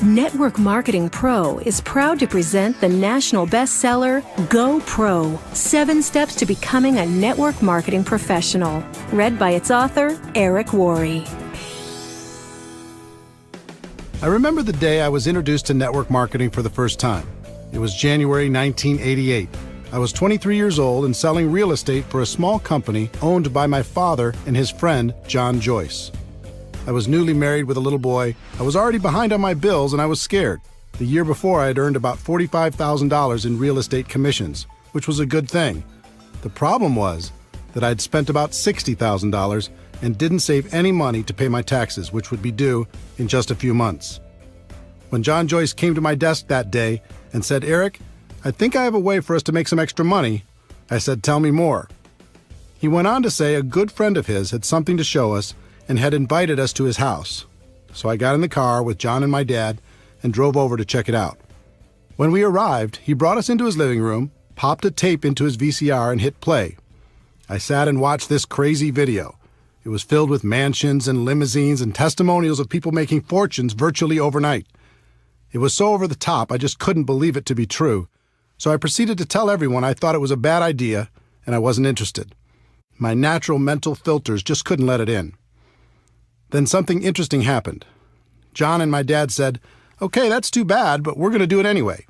Network Marketing Pro is proud to present the national bestseller, GoPro, 7 Steps to Becoming a Network Marketing Professional, read by its author, Eric Worre. I remember the day I was introduced to network marketing for the first time. It was January 1988. I was 23 years old and selling real estate for a small company owned by my father and his friend, John Joyce. I was newly married with a little boy. I was already behind on my bills and I was scared. The year before, I had earned about $45,000 in real estate commissions, which was a good thing. The problem was that I'd spent about $60,000 and didn't save any money to pay my taxes, which would be due in just a few months. When John Joyce came to my desk that day and said, "Eric, I think I have a way for us to make some extra money," I said, "Tell me more." He went on to say a good friend of his had something to show us and had invited us to his house. So I got in the car with John and my dad and drove over to check it out. When we arrived, he brought us into his living room, popped a tape into his VCR and hit play. I sat and watched this crazy video. It was filled with mansions and limousines and testimonials of people making fortunes virtually overnight. It was so over the top, I just couldn't believe it to be true. So I proceeded to tell everyone I thought it was a bad idea and I wasn't interested. My natural mental filters just couldn't let it in. Then something interesting happened. John and my dad said, "Okay, that's too bad, but we're going to do it anyway."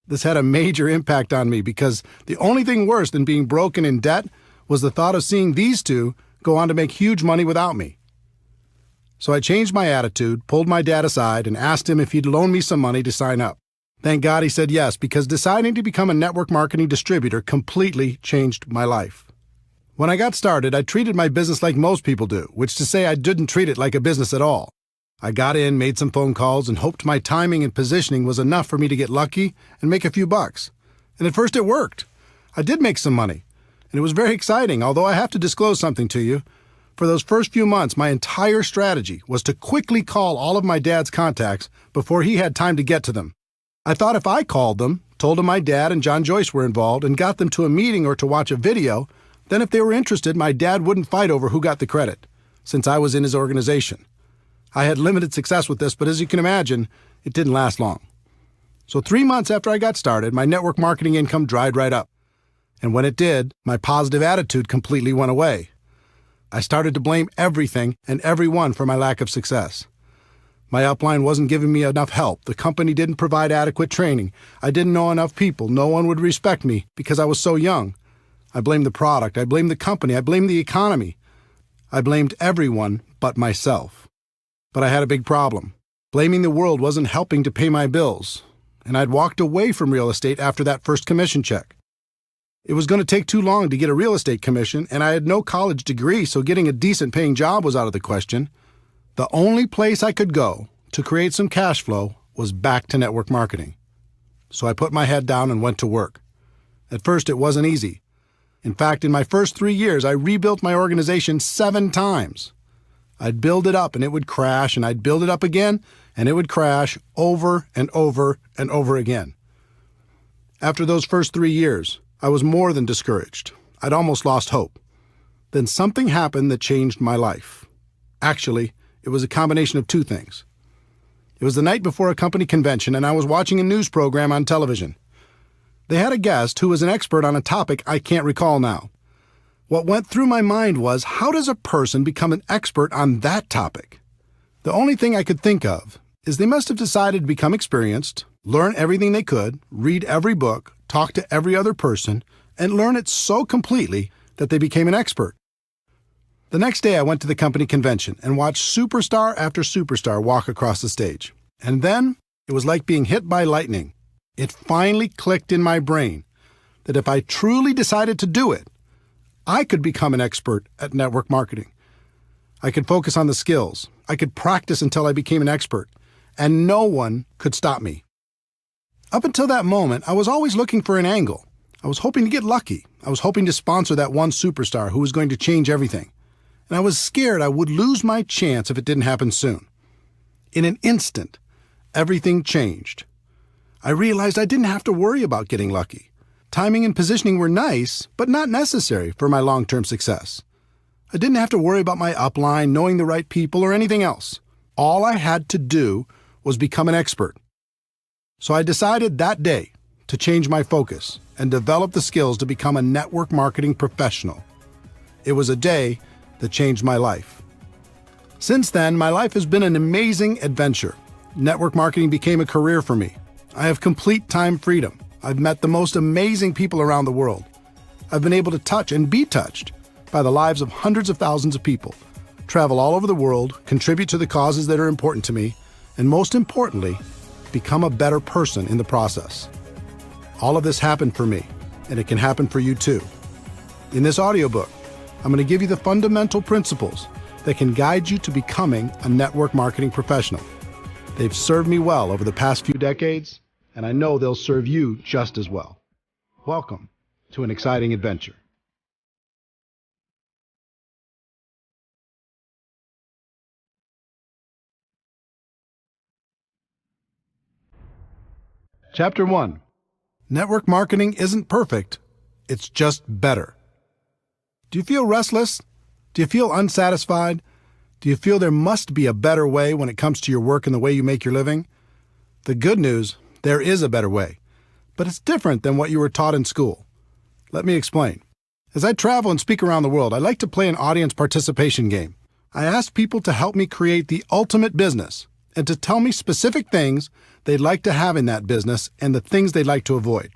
This had a major impact on me because the only thing worse than being broke and in debt was the thought of seeing these two go on to make huge money without me. So I changed my attitude, pulled my dad aside, and asked him if he'd loan me some money to sign up. Thank God he said yes, because deciding to become a network marketing distributor completely changed my life. When I got started, I treated my business like most people do, which to say I didn't treat it like a business at all. I got in, made some phone calls, and hoped my timing and positioning was enough for me to get lucky and make a few bucks. And at first it worked. I did make some money, and it was very exciting, although I have to disclose something to you. For those first few months, my entire strategy was to quickly call all of my dad's contacts before he had time to get to them. I thought if I called them, told them my dad and John Joyce were involved, and got them to a meeting or to watch a video, then if they were interested, my dad wouldn't fight over who got the credit, since I was in his organization. I had limited success with this, but as you can imagine, it didn't last long. So 3 months after I got started, my network marketing income dried right up. And when it did, my positive attitude completely went away. I started to blame everything and everyone for my lack of success. My upline wasn't giving me enough help. The company didn't provide adequate training. I didn't know enough people. No one would respect me because I was so young. I blamed the product. I blamed the company. I blamed the economy. I blamed everyone but myself. But I had a big problem. Blaming the world wasn't helping to pay my bills. And I'd walked away from real estate after that first commission check. It was going to take too long to get a real estate commission, and I had no college degree, so getting a decent paying job was out of the question. The only place I could go to create some cash flow was back to network marketing. So I put my head down and went to work. At first, it wasn't easy. In fact, in my first 3 years, I rebuilt my organization 7 times. I'd build it up and it would crash, and I'd build it up again and it would crash over and over and over again. After those first 3 years, I was more than discouraged. I'd almost lost hope. Then something happened that changed my life. Actually, it was a combination of 2 things. It was the night before a company convention, and I was watching a news program on television. They had a guest who was an expert on a topic I can't recall now. What went through my mind was, how does a person become an expert on that topic? The only thing I could think of is they must have decided to become experienced, learn everything they could, read every book, talk to every other person, and learn it so completely that they became an expert. The next day I went to the company convention and watched superstar after superstar walk across the stage. And then it was like being hit by lightning. It finally clicked in my brain that if I truly decided to do it, I could become an expert at network marketing. I could focus on the skills. I could practice until I became an expert, and no one could stop me. Up until that moment, I was always looking for an angle. I was hoping to get lucky. I was hoping to sponsor that one superstar who was going to change everything. And I was scared I would lose my chance if it didn't happen soon. In an instant, everything changed. I realized I didn't have to worry about getting lucky. Timing and positioning were nice, but not necessary for my long-term success. I didn't have to worry about my upline, knowing the right people, or anything else. All I had to do was become an expert. So I decided that day to change my focus and develop the skills to become a network marketing professional. It was a day that changed my life. Since then, my life has been an amazing adventure. Network marketing became a career for me. I have complete time freedom. I've met the most amazing people around the world. I've been able to touch and be touched by the lives of hundreds of thousands of people, travel all over the world, contribute to the causes that are important to me, and most importantly, become a better person in the process. All of this happened for me, and it can happen for you too. In this audiobook, I'm going to give you the fundamental principles that can guide you to becoming a network marketing professional. They've served me well over the past few decades, and I know they'll serve you just as well. Welcome to an exciting adventure. Chapter 1. Network marketing isn't perfect, it's just better. Do you feel restless? Do you feel unsatisfied? Do you feel there must be a better way when it comes to your work and the way you make your living? The good news, there is a better way, but it's different than what you were taught in school. Let me explain. As I travel and speak around the world, I like to play an audience participation game. I ask people to help me create the ultimate business and to tell me specific things they'd like to have in that business and the things they'd like to avoid.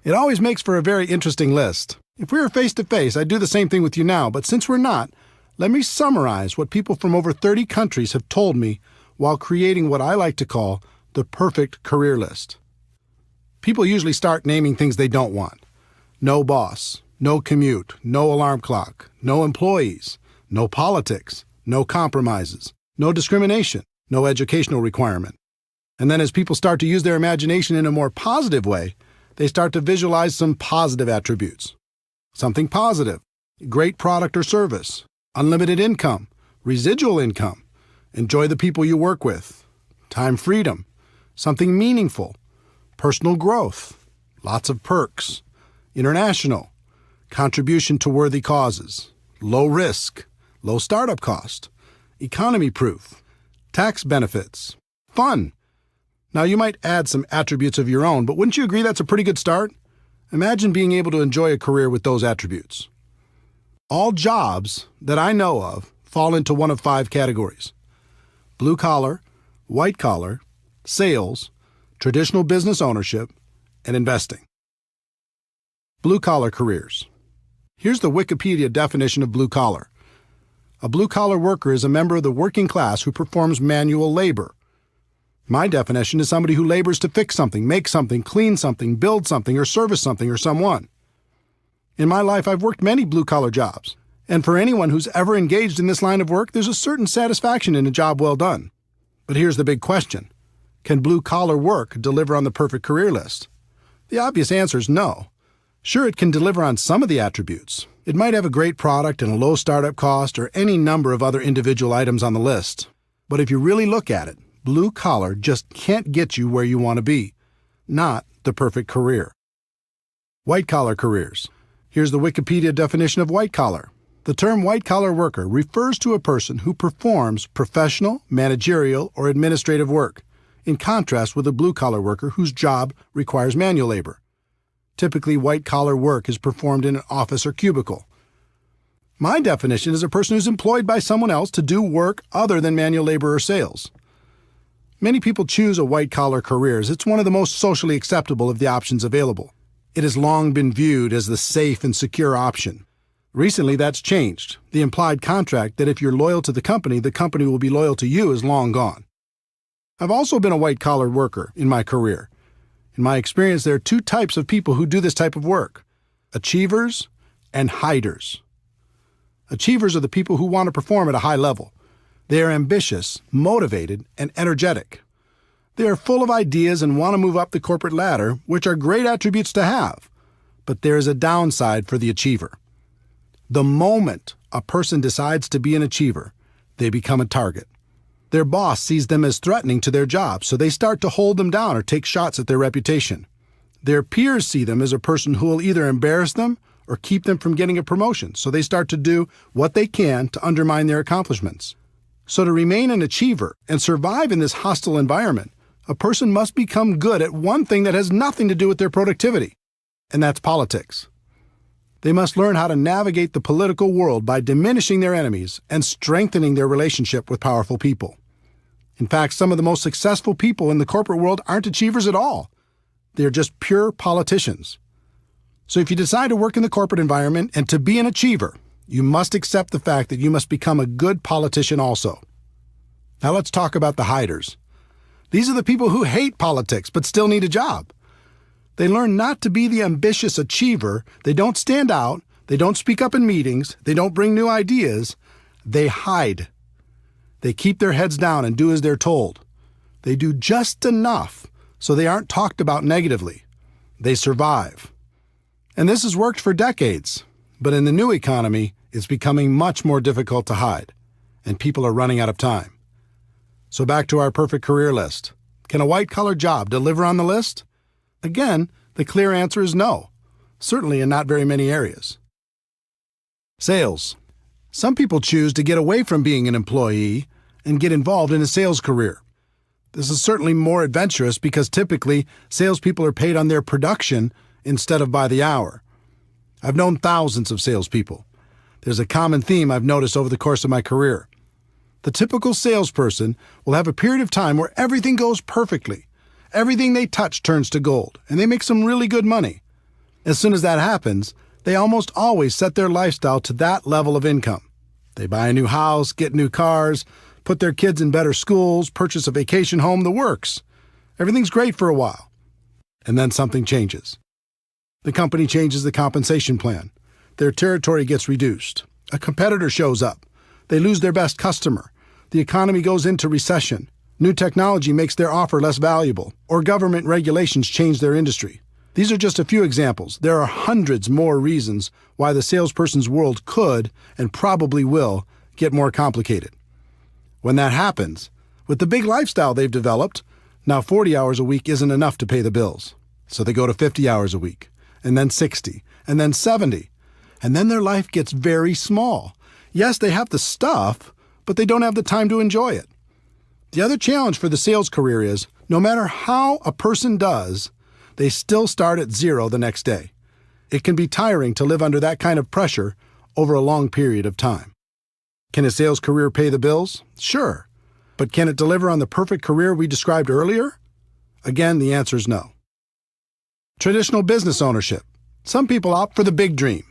It always makes for a very interesting list. If we were face-to-face, I'd do the same thing with you now, but since we're not, let me summarize what people from over 30 countries have told me while creating what I like to call the perfect career list. People usually start naming things they don't want. No boss, no commute, no alarm clock, no employees, no politics, no compromises, no discrimination, no educational requirement. And then as people start to use their imagination in a more positive way, they start to visualize some positive attributes. Something positive, great product or service, unlimited income, residual income, enjoy the people you work with, time freedom, something meaningful, personal growth, lots of perks, international, contribution to worthy causes, low risk, low startup cost, economy proof, tax benefits, fun. Now you might add some attributes of your own, but wouldn't you agree that's a pretty good start? Imagine being able to enjoy a career with those attributes. All jobs that I know of fall into one of 5 categories: blue collar, white collar, sales, traditional business ownership, and investing. Blue collar careers. Here's the Wikipedia definition of blue collar. A blue collar worker is a member of the working class who performs manual labor. My definition is somebody who labors to fix something, make something, clean something, build something, or service something or someone. In my life, I've worked many blue-collar jobs, and for anyone who's ever engaged in this line of work, there's a certain satisfaction in a job well done. But here's the big question. Can blue-collar work deliver on the perfect career list? The obvious answer is no. Sure, it can deliver on some of the attributes. It might have a great product and a low startup cost or any number of other individual items on the list. But if you really look at it, blue collar just can't get you where you want to be. Not the perfect career. White collar careers. Here's the Wikipedia definition of white collar. The term white collar worker refers to a person who performs professional, managerial, or administrative work, in contrast with a blue collar worker whose job requires manual labor. Typically, white collar work is performed in an office or cubicle. My definition is a person who's employed by someone else to do work other than manual labor or sales. Many people choose a white-collar career as it's one of the most socially acceptable of the options available. It has long been viewed as the safe and secure option. Recently, that's changed. The implied contract that if you're loyal to the company will be loyal to you is long gone. I've also been a white-collar worker in my career. In my experience, there are 2 types of people who do this type of work: achievers and hiders. Achievers are the people who want to perform at a high level. They are ambitious, motivated, and energetic. They are full of ideas and want to move up the corporate ladder, which are great attributes to have. But there is a downside for the achiever. The moment a person decides to be an achiever, they become a target. Their boss sees them as threatening to their job, so they start to hold them down or take shots at their reputation. Their peers see them as a person who will either embarrass them or keep them from getting a promotion, so they start to do what they can to undermine their accomplishments. So to remain an achiever and survive in this hostile environment, a person must become good at one thing that has nothing to do with their productivity, and that's politics. They must learn how to navigate the political world by diminishing their enemies and strengthening their relationship with powerful people. In fact, some of the most successful people in the corporate world aren't achievers at all. They're just pure politicians. So if you decide to work in the corporate environment and to be an achiever, you must accept the fact that you must become a good politician also. Now let's talk about the hiders. These are the people who hate politics but still need a job. They learn not to be the ambitious achiever. They don't stand out. They don't speak up in meetings. They don't bring new ideas. They hide. They keep their heads down and do as they're told. They do just enough so they aren't talked about negatively. They survive. And this has worked for decades. But in the new economy, it's becoming much more difficult to hide, and people are running out of time. So back to our perfect career list. Can a white-collar job deliver on the list? Again, the clear answer is no, certainly in not very many areas. Sales. Some people choose to get away from being an employee and get involved in a sales career. This is certainly more adventurous because typically salespeople are paid on their production instead of by the hour. I've known thousands of salespeople. There's a common theme I've noticed over the course of my career. The typical salesperson will have a period of time where everything goes perfectly. Everything they touch turns to gold, and they make some really good money. As soon as that happens, they almost always set their lifestyle to that level of income. They buy a new house, get new cars, put their kids in better schools, purchase a vacation home, the works. Everything's great for a while. And then something changes. The company changes the compensation plan. Their territory gets reduced. A competitor shows up. They lose their best customer. The economy goes into recession. New technology makes their offer less valuable, or government regulations change their industry. These are just a few examples. There are hundreds more reasons why the salesperson's world could, and probably will, get more complicated. When that happens, with the big lifestyle they've developed, now 40 hours a week isn't enough to pay the bills. So they go to 50 hours a week, and then 60, and then 70. And then their life gets very small. Yes, they have the stuff, but they don't have the time to enjoy it. The other challenge for the sales career is, no matter how a person does, they still start at zero the next day. It can be tiring to live under that kind of pressure over a long period of time. Can a sales career pay the bills? Sure. But can it deliver on the perfect career we described earlier? Again, the answer is no. Traditional business ownership. Some people opt for the big dream,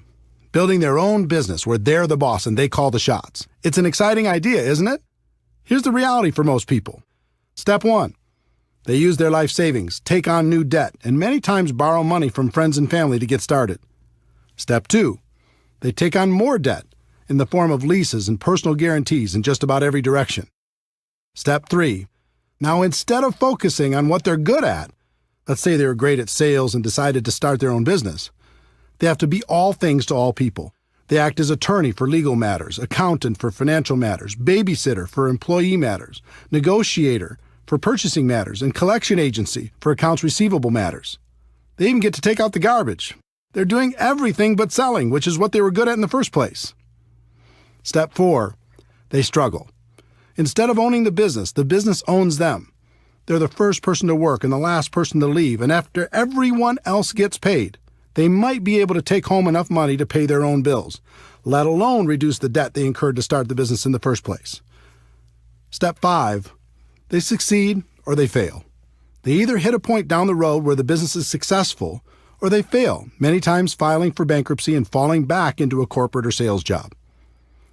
building their own business where they're the boss and they call the shots. It's an exciting idea, isn't it? Here's the reality for most people. Step 1. They use their life savings, take on new debt, and many times borrow money from friends and family to get started. Step 2. They take on more debt in the form of leases and personal guarantees in just about every direction. Step 3. Now, instead of focusing on what they're good at, let's say they were great at sales and decided to start their own business, they have to be all things to all people. They act as attorney for legal matters, accountant for financial matters, babysitter for employee matters, negotiator for purchasing matters, and collection agency for accounts receivable matters. They even get to take out the garbage. They're doing everything but selling, which is what they were good at in the first place. Step 4. They struggle. Instead of owning the business owns them. They're the first person to work and the last person to leave, and after everyone else gets paid, they might be able to take home enough money to pay their own bills, let alone reduce the debt they incurred to start the business in the first place. Step 5. They succeed or they fail. They either hit a point down the road where the business is successful, or they fail, many times filing for bankruptcy and falling back into a corporate or sales job.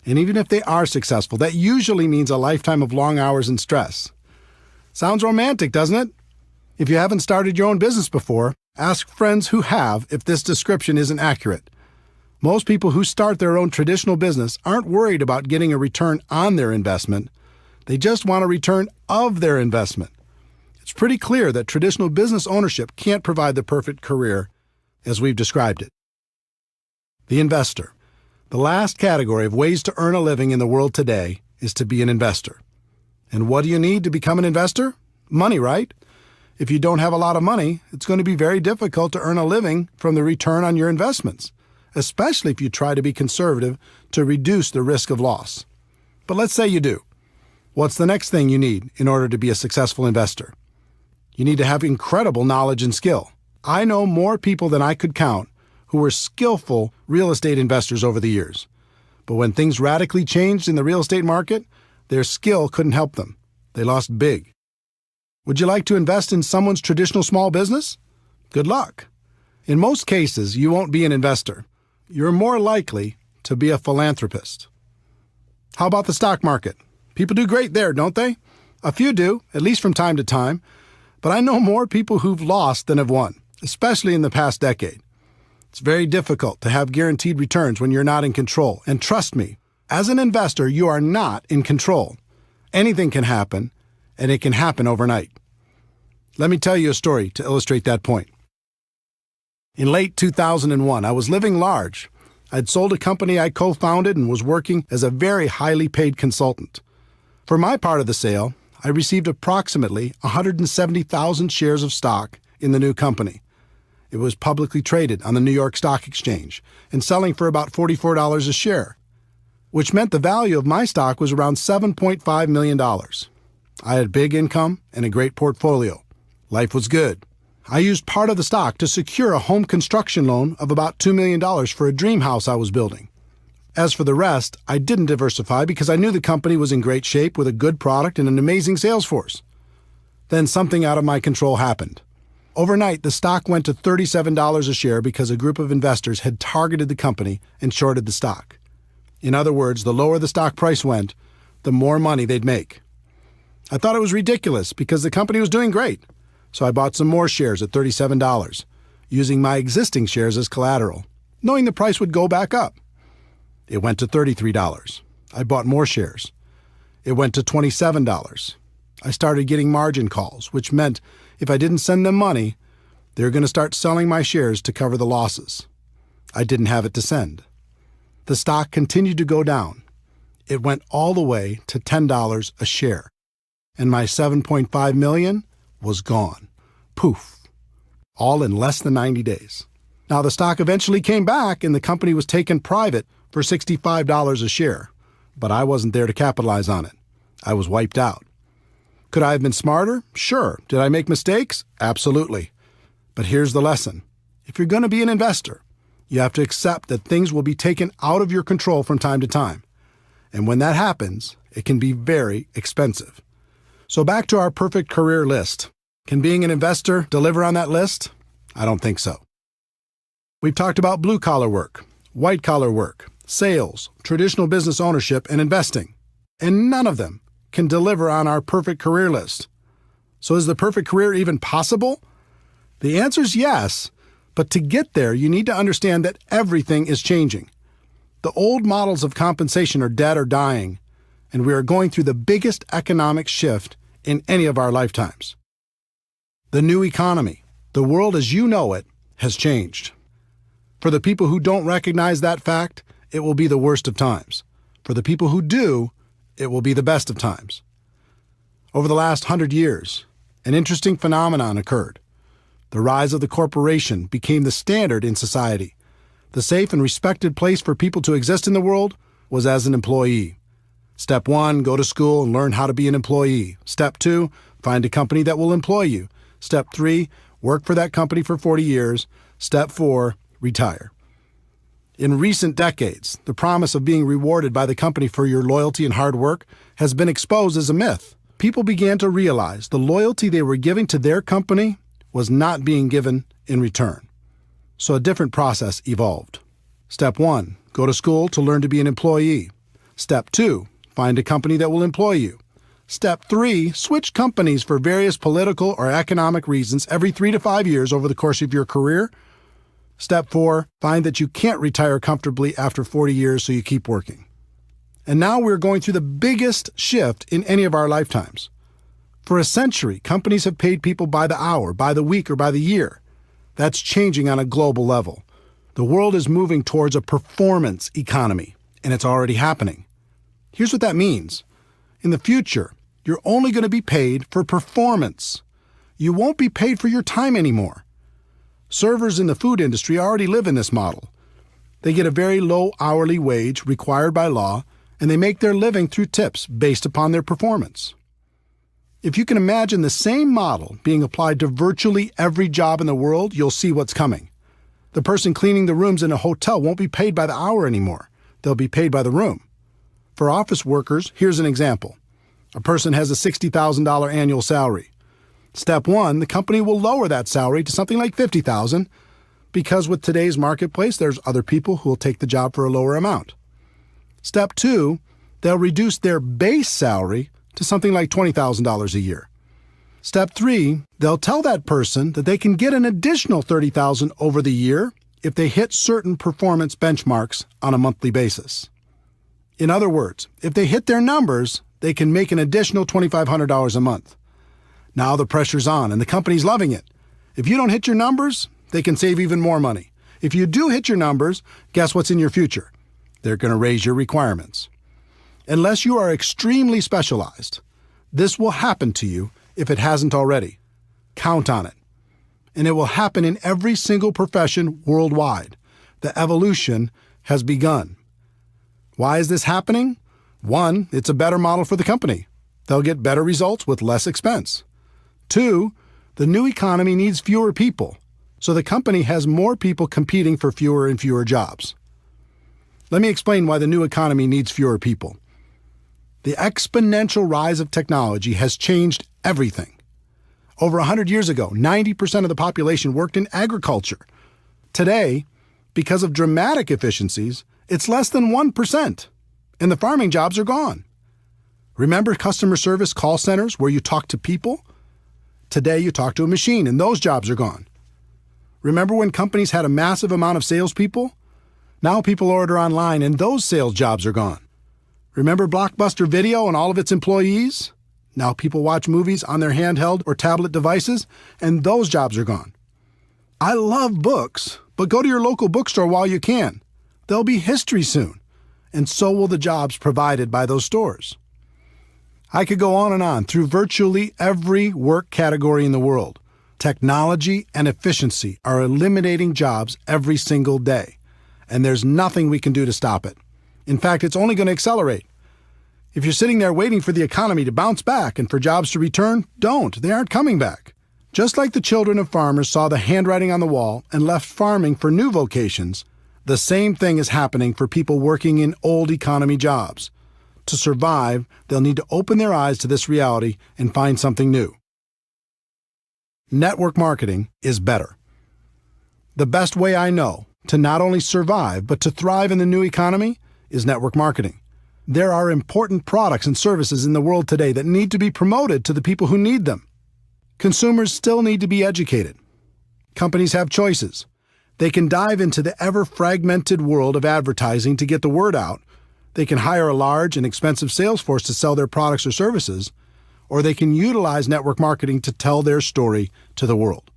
And even if they are successful, that usually means a lifetime of long hours and stress. Sounds romantic, doesn't it? If you haven't started your own business before, ask friends who have if this description isn't accurate. Most people who start their own traditional business aren't worried about getting a return on their investment. They just want a return of their investment. It's pretty clear that traditional business ownership can't provide the perfect career as we've described it. The investor. The last category of ways to earn a living in the world today is to be an investor. And what do you need to become an investor? Money, right? If you don't have a lot of money, it's going to be very difficult to earn a living from the return on your investments, especially if you try to be conservative to reduce the risk of loss. But let's say you do. What's the next thing you need in order to be a successful investor? You need to have incredible knowledge and skill. I know more people than I could count who were skillful real estate investors over the years. But when things radically changed in the real estate market, their skill couldn't help them. They lost big. Would you like to invest in someone's traditional small business? Good luck. In most cases, you won't be an investor. You're more likely to be a philanthropist. How about the stock market? People do great there, don't they? A few do, at least from time to time. But I know more people who've lost than have won, especially in the past decade. It's very difficult to have guaranteed returns when you're not in control. And trust me, as an investor, you are not in control. Anything can happen, and it can happen overnight. Let me tell you a story to illustrate that point. In late 2001, I was living large. I'd sold a company I co-founded and was working as a very highly paid consultant. For my part of the sale, I received approximately 170,000 shares of stock in the new company. It was publicly traded on the New York Stock Exchange and selling for about $44 a share, which meant the value of my stock was around $7.5 million. I had big income and a great portfolio. Life was good. I used part of the stock to secure a home construction loan of about $2 million for a dream house I was building. As for the rest, I didn't diversify because I knew the company was in great shape with a good product and an amazing sales force. Then something out of my control happened. Overnight, the stock went to $37 a share because a group of investors had targeted the company and shorted the stock. In other words, the lower the stock price went, the more money they'd make. I thought it was ridiculous because the company was doing great. So I bought some more shares at $37, using my existing shares as collateral, knowing the price would go back up. It went to $33. I bought more shares. It went to $27. I started getting margin calls, which meant if I didn't send them money, they were going to start selling my shares to cover the losses. I didn't have it to send. The stock continued to go down. It went all the way to $10 a share, and my $7.5 million was gone. Poof. All in less than 90 days. Now, the stock eventually came back and the company was taken private for $65 a share, but I wasn't there to capitalize on it. I was wiped out. Could I have been smarter? Sure. Did I make mistakes? Absolutely. But here's the lesson. If you're going to be an investor, you have to accept that things will be taken out of your control from time to time. And when that happens, it can be very expensive. So back to our perfect career list. Can being an investor deliver on that list? I don't think so. We've talked about blue-collar work, white-collar work, sales, traditional business ownership, and investing. And none of them can deliver on our perfect career list. So is the perfect career even possible? The answer is yes, but to get there, you need to understand that everything is changing. The old models of compensation are dead or dying, and we are going through the biggest economic shift in any of our lifetimes. The new economy, the world as you know it, has changed. For the people who don't recognize that fact, it will be the worst of times. For the people who do, it will be the best of times. Over the last 100 years, an interesting phenomenon occurred. The rise of the corporation became the standard in society. The safe and respected place for people to exist in the world was as an employee. Step 1, go to school and learn how to be an employee. Step 2, find a company that will employ you. Step 3, work for that company for 40 years. Step 4, retire. In recent decades, the promise of being rewarded by the company for your loyalty and hard work has been exposed as a myth. People began to realize the loyalty they were giving to their company was not being given in return. So a different process evolved. Step 1, go to school to learn to be an employee. Step 2, find a company that will employ you. Step 3, switch companies for various political or economic reasons every 3 to 5 years over the course of your career. Step 4, find that you can't retire comfortably after 40 years, so you keep working. And now we're going through the biggest shift in any of our lifetimes. For a century, companies have paid people by the hour, by the week, or by the year. That's changing on a global level. The world is moving towards a performance economy, and it's already happening. Here's what that means. In the future, you're only going to be paid for performance. You won't be paid for your time anymore. Servers in the food industry already live in this model. They get a very low hourly wage required by law, and they make their living through tips based upon their performance. If you can imagine the same model being applied to virtually every job in the world, you'll see what's coming. The person cleaning the rooms in a hotel won't be paid by the hour anymore. They'll be paid by the room. For office workers, here's an example. A person has a $60,000 annual salary. Step one, the company will lower that salary to something like $50,000 because with today's marketplace, there's other people who will take the job for a lower amount. Step two, they'll reduce their base salary to something like $20,000 a year. Step three, they'll tell that person that they can get an additional $30,000 over the year if they hit certain performance benchmarks on a monthly basis. In other words, if they hit their numbers, they can make an additional $2,500 a month. Now the pressure's on and the company's loving it. If you don't hit your numbers, they can save even more money. If you do hit your numbers, guess what's in your future? They're going to raise your requirements. Unless you are extremely specialized, this will happen to you if it hasn't already. Count on it. And it will happen in every single profession worldwide. The evolution has begun. Why is this happening? One, it's a better model for the company. They'll get better results with less expense. Two, the new economy needs fewer people, so the company has more people competing for fewer and fewer jobs. Let me explain why the new economy needs fewer people. The exponential rise of technology has changed everything. Over 100 years ago, 90% of the population worked in agriculture. Today, because of dramatic efficiencies, it's less than 1%, and the farming jobs are gone. Remember customer service call centers where you talk to people? Today you talk to a machine, and those jobs are gone. Remember when companies had a massive amount of salespeople? Now people order online, and those sales jobs are gone. Remember Blockbuster Video and all of its employees? Now people watch movies on their handheld or tablet devices, and those jobs are gone. I love books, but go to your local bookstore while you can. They'll be history soon, and so will the jobs provided by those stores. I could go on through virtually every work category in the world. Technology and efficiency are eliminating jobs every single day, and there's nothing we can do to stop it. In fact, it's only going to accelerate. If you're sitting there waiting for the economy to bounce back and for jobs to return, don't. They aren't coming back. Just like the children of farmers saw the handwriting on the wall and left farming for new vocations, the same thing is happening for people working in old economy jobs. To survive, they'll need to open their eyes to this reality and find something new. Network marketing is better. The best way I know to not only survive but to thrive in the new economy is network marketing. There are important products and services in the world today that need to be promoted to the people who need them. Consumers still need to be educated. Companies have choices. They can dive into the ever-fragmented world of advertising to get the word out. They can hire a large and expensive sales force to sell their products or services, or they can utilize network marketing to tell their story to the world.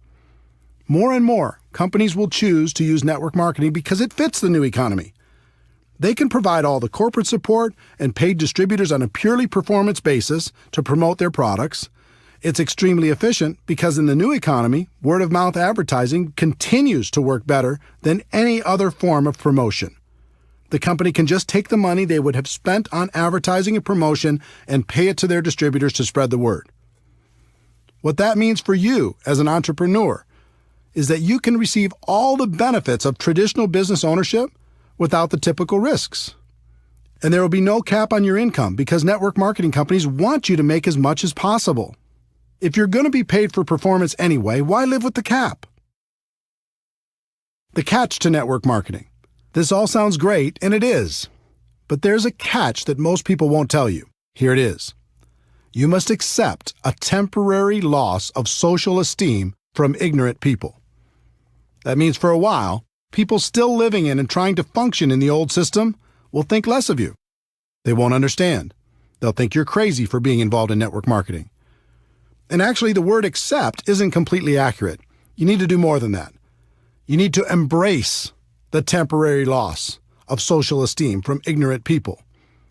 More and more, companies will choose to use network marketing because it fits the new economy. They can provide all the corporate support and paid distributors on a purely performance basis to promote their products. It's extremely efficient because in the new economy, word-of-mouth advertising continues to work better than any other form of promotion. The company can just take the money they would have spent on advertising and promotion and pay it to their distributors to spread the word. What that means for you as an entrepreneur is that you can receive all the benefits of traditional business ownership without the typical risks. And there will be no cap on your income because network marketing companies want you to make as much as possible. If you're going to be paid for performance anyway, why live with the cap? The catch to network marketing. This all sounds great, and it is. But there's a catch that most people won't tell you. Here it is. You must accept a temporary loss of social esteem from ignorant people. That means for a while, people still living in and trying to function in the old system will think less of you. They won't understand. They'll think you're crazy for being involved in network marketing. And actually, the word accept isn't completely accurate. You need to do more than that. You need to embrace the temporary loss of social esteem from ignorant people.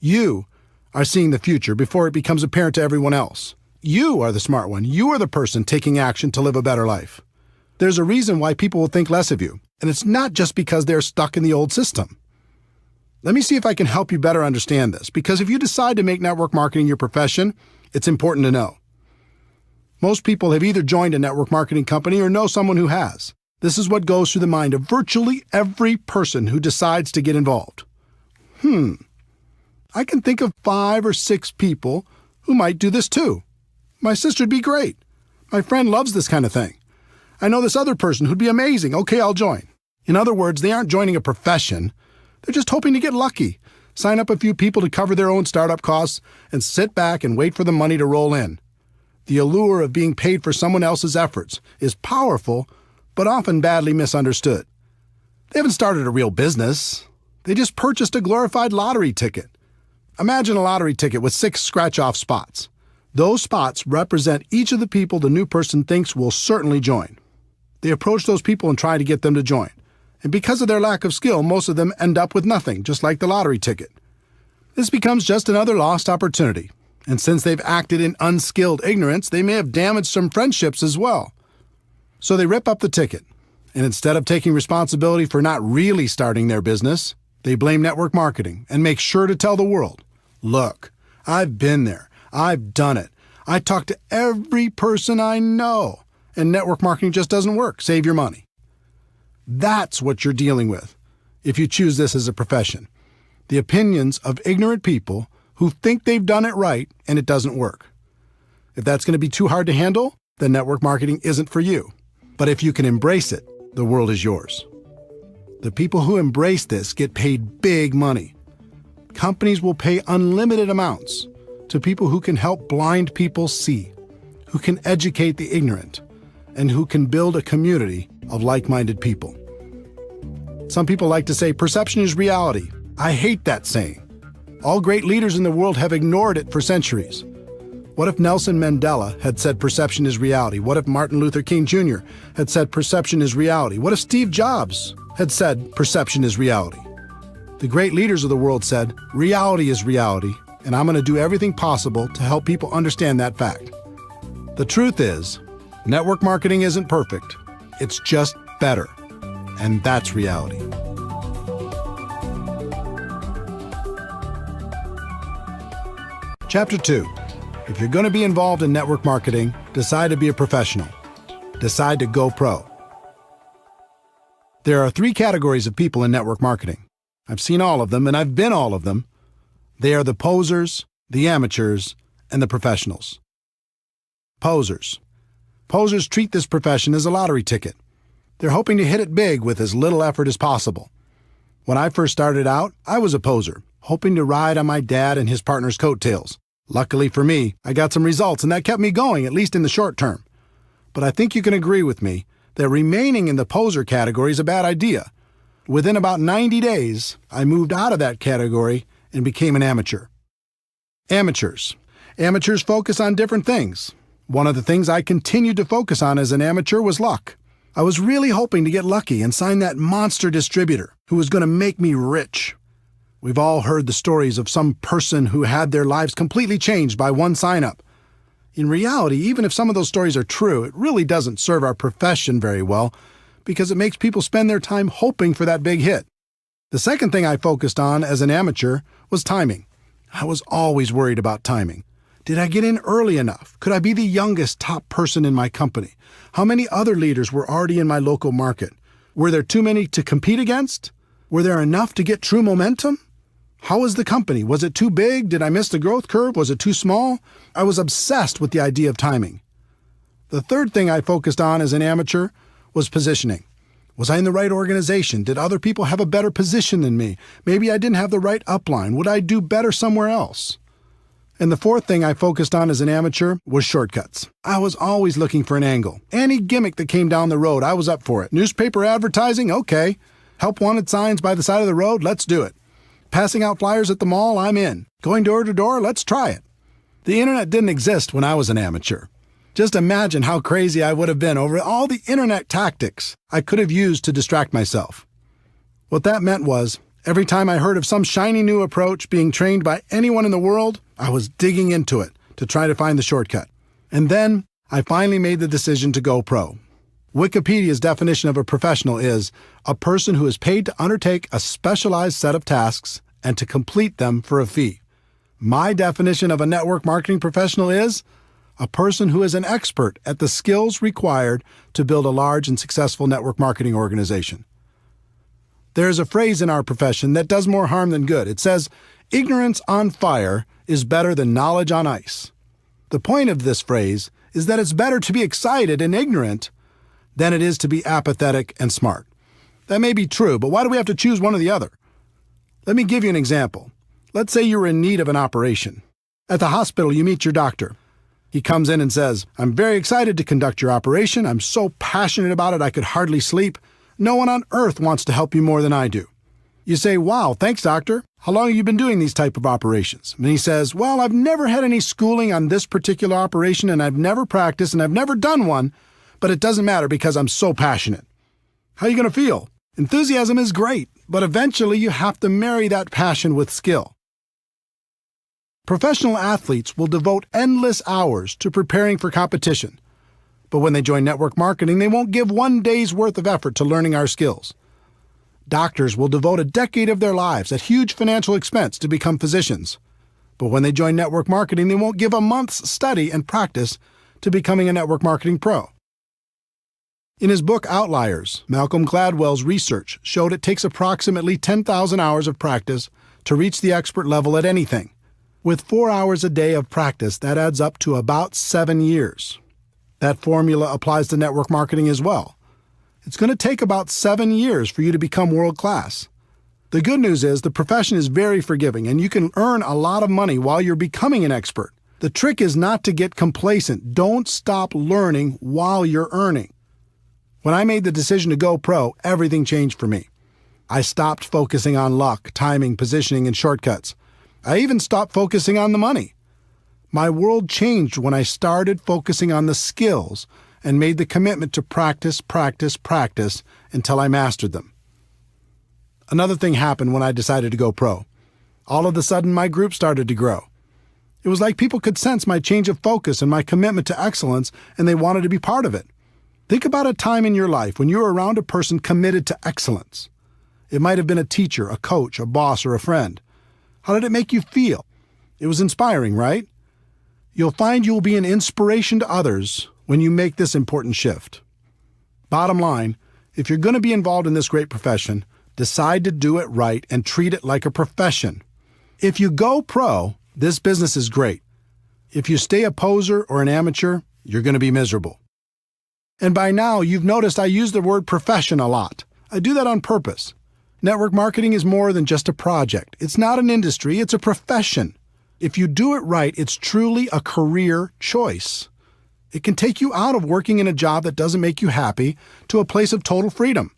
You are seeing the future before it becomes apparent to everyone else. You are the smart one. You are the person taking action to live a better life. There's a reason why people will think less of you, and it's not just because they're stuck in the old system. Let me see if I can help you better understand this, because if you decide to make network marketing your profession, it's important to know. Most people have either joined a network marketing company or know someone who has. This is what goes through the mind of virtually every person who decides to get involved. I can think of 5 or 6 people who might do this too. My sister'd be great. My friend loves this kind of thing. I know this other person who'd be amazing. Okay, I'll join. In other words, they aren't joining a profession. They're just hoping to get lucky, sign up a few people to cover their own startup costs, and sit back and wait for the money to roll in. The allure of being paid for someone else's efforts is powerful, but often badly misunderstood. They haven't started a real business. They just purchased a glorified lottery ticket. Imagine a lottery ticket with 6 scratch-off spots. Those spots represent each of the people the new person thinks will certainly join. They approach those people and try to get them to join. And because of their lack of skill, most of them end up with nothing, just like the lottery ticket. This becomes just another lost opportunity. And since they've acted in unskilled ignorance, they may have damaged some friendships as well. So they rip up the ticket. And instead of taking responsibility for not really starting their business, they blame network marketing and make sure to tell the world, look, I've been there. I've done it. I talk to every person I know. And network marketing just doesn't work. Save your money. That's what you're dealing with if you choose this as a profession. The opinions of ignorant people who think they've done it right and it doesn't work. If that's going to be too hard to handle, then network marketing isn't for you. But if you can embrace it, the world is yours. The people who embrace this get paid big money. Companies will pay unlimited amounts to people who can help blind people see, who can educate the ignorant, and who can build a community of like-minded people. Some people like to say perception is reality. I hate that saying. All great leaders in the world have ignored it for centuries. What if Nelson Mandela had said perception is reality? What if Martin Luther King Jr. had said perception is reality? What if Steve Jobs had said perception is reality? The great leaders of the world said, reality is reality, and I'm going to do everything possible to help people understand that fact. The truth is, network marketing isn't perfect. It's just better. And that's reality. Chapter 2. If you're going to be involved in network marketing, decide to be a professional. Decide to go pro. There are 3 categories of people in network marketing. I've seen all of them, and I've been all of them. They are the posers, the amateurs, and the professionals. Posers. Posers treat this profession as a lottery ticket. They're hoping to hit it big with as little effort as possible. When I first started out, I was a poser, hoping to ride on my dad and his partner's coattails. Luckily for me, I got some results, and that kept me going, at least in the short term. But I think you can agree with me that remaining in the poser category is a bad idea. Within about 90 days, I moved out of that category and became an amateur. Amateurs. Amateurs focus on different things. One of the things I continued to focus on as an amateur was luck. I was really hoping to get lucky and sign that monster distributor who was going to make me rich. We've all heard the stories of some person who had their lives completely changed by one sign-up. In reality, even if some of those stories are true, it really doesn't serve our profession very well because it makes people spend their time hoping for that big hit. The second thing I focused on as an amateur was timing. I was always worried about timing. Did I get in early enough? Could I be the youngest top person in my company? How many other leaders were already in my local market? Were there too many to compete against? Were there enough to get true momentum? How was the company? Was it too big? Did I miss the growth curve? Was it too small? I was obsessed with the idea of timing. The third thing I focused on as an amateur was positioning. Was I in the right organization? Did other people have a better position than me? Maybe I didn't have the right upline. Would I do better somewhere else? And the fourth thing I focused on as an amateur was shortcuts. I was always looking for an angle. Any gimmick that came down the road, I was up for it. Newspaper advertising? Okay. Help wanted signs by the side of the road? Let's do it. Passing out flyers at the mall? I'm in. Going door to door? Let's try it. The internet didn't exist when I was an amateur. Just imagine how crazy I would have been over all the internet tactics I could have used to distract myself. What that meant was, every time I heard of some shiny new approach being trained by anyone in the world, I was digging into it to try to find the shortcut. And then I finally made the decision to go pro. Wikipedia's definition of a professional is a person who is paid to undertake a specialized set of tasks and to complete them for a fee. My definition of a network marketing professional is a person who is an expert at the skills required to build a large and successful network marketing organization. There is a phrase in our profession that does more harm than good. It says, "Ignorance on fire is better than knowledge on ice." The point of this phrase is that it's better to be excited and ignorant than it is to be apathetic and smart. That may be true, but why do we have to choose one or the other? Let me give you an example. Let's say you're in need of an operation. At the hospital, you meet your doctor. He comes in and says, "I'm very excited to conduct your operation. I'm so passionate about it I could hardly sleep. No one on earth wants to help you more than I do." You say, "Wow, thanks, doctor. How long have you been doing these type of operations?" And he says, "Well, I've never had any schooling on this particular operation, and I've never practiced, and I've never done one, but it doesn't matter because I'm so passionate." How are you going to feel? Enthusiasm is great, but eventually you have to marry that passion with skill. Professional athletes will devote endless hours to preparing for competition. But when they join network marketing, they won't give one day's worth of effort to learning our skills. Doctors will devote a decade of their lives at huge financial expense to become physicians. But when they join network marketing, they won't give a month's study and practice to becoming a network marketing pro. In his book Outliers, Malcolm Gladwell's research showed it takes approximately 10,000 hours of practice to reach the expert level at anything. With 4 hours a day of practice, that adds up to about 7 years. That formula applies to network marketing as well. It's going to take about 7 years for you to become world class. The good news is the profession is very forgiving and you can earn a lot of money while you're becoming an expert. The trick is not to get complacent. Don't stop learning while you're earning. When I made the decision to go pro, everything changed for me. I stopped focusing on luck, timing, positioning, and shortcuts. I even stopped focusing on the money. My world changed when I started focusing on the skills and made the commitment to practice until I mastered them. Another thing happened when I decided to go pro. All of a sudden, my group started to grow. It was like people could sense my change of focus and my commitment to excellence, and they wanted to be part of it. Think about a time in your life when you were around a person committed to excellence. It might have been a teacher, a coach, a boss, or a friend. How did it make you feel? It was inspiring, right? You'll find you'll be an inspiration to others when you make this important shift. Bottom line, if you're going to be involved in this great profession, decide to do it right and treat it like a profession. If you go pro, this business is great. If you stay a poser or an amateur, you're going to be miserable. And by now, you've noticed I use the word profession a lot. I do that on purpose. Network marketing is more than just a project. It's not an industry, it's a profession. If you do it right, it's truly a career choice. It can take you out of working in a job that doesn't make you happy to a place of total freedom.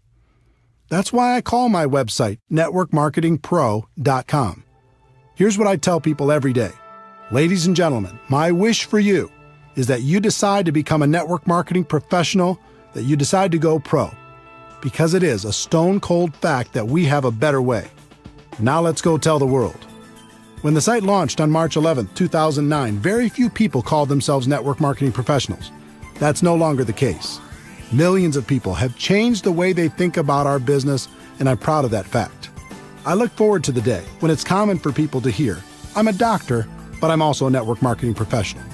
That's why I call my website networkmarketingpro.com. Here's what I tell people every day. Ladies and gentlemen, my wish for you is that you decide to become a network marketing professional, that you decide to go pro. Because it is a stone-cold fact that we have a better way. Now let's go tell the world. When the site launched on March 11, 2009, very few people called themselves network marketing professionals. That's no longer the case. Millions of people have changed the way they think about our business, and I'm proud of that fact. I look forward to the day when it's common for people to hear, "I'm a doctor, but I'm also a network marketing professional.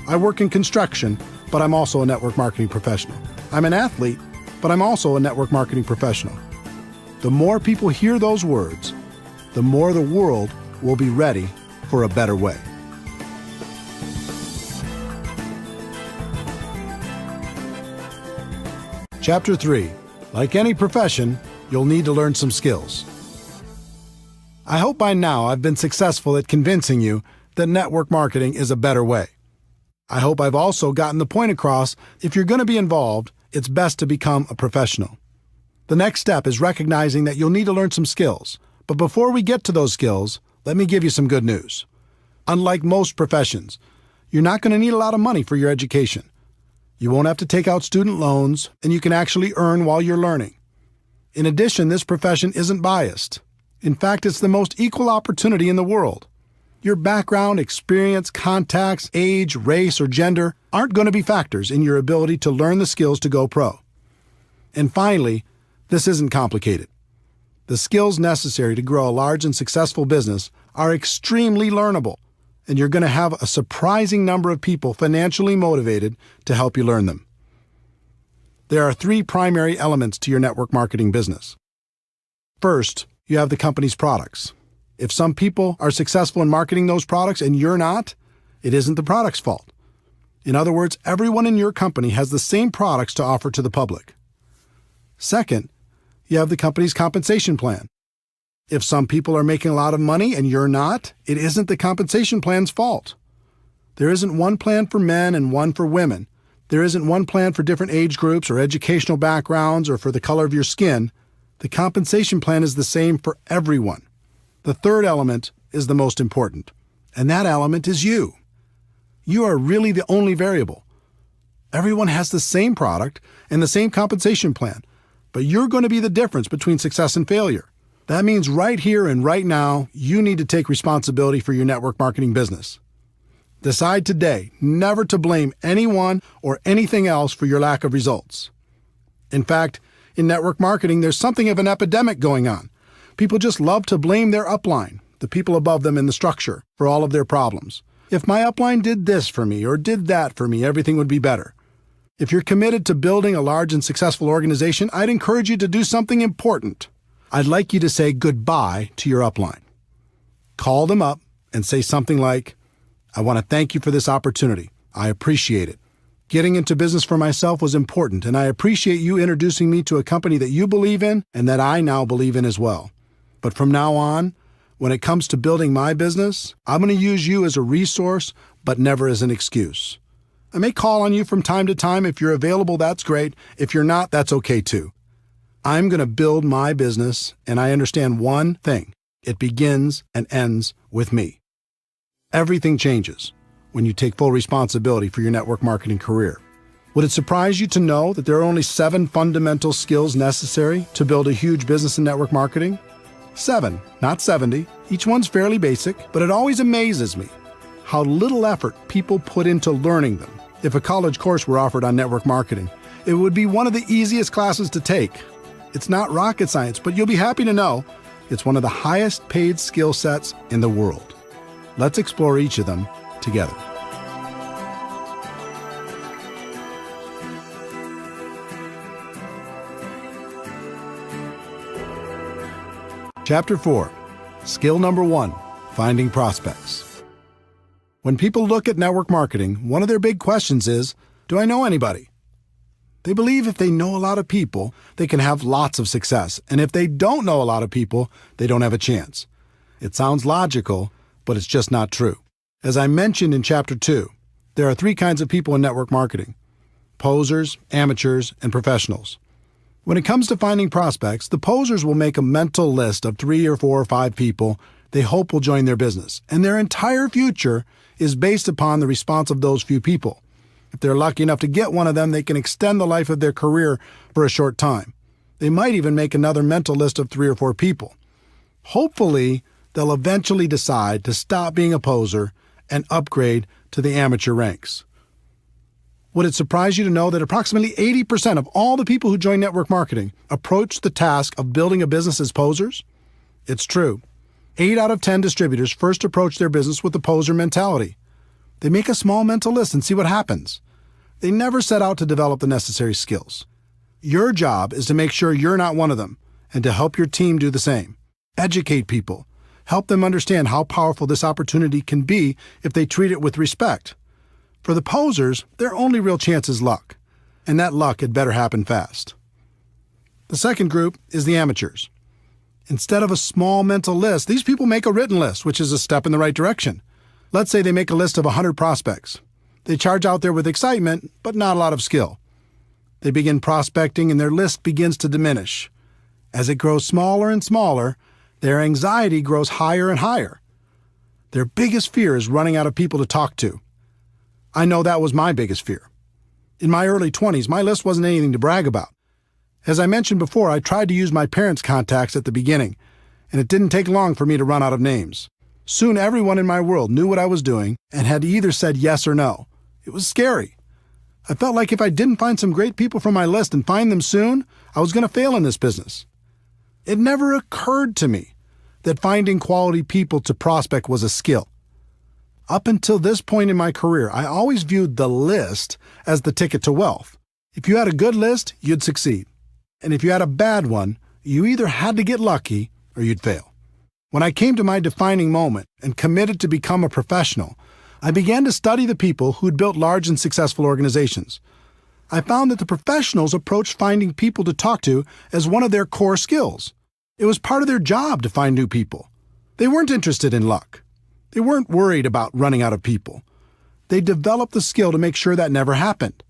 I work in construction, but I'm also a network marketing professional. I'm an athlete, but I'm also a network marketing professional." The more people hear those words, the more the world will be ready for a better way. Chapter 3. Like any profession, you'll need to learn some skills. I hope by now I've been successful at convincing you that network marketing is a better way. I hope I've also gotten the point across, if you're going to be involved, it's best to become a professional. The next step is recognizing that you'll need to learn some skills. But before we get to those skills, let me give you some good news. Unlike most professions, you're not going to need a lot of money for your education. You won't have to take out student loans, and you can actually earn while you're learning. In addition, this profession isn't biased. In fact, it's the most equal opportunity in the world. Your background, experience, contacts, age, race, or gender aren't going to be factors in your ability to learn the skills to go pro. And finally, this isn't complicated. The skills necessary to grow a large and successful business are extremely learnable, and you're going to have a surprising number of people financially motivated to help you learn them. There are 3 primary elements to your network marketing business. First, you have the company's products. If some people are successful in marketing those products and you're not, it isn't the product's fault. In other words, everyone in your company has the same products to offer to the public. Second, you have the company's compensation plan. If some people are making a lot of money and you're not, it isn't the compensation plan's fault. There isn't one plan for men and one for women. There isn't one plan for different age groups or educational backgrounds or for the color of your skin. The compensation plan is the same for everyone. The third element is the most important, and that element is you. You are really the only variable. Everyone has the same product and the same compensation plan, but you're going to be the difference between success and failure. That means right here and right now, you need to take responsibility for your network marketing business. Decide today never to blame anyone or anything else for your lack of results. In fact, in network marketing, there's something of an epidemic going on. People just love to blame their upline, the people above them in the structure, for all of their problems. If my upline did this for me or did that for me, everything would be better. If you're committed to building a large and successful organization, I'd encourage you to do something important. I'd like you to say goodbye to your upline. Call them up and say something like, "I want to thank you for this opportunity. I appreciate it. Getting into business for myself was important, and I appreciate you introducing me to a company that you believe in and that I now believe in as well. But from now on, when it comes to building my business, I'm going to use you as a resource, but never as an excuse. I may call on you from time to time. If you're available, that's great. If you're not, that's okay too. I'm going to build my business, and I understand one thing. It begins and ends with me." Everything changes when you take full responsibility for your network marketing career. Would it surprise you to know that there are only 7 fundamental skills necessary to build a huge business in network marketing? 7, not 70. Each one's fairly basic, but it always amazes me how little effort people put into learning them. If a college course were offered on network marketing, it would be one of the easiest classes to take. It's not rocket science, but you'll be happy to know it's one of the highest paid skill sets in the world. Let's explore each of them together. Chapter 4, Skill Number 1, Finding Prospects. When people look at network marketing, one of their big questions is, do I know anybody? They believe if they know a lot of people, they can have lots of success, and if they don't know a lot of people, they don't have a chance. It sounds logical, but it's just not true. As I mentioned in Chapter 2, there are 3 kinds of people in network marketing: posers, amateurs, and professionals. When it comes to finding prospects, the posers will make a mental list of 3 or 4 or 5 people they hope will join their business, and their entire future is based upon the response of those few people. If they're lucky enough to get one of them, they can extend the life of their career for a short time. They might even make another mental list of 3 or 4 people. Hopefully, they'll eventually decide to stop being a poser and upgrade to the amateur ranks. Would it surprise you to know that approximately 80% of all the people who join network marketing approach the task of building a business as posers? It's true. 8 out of 10 distributors first approach their business with the poser mentality. They make a small mental list and see what happens. They never set out to develop the necessary skills. Your job is to make sure you're not one of them and to help your team do the same. Educate people. Help them understand how powerful this opportunity can be if they treat it with respect. For the posers, their only real chance is luck, and that luck had better happen fast. The second group is the amateurs. Instead of a small mental list, these people make a written list, which is a step in the right direction. Let's say they make a list of 100 prospects. They charge out there with excitement, but not a lot of skill. They begin prospecting and their list begins to diminish. As it grows smaller and smaller, their anxiety grows higher and higher. Their biggest fear is running out of people to talk to. I know that was my biggest fear. In my early 20s, my list wasn't anything to brag about. As I mentioned before, I tried to use my parents' contacts at the beginning, and it didn't take long for me to run out of names. Soon everyone in my world knew what I was doing and had either said yes or no. It was scary. I felt like if I didn't find some great people from my list and find them soon, I was going to fail in this business. It never occurred to me that finding quality people to prospect was a skill. Up until this point in my career, I always viewed the list as the ticket to wealth. If you had a good list, you'd succeed. And if you had a bad one, you either had to get lucky or you'd fail. When I came to my defining moment and committed to become a professional, I began to study the people who'd built large and successful organizations. I found that the professionals approached finding people to talk to as one of their core skills. It was part of their job to find new people. They weren't interested in luck. They weren't worried about running out of people. They developed the skill to make sure that never happened.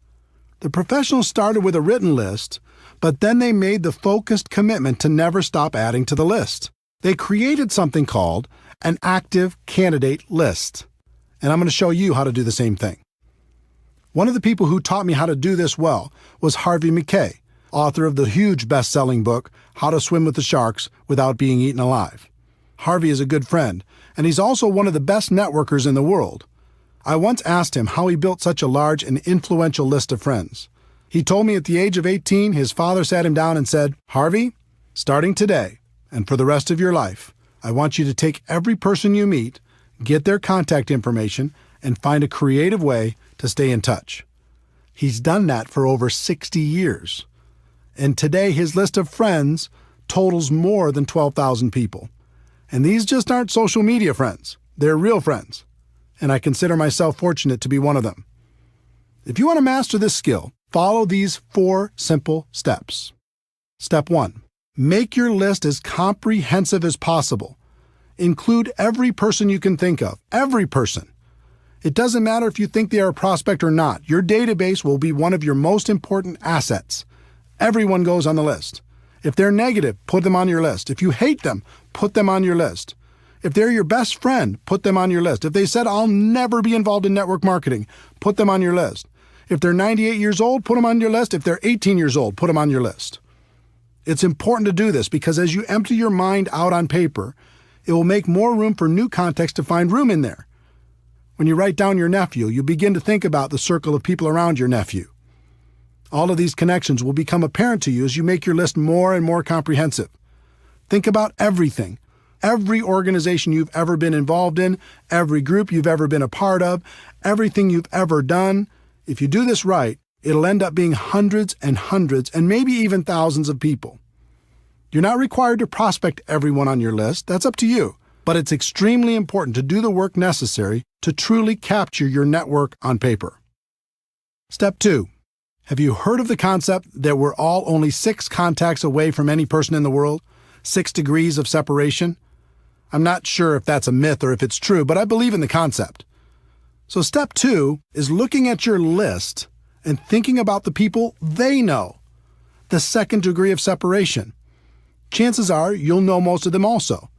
The professionals started with a written list, but then they made the focused commitment to never stop adding to the list. They created something called an active candidate list. And I'm going to show you how to do the same thing. One of the people who taught me how to do this well was Harvey Mackay, author of the huge best-selling book, How to Swim with the Sharks Without Being Eaten Alive. Harvey is a good friend, and he's also one of the best networkers in the world. I once asked him how he built such a large and influential list of friends. He told me at the age of 18, his father sat him down and said, "Harvey, starting today and for the rest of your life, I want you to take every person you meet, get their contact information, and find a creative way to stay in touch." He's done that for over 60 years. And today his list of friends totals more than 12,000 people. And these just aren't social media friends. They're real friends. And I consider myself fortunate to be one of them. If you want to master this skill, follow these 4 simple steps. Step 1. Make your list as comprehensive as possible. Include every person you can think of. Every person. It doesn't matter if you think they are a prospect or not. Your database will be one of your most important assets. Everyone goes on the list. If they're negative, put them on your list. If you hate them, put them on your list. If they're your best friend, put them on your list. If they said, "I'll never be involved in network marketing," put them on your list. If they're 98 years old, put them on your list. If they're 18 years old, put them on your list. It's important to do this because as you empty your mind out on paper, it will make more room for new context to find room in there. When you write down your nephew, you begin to think about the circle of people around your nephew. All of these connections will become apparent to you as you make your list more and more comprehensive. Think about everything. Every organization you've ever been involved in, every group you've ever been a part of, everything you've ever done. If you do this right, it'll end up being hundreds and maybe even thousands of people. You're not required to prospect everyone on your list. That's up to you. But it's extremely important to do the work necessary to truly capture your network on paper. Step 2. Have you heard of the concept that we're all only 6 contacts away from any person in the world? 6 degrees of separation? I'm not sure if that's a myth or if it's true, but I believe in the concept. So step 2 is looking at your list and thinking about the people they know. The 2nd degree of separation. Chances are you'll know most of them also.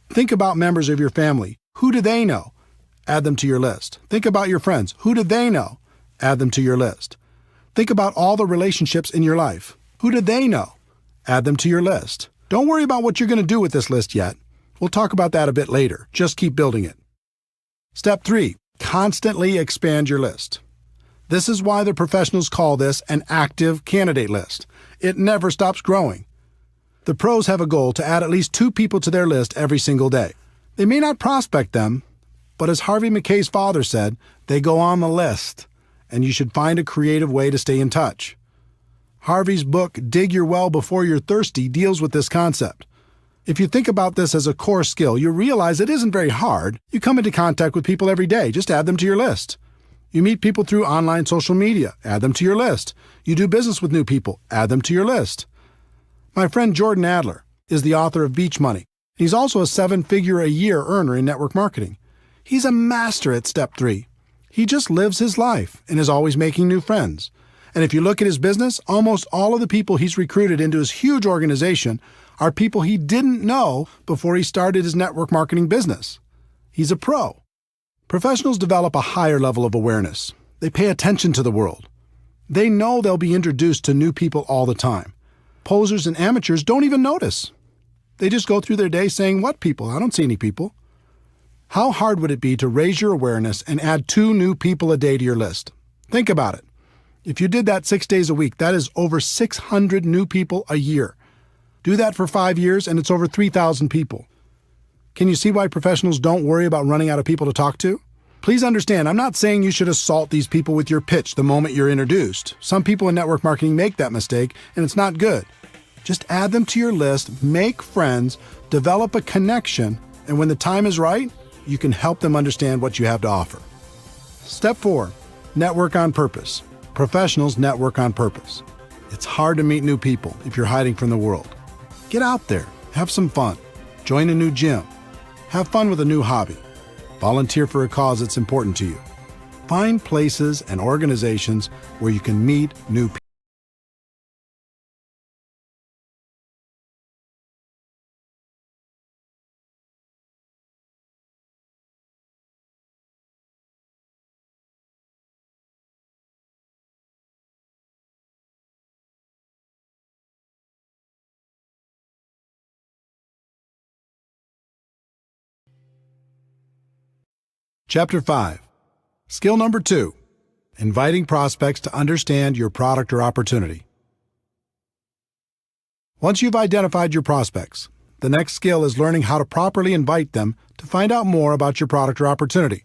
Think about members of your family. Who do they know? Add them to your list. Think about your friends. Who do they know? Add them to your list. Think about all the relationships in your life. Who do they know? Add them to your list. Don't worry about what you're going to do with this list yet. We'll talk about that a bit later. Just keep building it. Step 3. Constantly expand your list. This is why the professionals call this an active candidate list. It never stops growing. The pros have a goal to add at least 2 people to their list every single day. They may not prospect them, but as Harvey Mackay's father said, they go on the list, and you should find a creative way to stay in touch. Harvey's book, Dig Your Well Before You're Thirsty, deals with this concept. If you think about this as a core skill, you realize it isn't very hard. You come into contact with people every day. Just add them to your list. You meet people through online social media. Add them to your list. You do business with new people. Add them to your list. My friend Jordan Adler is the author of Beach Money. He's also a 7-figure-a-year earner in network marketing. He's a master at step 3. He just lives his life and is always making new friends. And if you look at his business, almost all of the people he's recruited into his huge organization are people he didn't know before he started his network marketing business. He's a pro. Professionals develop a higher level of awareness. They pay attention to the world. They know they'll be introduced to new people all the time. Posers and amateurs don't even notice. They just go through their day saying, "What people? I don't see any people." How hard would it be to raise your awareness and add 2 new people a day to your list? Think about it. If you did that 6 days a week, that is over 600 new people a year. Do that for 5 years and it's over 3,000 people. Can you see why professionals don't worry about running out of people to talk to? Please understand, I'm not saying you should assault these people with your pitch the moment you're introduced. Some people in network marketing make that mistake, and it's not good. Just add them to your list, make friends, develop a connection, and when the time is right, you can help them understand what you have to offer. Step 4, network on purpose. Professionals network on purpose. It's hard to meet new people if you're hiding from the world. Get out there, have some fun, join a new gym, have fun with a new hobby. Volunteer for a cause that's important to you. Find places and organizations where you can meet new people. Chapter 5. Skill number 2. Inviting prospects to understand your product or opportunity. Once you've identified your prospects, the next skill is learning how to properly invite them to find out more about your product or opportunity.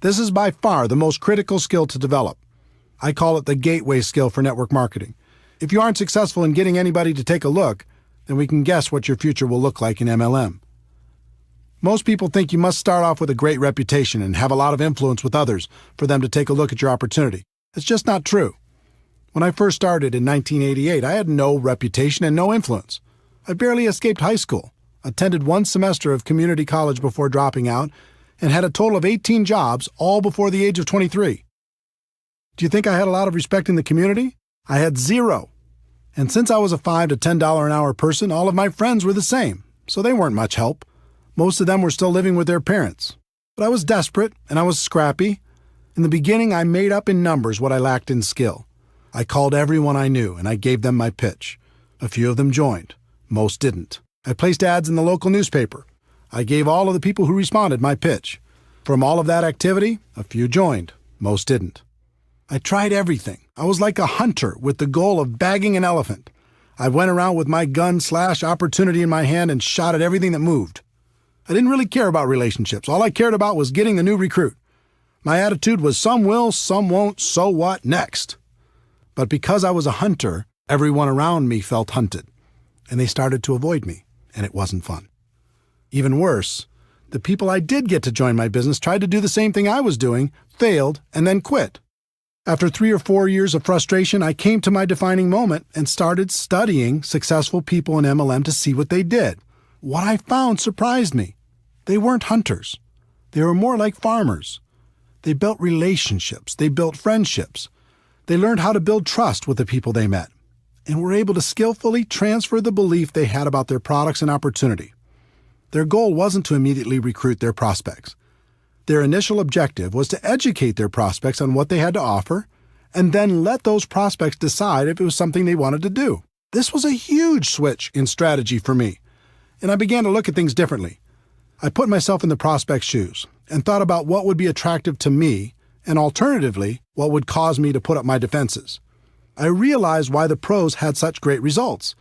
This is by far the most critical skill to develop. I call it the gateway skill for network marketing. If you aren't successful in getting anybody to take a look, then we can guess what your future will look like in MLM. Most people think you must start off with a great reputation and have a lot of influence with others for them to take a look at your opportunity. It's just not true. When I first started in 1988, I had no reputation and no influence. I barely escaped high school, attended 1 semester of community college before dropping out, and had a total of 18 jobs, all before the age of 23. Do you think I had a lot of respect in the community? I had 0. And since I was a $5 to $10 an hour person, all of my friends were the same, so they weren't much help. Most of them were still living with their parents. But I was desperate, and I was scrappy. In the beginning, I made up in numbers what I lacked in skill. I called everyone I knew, and I gave them my pitch. A few of them joined. Most didn't. I placed ads in the local newspaper. I gave all of the people who responded my pitch. From all of that activity, a few joined. Most didn't. I tried everything. I was like a hunter with the goal of bagging an elephant. I went around with my gun/opportunity in my hand and shot at everything that moved. I didn't really care about relationships. All I cared about was getting the new recruit. My attitude was some will, some won't, so what, next. But because I was a hunter, everyone around me felt hunted, and they started to avoid me, and it wasn't fun. Even worse, the people I did get to join my business tried to do the same thing I was doing, failed, and then quit. After 3 or 4 years of frustration, I came to my defining moment and started studying successful people in MLM to see what they did. What I found surprised me. They weren't hunters. They were more like farmers. They built relationships. They built friendships. They learned how to build trust with the people they met, and were able to skillfully transfer the belief they had about their products and opportunity. Their goal wasn't to immediately recruit their prospects. Their initial objective was to educate their prospects on what they had to offer, and then let those prospects decide if it was something they wanted to do. This was a huge switch in strategy for me, and I began to look at things differently. I put myself in the prospect's shoes and thought about what would be attractive to me and alternatively, what would cause me to put up my defenses. I realized why the pros had such great results.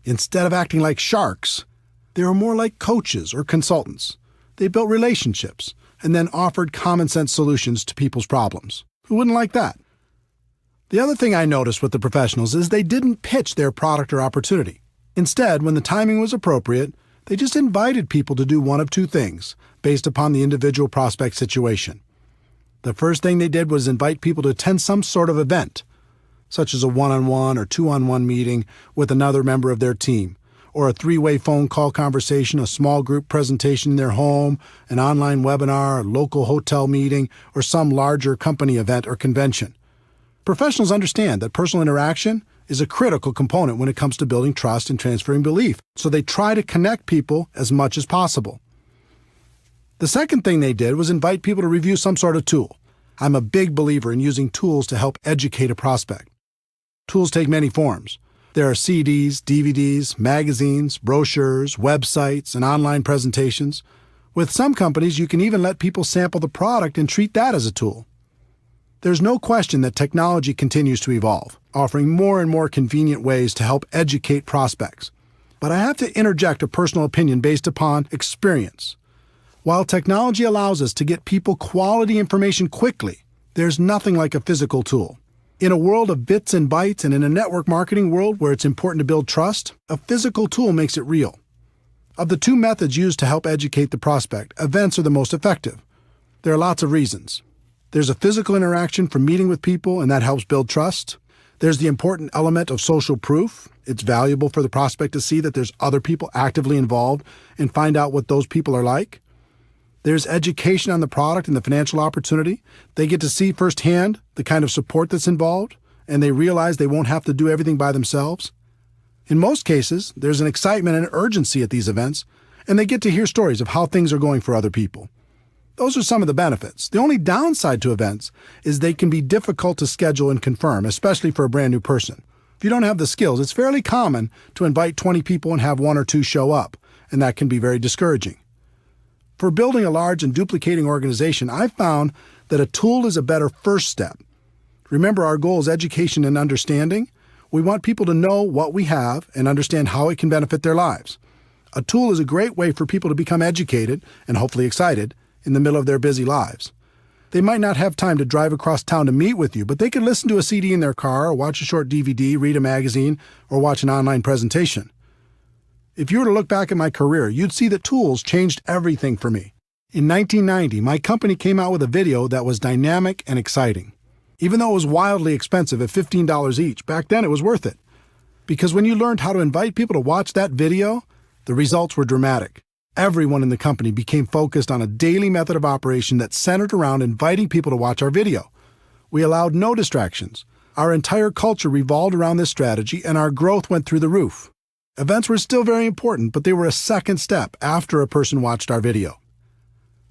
Instead of acting like sharks, they were more like coaches or consultants. They built relationships and then offered common-sense solutions to people's problems. Who wouldn't like that? The other thing I noticed with the professionals is they didn't pitch their product or opportunity. Instead, when the timing was appropriate, they just invited people to do one of 2 things, based upon the individual prospect situation. The first thing they did was invite people to attend some sort of event, such as a 1-on-1 or 2-on-1 meeting with another member of their team, or a 3-way phone call conversation, a small group presentation in their home, an online webinar, a local hotel meeting, or some larger company event or convention. Professionals understand that personal interaction is a critical component when it comes to building trust and transferring belief, so they try to connect people as much as possible. The second thing they did was invite people to review some sort of tool. I'm a big believer in using tools to help educate a prospect. Tools take many forms. There are CDs, DVDs, magazines, brochures, websites, and online presentations. With some companies, you can even let people sample the product and treat that as a tool. There's no question that technology continues to evolve, offering more and more convenient ways to help educate prospects. But I have to interject a personal opinion based upon experience. While technology allows us to get people quality information quickly, there's nothing like a physical tool. In a world of bits and bytes and in a network marketing world where it's important to build trust, a physical tool makes it real. Of the two methods used to help educate the prospect, events are the most effective. There are lots of reasons. There's a physical interaction from meeting with people, and that helps build trust. There's the important element of social proof. It's valuable for the prospect to see that there's other people actively involved and find out what those people are like. There's education on the product and the financial opportunity. They get to see firsthand the kind of support that's involved, and they realize they won't have to do everything by themselves. In most cases, there's an excitement and urgency at these events, and they get to hear stories of how things are going for other people. Those are some of the benefits. The only downside to events is they can be difficult to schedule and confirm, especially for a brand new person. If you don't have the skills, it's fairly common to invite 20 people and have 1 or 2 show up, and that can be very discouraging. For building a large and duplicating organization, I've found that a tool is a better first step. Remember, our goal is education and understanding. We want people to know what we have and understand how it can benefit their lives. A tool is a great way for people to become educated and hopefully excited in the middle of their busy lives. They might not have time to drive across town to meet with you, but they could listen to a CD in their car or watch a short DVD, read a magazine, or watch an online presentation. If you were to look back at my career, you'd see that tools changed everything for me. In 1990, my company came out with a video that was dynamic and exciting. Even though it was wildly expensive at $15 each, back then it was worth it. Because when you learned how to invite people to watch that video, the results were dramatic. Everyone in the company became focused on a daily method of operation that centered around inviting people to watch our video. We allowed no distractions. Our entire culture revolved around this strategy, and our growth went through the roof. Events were still very important, but they were a second step after a person watched our video.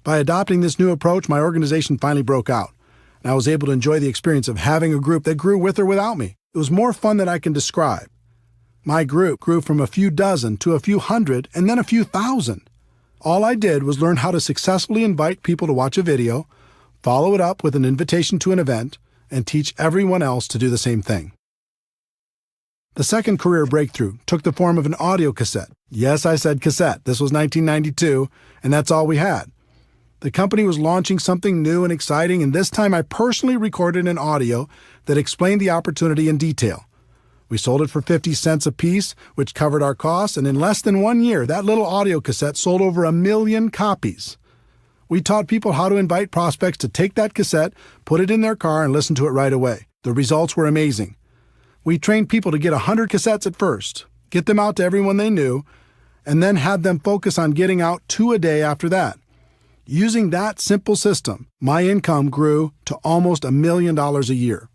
By adopting this new approach, my organization finally broke out, and I was able to enjoy the experience of having a group that grew with or without me. It was more fun than I can describe. My group grew from a few dozen to a few hundred and then a few thousand. All I did was learn how to successfully invite people to watch a video, follow it up with an invitation to an event, and teach everyone else to do the same thing. The second career breakthrough took the form of an audio cassette. Yes, I said cassette. This was 1992, and that's all we had. The company was launching something new and exciting, and this time I personally recorded an audio that explained the opportunity in detail. We sold it for 50 cents a piece, which covered our costs, and in less than 1 year, that little audio cassette sold over 1 million copies. We taught people how to invite prospects to take that cassette, put it in their car, and listen to it right away. The results were amazing. We trained people to get 100 cassettes at first, get them out to everyone they knew, and then had them focus on getting out 2 a day after that. Using that simple system, my income grew to almost $1 million a year.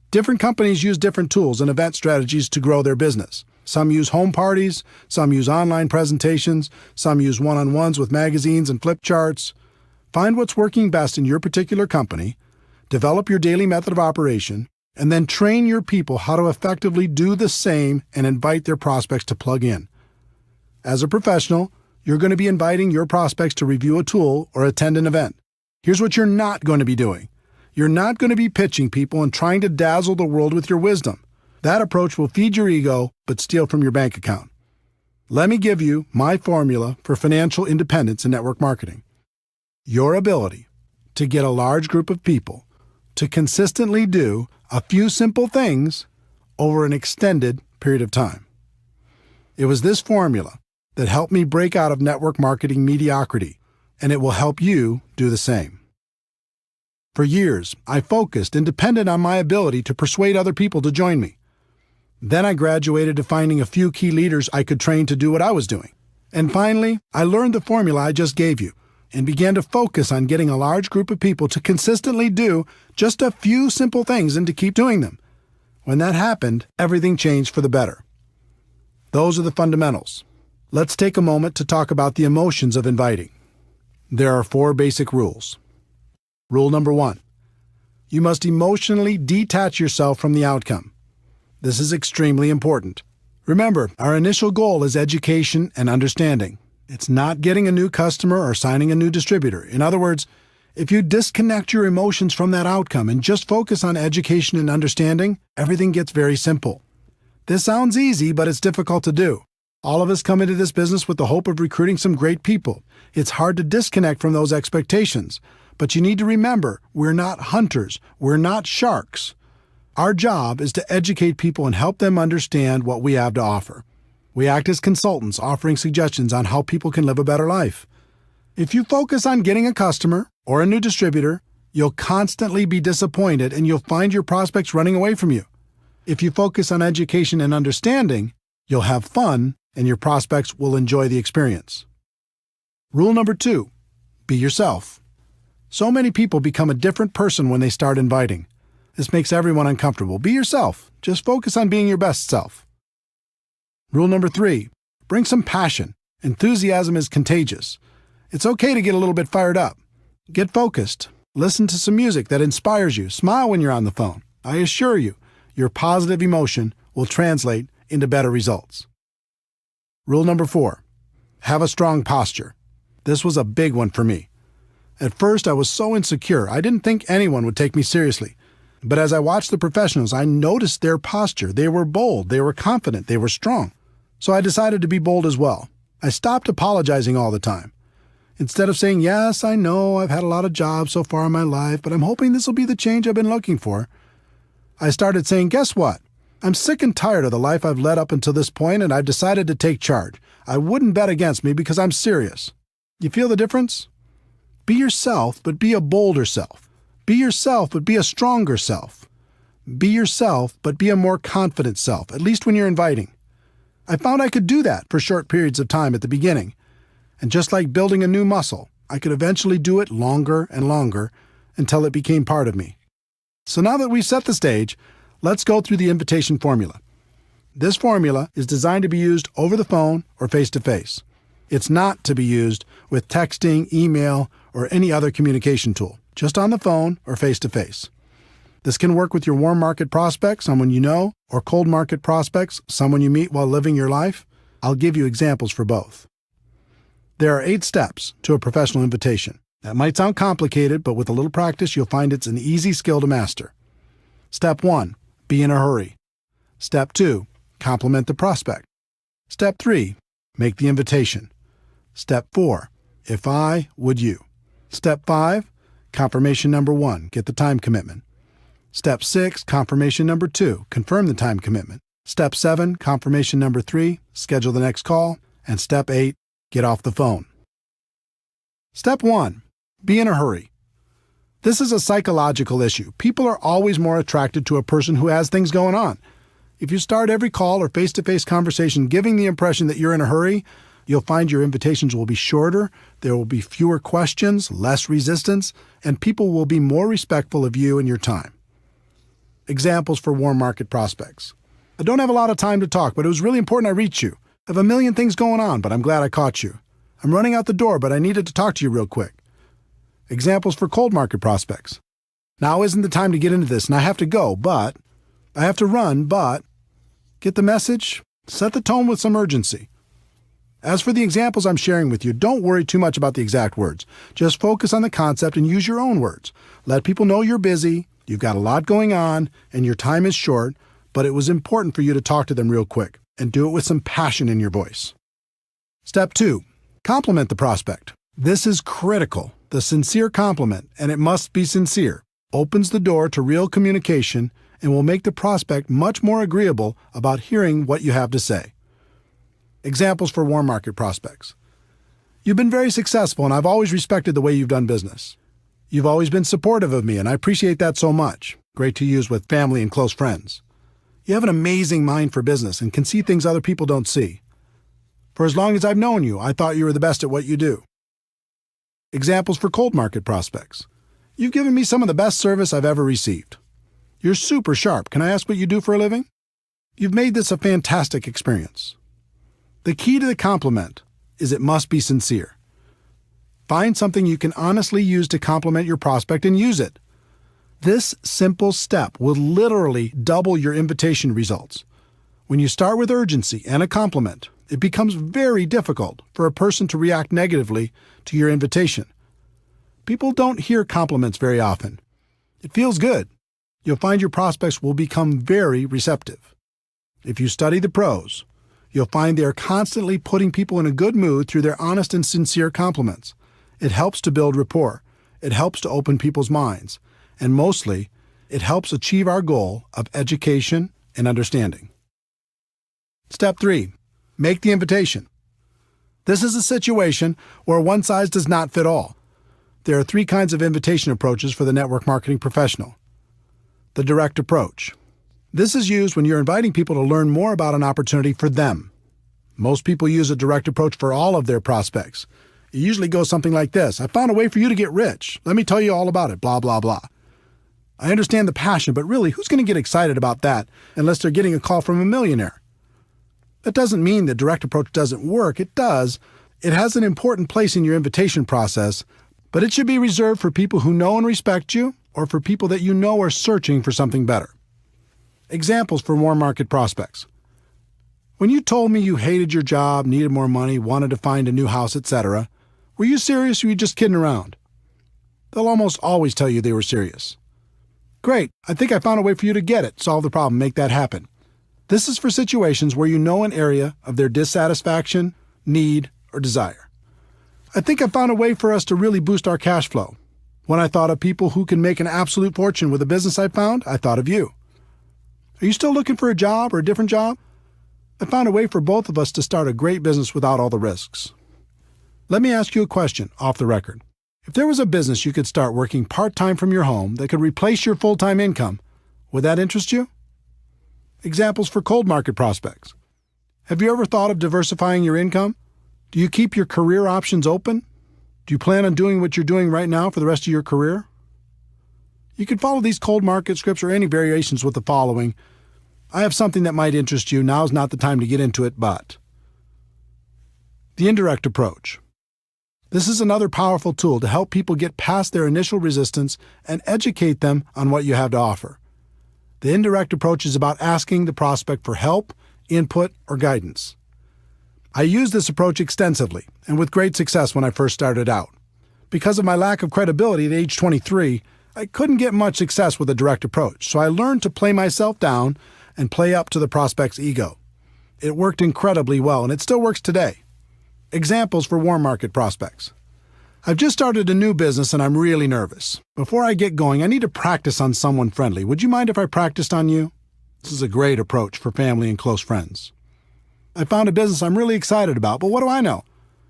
Different companies use different tools and event strategies to grow their business. Some use home parties, some use online presentations, some use one-on-ones with magazines and flip charts. Find what's working best in your particular company, develop your daily method of operation, and then train your people how to effectively do the same and invite their prospects to plug in. As a professional, you're going to be inviting your prospects to review a tool or attend an event. Here's what you're not going to be doing. You're not going to be pitching people and trying to dazzle the world with your wisdom. That approach will feed your ego but steal from your bank account. Let me give you my formula for financial independence in network marketing. Your ability to get a large group of people to consistently do a few simple things over an extended period of time. It was this formula that helped me break out of network marketing mediocrity, and it will help you do the same. For years, I focused and depended on my ability to persuade other people to join me. Then I graduated to finding a few key leaders I could train to do what I was doing. And finally, I learned the formula I just gave you and began to focus on getting a large group of people to consistently do just a few simple things and to keep doing them. When that happened, everything changed for the better. Those are the fundamentals. Let's take a moment to talk about the emotions of inviting. There are 4 basic rules. Rule number 1. You must emotionally detach yourself from the outcome. This is extremely important. Remember, our initial goal is education and understanding. It's not getting a new customer or signing a new distributor. In other words, if you disconnect your emotions from that outcome and just focus on education and understanding, everything gets very simple. This sounds easy, but it's difficult to do. All of us come into this business with the hope of recruiting some great people. It's hard to disconnect from those expectations. But you need to remember, we're not hunters. We're not sharks. Our job is to educate people and help them understand what we have to offer. We act as consultants, offering suggestions on how people can live a better life. If you focus on getting a customer or a new distributor, you'll constantly be disappointed and you'll find your prospects running away from you. If you focus on education and understanding, you'll have fun and your prospects will enjoy the experience. Rule number 2, be yourself. So many people become a different person when they start inviting. This makes everyone uncomfortable. Be yourself. Just focus on being your best self. Rule number 3, bring some passion. Enthusiasm is contagious. It's okay to get a little bit fired up. Get focused. Listen to some music that inspires you. Smile when you're on the phone. I assure you, your positive emotion will translate into better results. Rule number 4, have a strong posture. This was a big one for me. At first, I was so insecure, I didn't think anyone would take me seriously. But as I watched the professionals, I noticed their posture. They were bold, they were confident, they were strong. So I decided to be bold as well. I stopped apologizing all the time. Instead of saying, yes, I know I've had a lot of jobs so far in my life, but I'm hoping this will be the change I've been looking for, I started saying, guess what? I'm sick and tired of the life I've led up until this point, and I've decided to take charge. I wouldn't bet against me because I'm serious. You feel the difference? Be yourself, but be a bolder self. Be yourself, but be a stronger self. Be yourself, but be a more confident self, at least when you're inviting. I found I could do that for short periods of time at the beginning. And just like building a new muscle, I could eventually do it longer and longer until it became part of me. So now that we've set the stage, let's go through the invitation formula. This formula is designed to be used over the phone or face-to-face. It's not to be used with texting, email, or any other communication tool, just on the phone or face-to-face. This can work with your warm market prospects, someone you know, or cold market prospects, someone you meet while living your life. I'll give you examples for both. There are 8 steps to a professional invitation. That might sound complicated, but with a little practice, you'll find it's an easy skill to master. Step 1, be in a hurry. Step 2, compliment the prospect. Step 3, make the invitation. Step 4, if I, would you. Step 5, confirmation number 1, get the time commitment. Step 6, confirmation number 2, confirm the time commitment. Step 7, confirmation number 3, schedule the next call. And Step 8, get off the phone. Step 1, be in a hurry. This is a psychological issue. People are always more attracted to a person who has things going on. If you start every call or face-to-face conversation giving the impression that you're in a hurry, you'll find your invitations will be shorter, there will be fewer questions, less resistance, and people will be more respectful of you and your time. Examples for warm market prospects. I don't have a lot of time to talk, but it was really important I reach you. I have a million things going on, but I'm glad I caught you. I'm running out the door, but I needed to talk to you real quick. Examples for cold market prospects. Now isn't the time to get into this, and I have to go, but I have to run, but get the message? Set the tone with some urgency. As for the examples I'm sharing with you, don't worry too much about the exact words. Just focus on the concept and use your own words. Let people know you're busy, you've got a lot going on, and your time is short, but it was important for you to talk to them real quick, and do it with some passion in your voice. Step 2, compliment the prospect. This is critical. The sincere compliment, and it must be sincere, opens the door to real communication and will make the prospect much more agreeable about hearing what you have to say. Examples for warm market prospects. You've been very successful, and I've always respected the way you've done business. You've always been supportive of me, and I appreciate that so much. Great to use with family and close friends. You have an amazing mind for business and can see things other people don't see. For as long as I've known you, I thought you were the best at what you do. Examples for cold market prospects. You've given me some of the best service I've ever received. You're super sharp. Can I ask what you do for a living? You've made this a fantastic experience. The key to the compliment is it must be sincere. Find something you can honestly use to compliment your prospect and use it. This simple step will literally double your invitation results. When you start with urgency and a compliment, it becomes very difficult for a person to react negatively to your invitation. People don't hear compliments very often. It feels good. You'll find your prospects will become very receptive. If you study the pros, you'll find they are constantly putting people in a good mood through their honest and sincere compliments. It helps to build rapport. It helps to open people's minds. And mostly, it helps achieve our goal of education and understanding. Step 3. Make the invitation. This is a situation where one size does not fit all. There are 3 kinds of invitation approaches for the network marketing professional. The direct approach. This is used when you're inviting people to learn more about an opportunity for them. Most people use a direct approach for all of their prospects. It usually goes something like this: I found a way for you to get rich. Let me tell you all about it, blah, blah, blah. I understand the passion, but really, who's going to get excited about that unless they're getting a call from a millionaire? That doesn't mean the direct approach doesn't work. It does. It has an important place in your invitation process, but it should be reserved for people who know and respect you or for people that you know are searching for something better. Examples for warm market prospects. When you told me you hated your job, needed more money, wanted to find a new house, etc., were you serious or were you just kidding around? They'll almost always tell you they were serious. Great, I think I found a way for you to get it, solve the problem, make that happen. This is for situations where you know an area of their dissatisfaction, need, or desire. I think I found a way for us to really boost our cash flow. When I thought of people who can make an absolute fortune with a business I found, I thought of you. Are you still looking for a job or a different job? I found a way for both of us to start a great business without all the risks. Let me ask you a question off the record. If there was a business you could start working part-time from your home that could replace your full-time income, would that interest you? Examples for cold market prospects. Have you ever thought of diversifying your income? Do you keep your career options open? Do you plan on doing what you're doing right now for the rest of your career? You can follow these cold market scripts or any variations with the following. I have something that might interest you. Now's not the time to get into it, but. The indirect approach. This is another powerful tool to help people get past their initial resistance and educate them on what you have to offer. The indirect approach is about asking the prospect for help, input, or guidance. I used this approach extensively and with great success when I first started out. Because of my lack of credibility at age 23, I couldn't get much success with a direct approach, so I learned to play myself down and play up to the prospect's ego. It worked incredibly well, and it still works today. Examples for warm market prospects. I've just started a new business and I'm really nervous. Before I get going, I need to practice on someone friendly. Would you mind if I practiced on you? This is a great approach for family and close friends. I found a business I'm really excited about, but what do I know?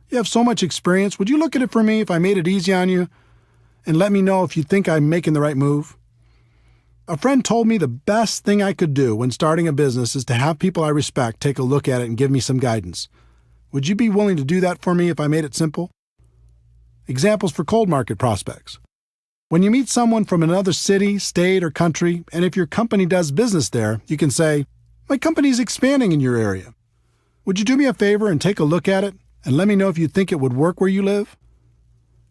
You have so much experience. Would you look at it for me if I made it easy on you? And let me know if you think I'm making the right move? A friend told me the best thing I could do when starting a business is to have people I respect take a look at it and give me some guidance. Would you be willing to do that for me if I made it simple? Examples for cold market prospects. When you meet someone from another city, state, or country, and if your company does business there, you can say, "My company's expanding in your area. Would you do me a favor and take a look at it and let me know if you think it would work where you live?"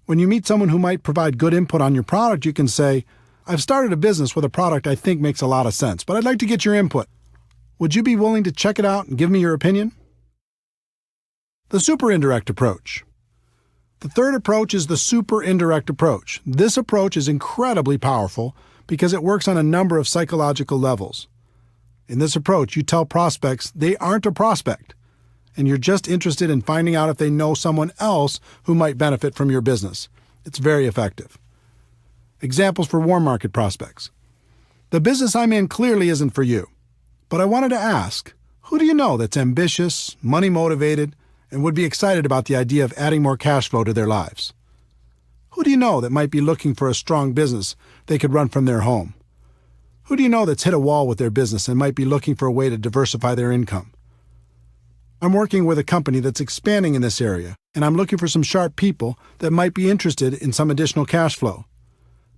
When you meet someone who might provide good input on your product, you can say, "I've started a business with a product I think makes a lot of sense, but I'd like to get your input. Would you be willing to check it out and give me your opinion?" The super indirect approach. The third approach is the super indirect approach. This approach is incredibly powerful because it works on a number of psychological levels. In this approach, you tell prospects they aren't a prospect, and you're just interested in finding out if they know someone else who might benefit from your business. It's very effective. Examples for warm market prospects. The business I'm in clearly isn't for you, but I wanted to ask, who do you know that's ambitious, money-motivated, and would be excited about the idea of adding more cash flow to their lives? Who do you know that might be looking for a strong business they could run from their home? Who do you know that's hit a wall with their business and might be looking for a way to diversify their income? I'm working with a company that's expanding in this area, and I'm looking for some sharp people that might be interested in some additional cash flow.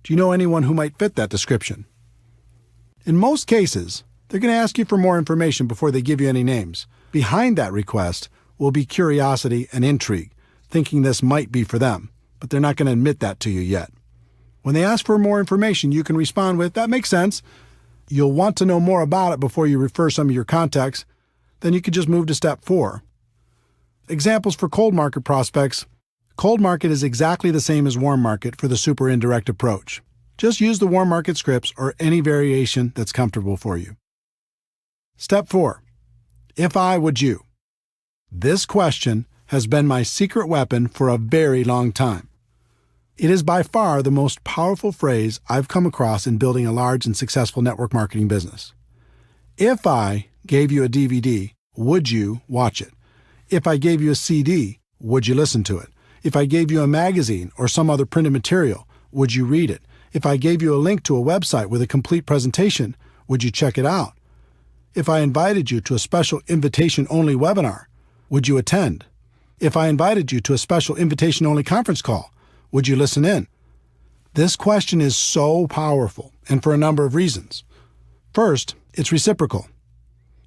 Do you know anyone who might fit that description? In most cases, they're going to ask you for more information before they give you any names. Behind that request will be curiosity and intrigue, thinking this might be for them, but they're not going to admit that to you yet. When they ask for more information, you can respond with, "That makes sense." You'll want to know more about it before you refer some of your contacts. Then you could just move to step 4. Examples for cold market prospects. Cold market is exactly the same as warm market for the super indirect approach. Just use the warm market scripts or any variation that's comfortable for you. Step 4. If I would you. This question has been my secret weapon for a very long time. It is by far the most powerful phrase I've come across in building a large and successful network marketing business. If I gave you a DVD, would you watch it? If I gave you a CD, would you listen to it? If I gave you a magazine or some other printed material, would you read it? If I gave you a link to a website with a complete presentation, would you check it out? If I invited you to a special invitation-only webinar, would you attend? If I invited you to a special invitation-only conference call, would you listen in? This question is so powerful, and for a number of reasons. First, it's reciprocal.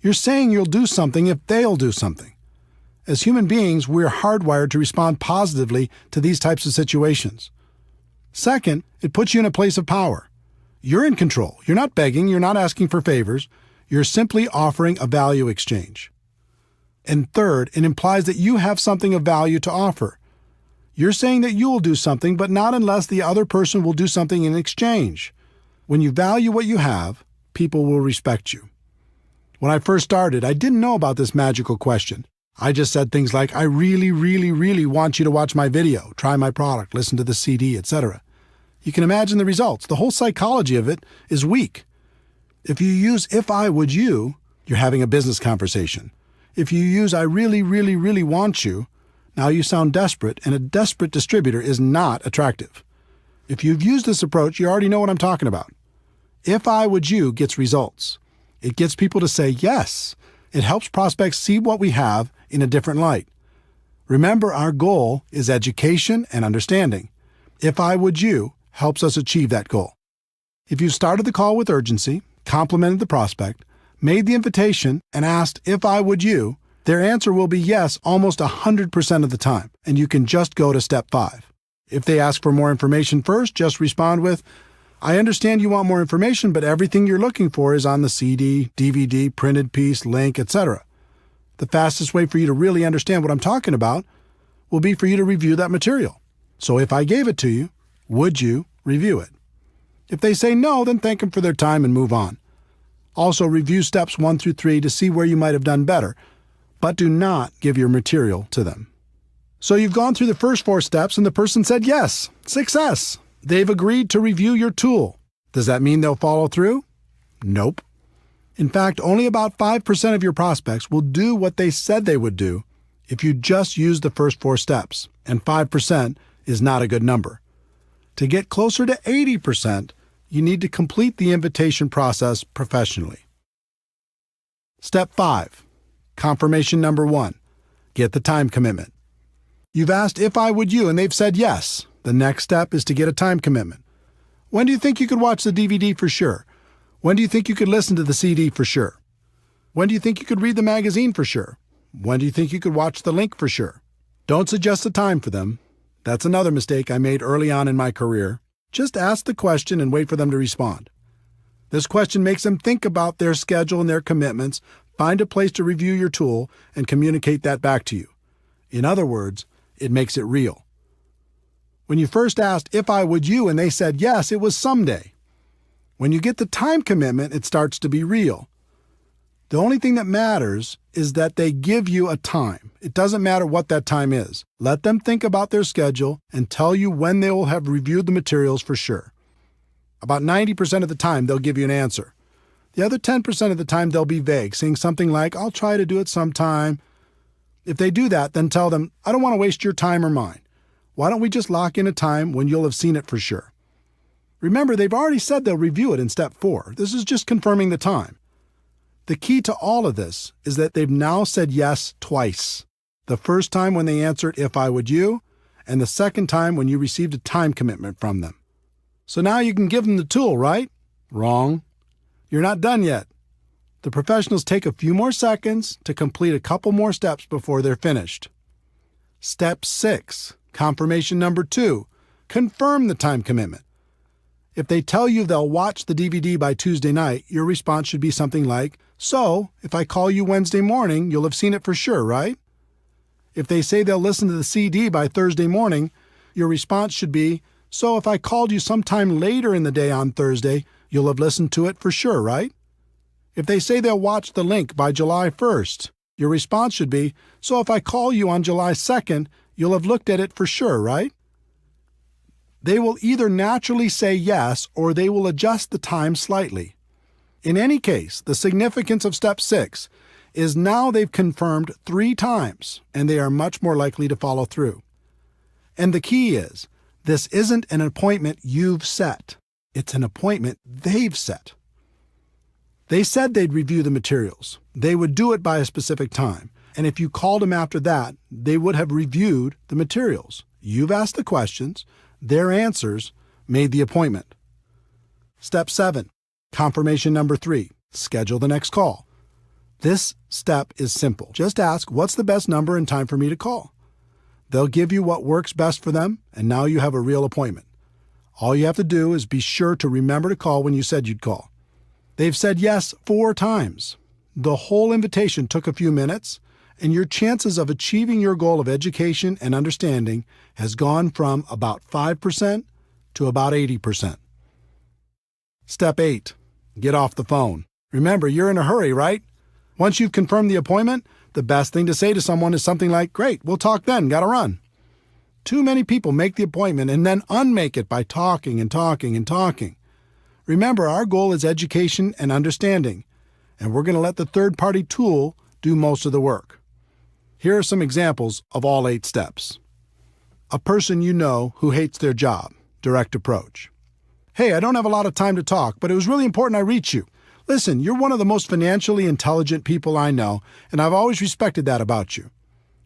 You're saying you'll do something if they'll do something. As human beings, we're hardwired to respond positively to these types of situations. Second, it puts you in a place of power. You're in control. You're not begging. You're not asking for favors. You're simply offering a value exchange. And third, it implies that you have something of value to offer. You're saying that you will do something, but not unless the other person will do something in exchange. When you value what you have, people will respect you. When I first started, I didn't know about this magical question. I just said things like, I really, really, really want you to watch my video, try my product, listen to the CD, etc. You can imagine the results. The whole psychology of it is weak. If you use if I would you, you're having a business conversation. If you use I really, really, really want you, now you sound desperate, and a desperate distributor is not attractive. If you've used this approach, you already know what I'm talking about. If I would you gets results. It gets people to say yes. It helps prospects see what we have in a different light. Remember, our goal is education and understanding. If I would you helps us achieve that goal. If you started the call with urgency, complimented the prospect, made the invitation, and asked if I would you, their answer will be yes almost 100% of the time, and you can just go to step 5. If they ask for more information first, just respond with, I understand you want more information, but everything you're looking for is on the CD, DVD, printed piece, link, etc. The fastest way for you to really understand what I'm talking about will be for you to review that material. So if I gave it to you, would you review it? If they say no, then thank them for their time and move on. Also, review steps 1 through 3 to see where you might have done better, but do not give your material to them. So you've gone through the first 4 steps and the person said yes. Success! They've agreed to review your tool. Does that mean they'll follow through? Nope. In fact, only about 5% of your prospects will do what they said they would do if you just use the first 4 steps, and 5% is not a good number. To get closer to 80%, you need to complete the invitation process professionally. Step 5. Confirmation number 1. Get the time commitment. You've asked if I would you, and they've said yes. The next step is to get a time commitment. When do you think you could watch the DVD for sure? When do you think you could listen to the CD for sure? When do you think you could read the magazine for sure? When do you think you could watch the link for sure? Don't suggest a time for them. That's another mistake I made early on in my career. Just ask the question and wait for them to respond. This question makes them think about their schedule and their commitments, find a place to review your tool, and communicate that back to you. In other words, it makes it real. When you first asked if I would you and they said yes, it was someday. When you get the time commitment, it starts to be real. The only thing that matters is that they give you a time. It doesn't matter what that time is. Let them think about their schedule and tell you when they will have reviewed the materials for sure. About 90% of the time, they'll give you an answer. The other 10% of the time, they'll be vague, saying something like, I'll try to do it sometime. If they do that, then tell them, I don't want to waste your time or mine. Why don't we just lock in a time when you'll have seen it for sure? Remember, they've already said they'll review it in step 4. This is just confirming the time. The key to all of this is that they've now said yes twice. The first time when they answered if I would you, and the second time when you received a time commitment from them. So now you can give them the tool, right? Wrong. You're not done yet. The professionals take a few more seconds to complete a couple more steps before they're finished. Step 6, confirmation number 2, confirm the time commitment. If they tell you they'll watch the DVD by Tuesday night, your response should be something like, so, if I call you Wednesday morning, you'll have seen it for sure, right? If they say they'll listen to the CD by Thursday morning, your response should be, so if I called you sometime later in the day on Thursday, you'll have listened to it for sure, right? If they say they'll watch the link by July 1st, Your response should be, "So if I call you on July 2nd, you'll have looked at it for sure, right?" They will either naturally say yes or they will adjust the time slightly. In any case, the significance of step 6 is now they've confirmed 3 times and they are much more likely to follow through. And the key is, this isn't an appointment you've set. It's an appointment they've set. They said they'd review the materials. They would do it by a specific time. And if you called them after that, they would have reviewed the materials. You've asked the questions. Their answers made the appointment. Step 7, confirmation number 3, schedule the next call. This step is simple. Just ask, what's the best number and time for me to call? They'll give you what works best for them, and now you have a real appointment. All you have to do is be sure to remember to call when you said you'd call. They've said yes 4 times. The whole invitation took a few minutes, and your chances of achieving your goal of education and understanding has gone from about 5% to about 80%. Step 8, get off the phone. Remember, you're in a hurry, right? Once you've confirmed the appointment, the best thing to say to someone is something like, "Great, we'll talk then, gotta run." Too many people make the appointment and then unmake it by talking and talking and talking. Remember, our goal is education and understanding, and we're going to let the third-party tool do most of the work. Here are some examples of all 8 steps. A person you know who hates their job, direct approach. "Hey, I don't have a lot of time to talk, but it was really important I reach you. Listen, you're one of the most financially intelligent people I know, and I've always respected that about you.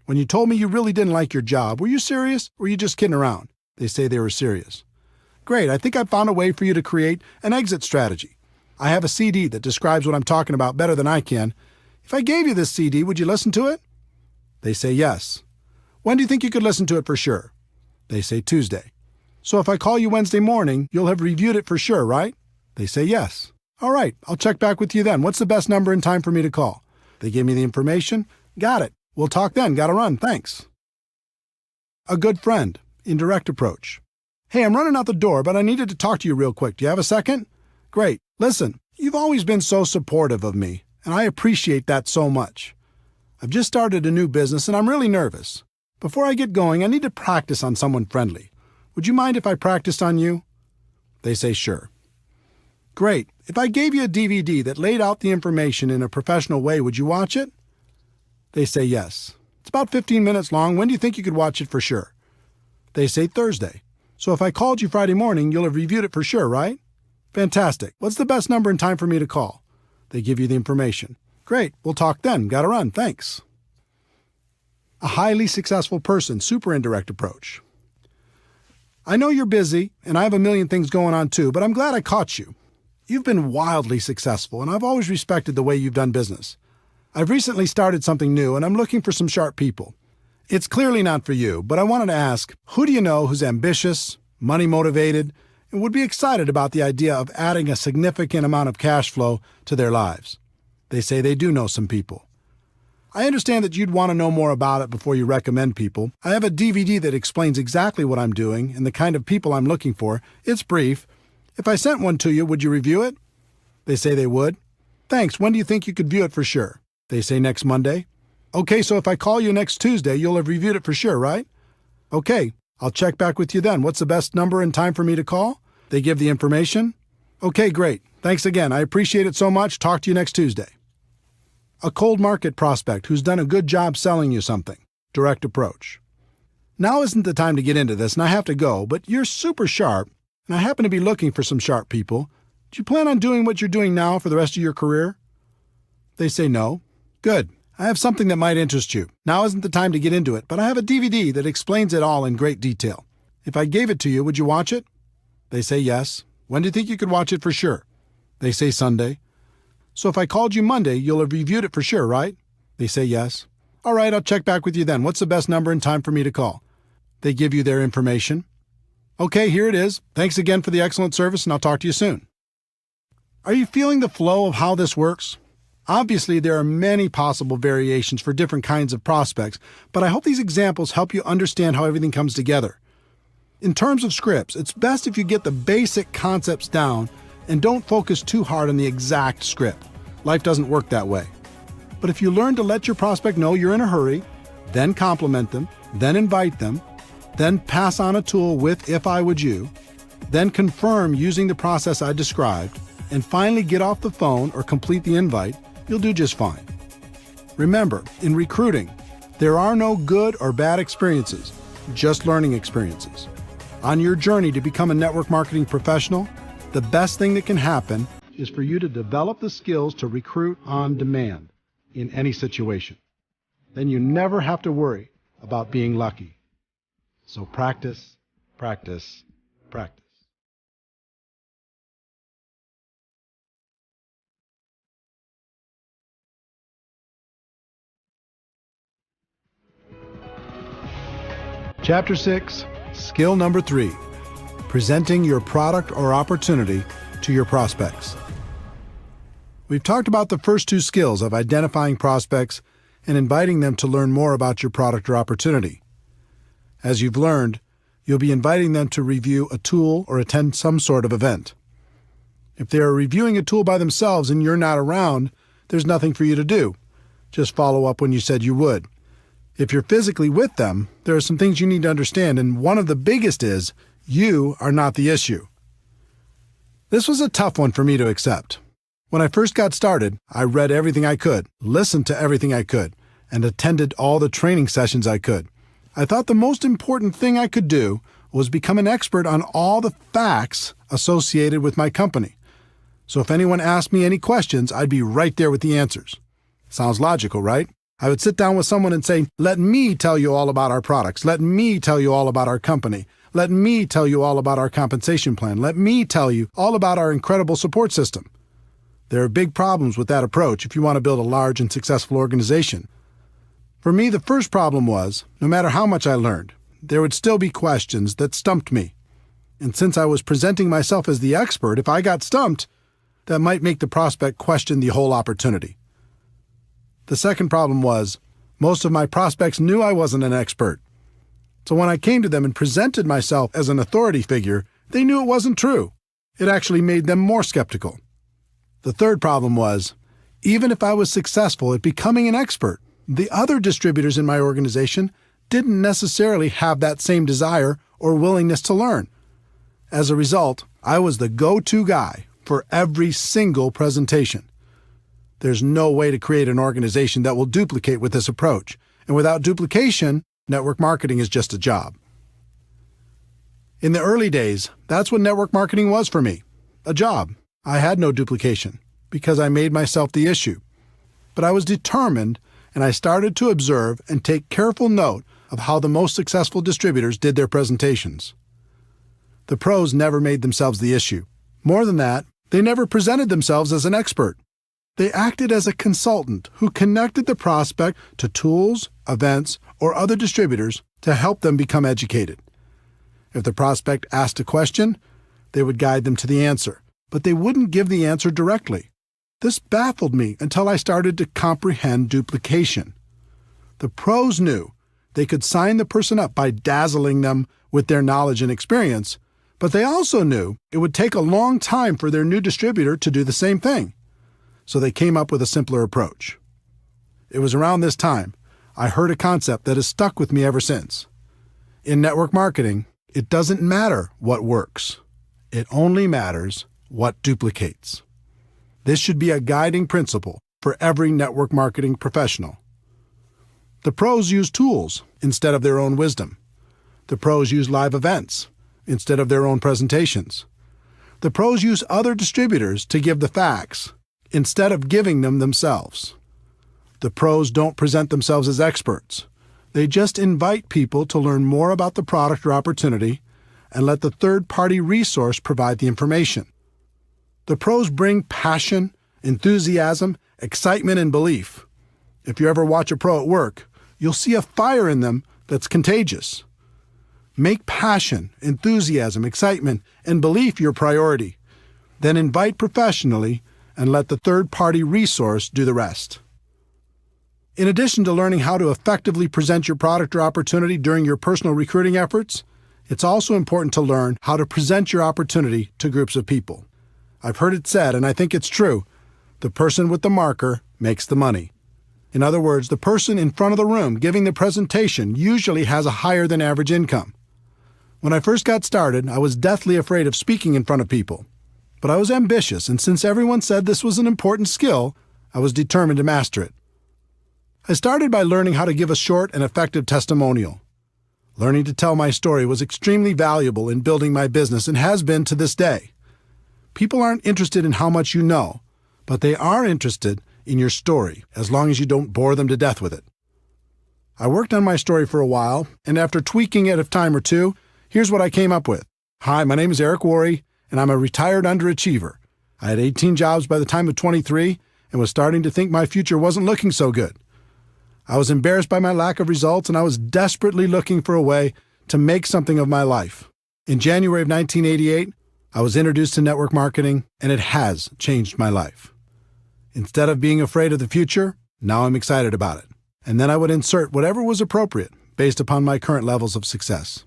When you told me you really didn't like your job, were you serious or were you just kidding around?" They say they were serious. "Great, I think I found a way for you to create an exit strategy. I have a CD that describes what I'm talking about better than I can. If I gave you this CD, would you listen to it?" They say yes. "When do you think you could listen to it for sure?" They say Tuesday. "So if I call you Wednesday morning, you'll have reviewed it for sure, right?" They say yes. "All right, I'll check back with you then. What's the best number and time for me to call?" They give me the information. "Got it. We'll talk then. Gotta run. Thanks." A good friend, indirect approach. "Hey, I'm running out the door, but I needed to talk to you real quick. Do you have a second?" "Great. Listen, you've always been so supportive of me, and I appreciate that so much. I've just started a new business, and I'm really nervous. Before I get going, I need to practice on someone friendly. Would you mind if I practiced on you?" They say sure. "Great. If I gave you a DVD that laid out the information in a professional way, would you watch it?" They say yes. "It's about 15 minutes long. When do you think you could watch it for sure?" They say Thursday. "So if I called you Friday morning, you'll have reviewed it for sure, right?" "Fantastic. What's the best number and time for me to call?" They give you the information. "Great. We'll talk then. Gotta run. Thanks." A highly successful person, super indirect approach. "I know you're busy, and I have a million things going on too, but I'm glad I caught you. You've been wildly successful, and I've always respected the way you've done business. I've recently started something new, and I'm looking for some sharp people. It's clearly not for you, but I wanted to ask, who do you know who's ambitious, money-motivated, and would be excited about the idea of adding a significant amount of cash flow to their lives?" They say they do know some people. "I understand that you'd want to know more about it before you recommend people. I have a DVD that explains exactly what I'm doing and the kind of people I'm looking for. It's brief. If I sent one to you, would you review it?" They say they would. "Thanks. When do you think you could view it for sure?" They say next Monday. "Okay, so if I call you next Tuesday, you'll have reviewed it for sure, right?" "Okay, I'll check back with you then. What's the best number and time for me to call?" They give the information. "Okay, great. Thanks again. I appreciate it so much. Talk to you next Tuesday." A cold market prospect who's done a good job selling you something. Direct approach. "Now isn't the time to get into this, and I have to go, but you're super sharp, and I happen to be looking for some sharp people. Do you plan on doing what you're doing now for the rest of your career?" They say no. "Good. I have something that might interest you. Now isn't the time to get into it, but I have a DVD that explains it all in great detail. If I gave it to you, would you watch it?" They say yes. "When do you think you could watch it for sure?" They say Sunday. "So if I called you Monday, you'll have reviewed it for sure, right?" They say yes. "All right, I'll check back with you then. What's the best number and time for me to call?" They give you their information. "Okay, here it is. Thanks again for the excellent service, and I'll talk to you soon." Are you feeling the flow of how this works? Obviously, there are many possible variations for different kinds of prospects, but I hope these examples help you understand how everything comes together. In terms of scripts, it's best if you get the basic concepts down and don't focus too hard on the exact script. Life doesn't work that way. But if you learn to let your prospect know you're in a hurry, then compliment them, then invite them, then pass on a tool with "if I would you," then confirm using the process I described, and finally get off the phone or complete the invite, you'll do just fine. Remember, in recruiting, there are no good or bad experiences, just learning experiences. On your journey to become a network marketing professional, the best thing that can happen is for you to develop the skills to recruit on demand in any situation. Then you never have to worry about being lucky. So practice, practice, practice. Chapter 6, Skill Number 3, Presenting Your Product or Opportunity to Your Prospects. We've talked about the first two skills of identifying prospects and inviting them to learn more about your product or opportunity. As you've learned, you'll be inviting them to review a tool or attend some sort of event. If they are reviewing a tool by themselves and you're not around, there's nothing for you to do. Just follow up when you said you would. If you're physically with them, there are some things you need to understand, and one of the biggest is you are not the issue. This was a tough one for me to accept. When I first got started, I read everything I could, listened to everything I could, and attended all the training sessions I could. I thought the most important thing I could do was become an expert on all the facts associated with my company. So if anyone asked me any questions, I'd be right there with the answers. Sounds logical, right? I would sit down with someone and say, "Let me tell you all about our products. Let me tell you all about our company. Let me tell you all about our compensation plan. Let me tell you all about our incredible support system." There are big problems with that approach if you want to build a large and successful organization. For me, the first problem was, no matter how much I learned, there would still be questions that stumped me. And since I was presenting myself as the expert, if I got stumped, that might make the prospect question the whole opportunity. The second problem was, most of my prospects knew I wasn't an expert. So when I came to them and presented myself as an authority figure, they knew it wasn't true. It actually made them more skeptical. The third problem was, even if I was successful at becoming an expert, the other distributors in my organization didn't necessarily have that same desire or willingness to learn. As a result, I was the go-to guy for every single presentation. There's no way to create an organization that will duplicate with this approach, and without duplication, network marketing is just a job. In the early days, that's what network marketing was for me, a job. I had no duplication because I made myself the issue. But I was determined, and I started to observe and take careful note of how the most successful distributors did their presentations. The pros never made themselves the issue. More than that, they never presented themselves as an expert. They acted as a consultant who connected the prospect to tools, events, or other distributors to help them become educated. If the prospect asked a question, they would guide them to the answer, but they wouldn't give the answer directly. This baffled me until I started to comprehend duplication. The pros knew they could sign the person up by dazzling them with their knowledge and experience, but they also knew it would take a long time for their new distributor to do the same thing. So they came up with a simpler approach. It was around this time I heard a concept that has stuck with me ever since. In network marketing, it doesn't matter what works. It only matters what duplicates. This should be a guiding principle for every network marketing professional. The pros use tools instead of their own wisdom. The pros use live events instead of their own presentations. The pros use other distributors to give the facts instead of giving them themselves. The pros don't present themselves as experts. They just invite people to learn more about the product or opportunity and let the third-party resource provide the information. The pros bring passion, enthusiasm, excitement, and belief. If you ever watch a pro at work, you'll see a fire in them that's contagious. Make passion, enthusiasm, excitement, and belief your priority. Then invite professionally and let the third-party resource do the rest. In addition to learning how to effectively present your product or opportunity during your personal recruiting efforts, it's also important to learn how to present your opportunity to groups of people. I've heard it said, and I think it's true, the person with the marker makes the money. In other words, the person in front of the room giving the presentation usually has a higher than average income. When I first got started, I was deathly afraid of speaking in front of people. But I was ambitious, and since everyone said this was an important skill, I was determined to master it. I started by learning how to give a short and effective testimonial. Learning to tell my story was extremely valuable in building my business and has been to this day. People aren't interested in how much you know, but they are interested in your story, as long as you don't bore them to death with it. I worked on my story for a while, and after tweaking it a time or two, here's what I came up with. Hi, my name is Eric Worre, and I'm a retired underachiever. I had 18 jobs by the time of 23 and was starting to think my future wasn't looking so good. I was embarrassed by my lack of results, and I was desperately looking for a way to make something of my life. In January of 1988, I was introduced to network marketing, and it has changed my life. Instead of being afraid of the future, now I'm excited about it. And then I would insert whatever was appropriate based upon my current levels of success.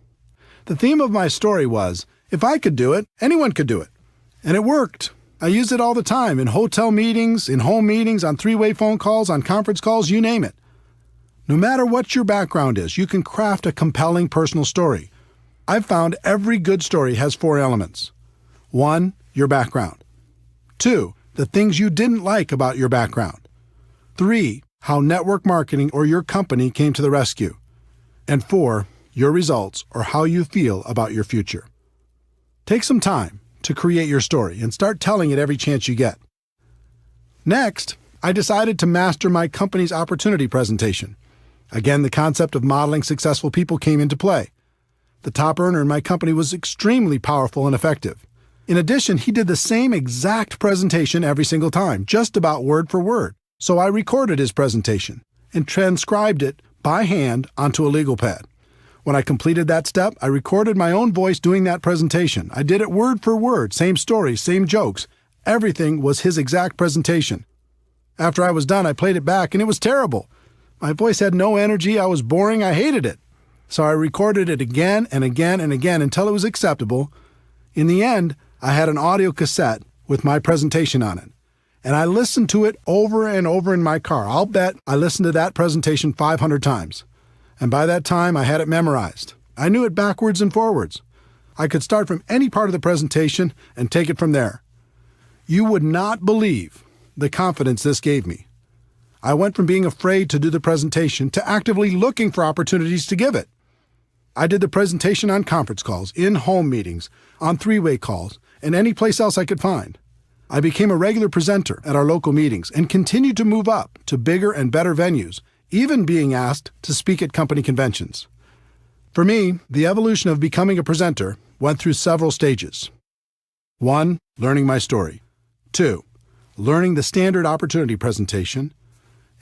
The theme of my story was, if I could do it, anyone could do it. And it worked. I used it all the time in hotel meetings, in home meetings, on three-way phone calls, on conference calls, you name it. No matter what your background is, you can craft a compelling personal story. I've found every good story has 4 elements. 1, your background. 2, the things you didn't like about your background. 3, how network marketing or your company came to the rescue. And 4, your results or how you feel about your future. Take some time to create your story and start telling it every chance you get. Next, I decided to master my company's opportunity presentation. Again, the concept of modeling successful people came into play. The top earner in my company was extremely powerful and effective. In addition, he did the same exact presentation every single time, just about word for word. So I recorded his presentation and transcribed it by hand onto a legal pad. When I completed that step, I recorded my own voice doing that presentation. I did it word for word, same story, same jokes. Everything was his exact presentation. After I was done, I played it back, and it was terrible. My voice had no energy, I was boring, I hated it. So I recorded it again and again and again until it was acceptable. In the end, I had an audio cassette with my presentation on it. And I listened to it over and over in my car. I'll bet I listened to that presentation 500 times. And by that time, I had it memorized. I knew it backwards and forwards. I could start from any part of the presentation and take it from there. You would not believe the confidence this gave me. I went from being afraid to do the presentation to actively looking for opportunities to give it. I did the presentation on conference calls, in home meetings, on three-way calls, and any place else I could find. I became a regular presenter at our local meetings and continued to move up to bigger and better venues, even being asked to speak at company conventions. For me, the evolution of becoming a presenter went through several stages. 1, learning my story. 2, learning the standard opportunity presentation.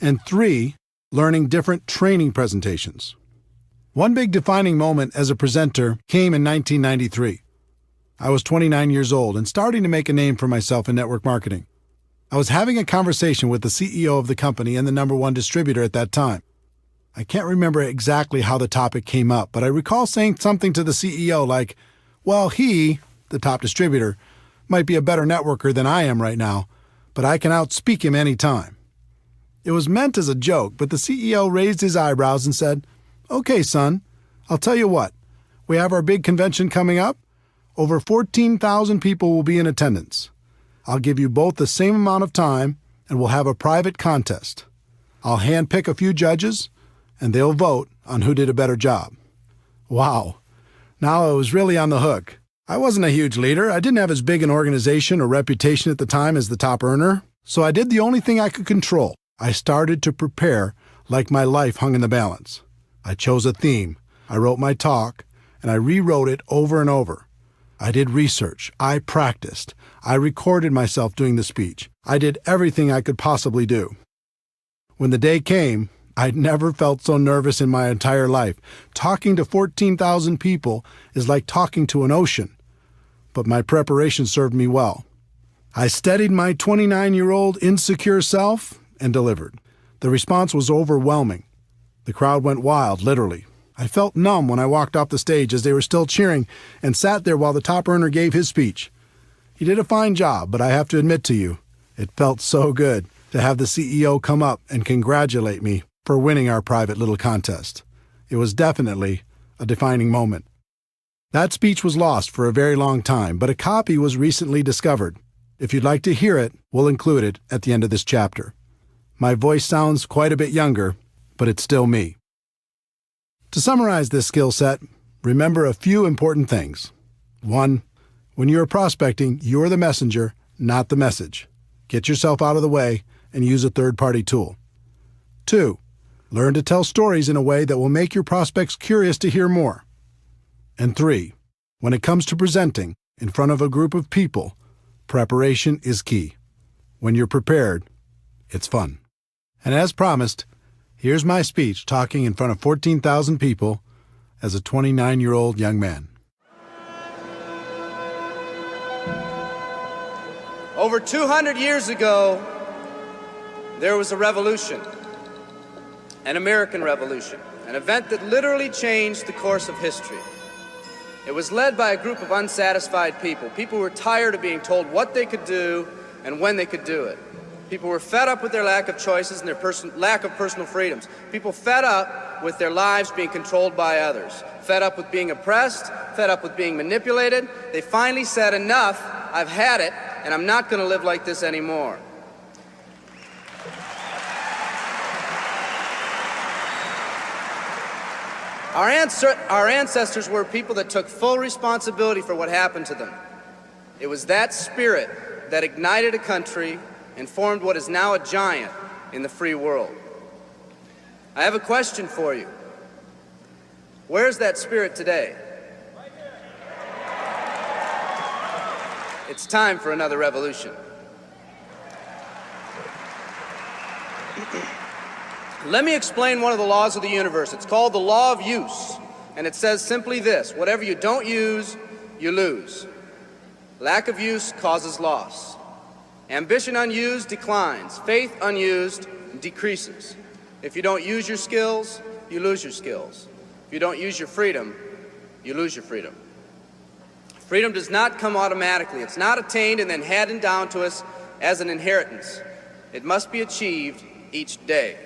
And 3, learning different training presentations. One big defining moment as a presenter came in 1993. I was 29 years old and starting to make a name for myself in network marketing. I was having a conversation with the CEO of the company and the #1 distributor at that time. I can't remember exactly how the topic came up, but I recall saying something to the CEO like, well, he, the top distributor, might be a better networker than I am right now, but I can outspeak him any time. It was meant as a joke, but the CEO raised his eyebrows and said, okay, son, I'll tell you what, we have our big convention coming up. Over 14,000 people will be in attendance. I'll give you both the same amount of time, and we'll have a private contest. I'll handpick a few judges, and they'll vote on who did a better job. Wow. Now I was really on the hook. I wasn't a huge leader. I didn't have as big an organization or reputation at the time as the top earner, so I did the only thing I could control. I started to prepare like my life hung in the balance. I chose a theme. I wrote my talk, and I rewrote it over and over. I did research. I practiced. I recorded myself doing the speech. I did everything I could possibly do. When the day came, I'd never felt so nervous in my entire life. Talking to 14,000 people is like talking to an ocean. But my preparation served me well. I steadied my 29-year-old insecure self and delivered. The response was overwhelming. The crowd went wild, literally. I felt numb when I walked off the stage as they were still cheering and sat there while the top earner gave his speech. He did a fine job, but I have to admit to you, it felt so good. to have the CEO come up and congratulate me for winning our private little contest. It was definitely a defining moment. That speech was lost for a very long time, but a copy was recently discovered. If you'd like to hear it, we'll include it at the end of this chapter. My voice sounds quite a bit younger, but it's still me. To summarize this skill set, remember a few important things. 1. When you're prospecting, you're the messenger, not the message. Get yourself out of the way and use a third-party tool. 2. Learn to tell stories in a way that will make your prospects curious to hear more. And 3. When it comes to presenting in front of a group of people, preparation is key. When you're prepared, it's fun. And as promised, here's my speech talking in front of 14,000 people as a 29-year-old young man. Over 200 years ago, there was a revolution, an American Revolution, an event that literally changed the course of history. It was led by a group of unsatisfied people. People who were tired of being told what they could do and when they could do it. People were fed up with their lack of choices and their lack of personal freedoms. People fed up with their lives being controlled by others. Fed up with being oppressed, fed up with being manipulated. They finally said, enough, I've had it, and I'm not going to live like this anymore. Our ancestors were people that took full responsibility for what happened to them. It was that spirit that ignited a country and formed what is now a giant in the free world. I have a question for you. Where's that spirit today? It's time for another revolution. Let me explain one of the laws of the universe. It's called the law of use, and it says simply this: whatever you don't use, you lose. Lack of use causes loss. Ambition unused declines. Faith unused decreases. If you don't use your skills, you lose your skills. If you don't use your freedom, you lose your freedom. Freedom does not come automatically. It's not attained and then handed down to us as an inheritance. It must be achieved each day.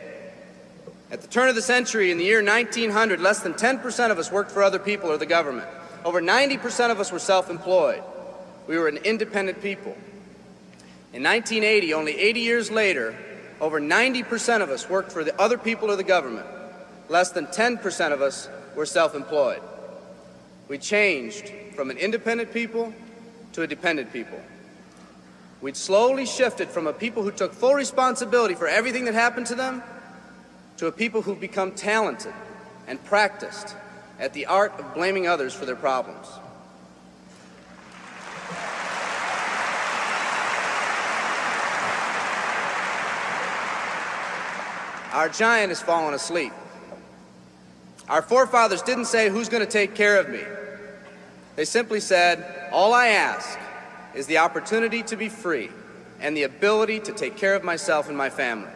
At the turn of the century, in the year 1900, less than 10% of us worked for other people or the government. Over 90% of us were self-employed. We were an independent people. In 1980, only 80 years later, over 90% of us worked for the other people or the government. Less than 10% of us were self-employed. We changed from an independent people to a dependent people. We'd slowly shifted from a people who took full responsibility for everything that happened to them to a people who've become talented and practiced at the art of blaming others for their problems. Our giant has fallen asleep. Our forefathers didn't say, who's going to take care of me? They simply said, all I ask is the opportunity to be free and the ability to take care of myself and my family.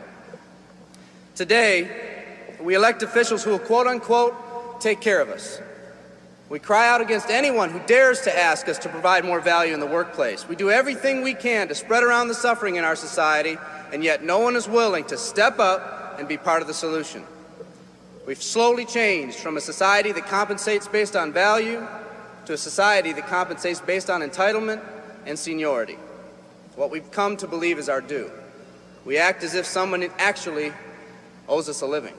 Today, we elect officials who will, quote unquote, take care of us. We cry out against anyone who dares to ask us to provide more value in the workplace. We do everything we can to spread around the suffering in our society, and yet no one is willing to step up and be part of the solution. We've slowly changed from a society that compensates based on value to a society that compensates based on entitlement and seniority. What we've come to believe is our due. We act as if someone actually owes us a living.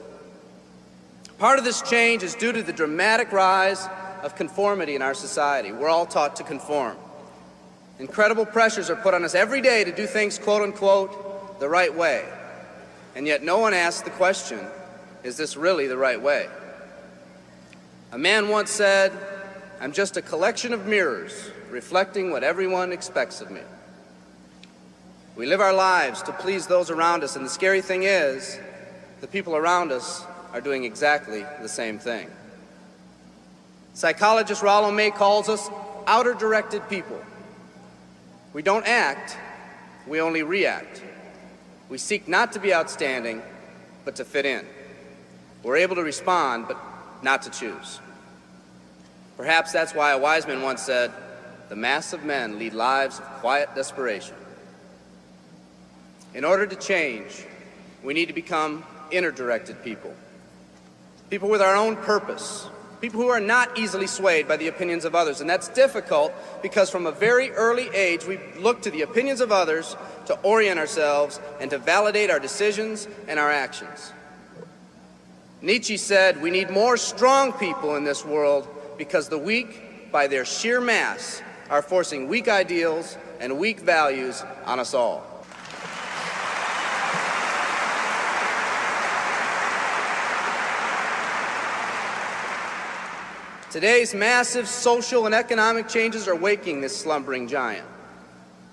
Part of this change is due to the dramatic rise of conformity in our society. We're all taught to conform. Incredible pressures are put on us every day to do things, quote unquote, the right way. And yet no one asks the question, is this really the right way? A man once said, I'm just a collection of mirrors reflecting what everyone expects of me. We live our lives to please those around us, and the scary thing is, the people around us are doing exactly the same thing. Psychologist Rollo May calls us outer-directed people. We don't act, we only react. We seek not to be outstanding, but to fit in. We're able to respond, but not to choose. Perhaps that's why a wise man once said, the mass of men lead lives of quiet desperation. In order to change, we need to become inner-directed people. People with our own purpose. People who are not easily swayed by the opinions of others. And that's difficult because from a very early age, we look to the opinions of others to orient ourselves and to validate our decisions and our actions. Nietzsche said, we need more strong people in this world because the weak, by their sheer mass, are forcing weak ideals and weak values on us all. Today's massive social and economic changes are waking this slumbering giant.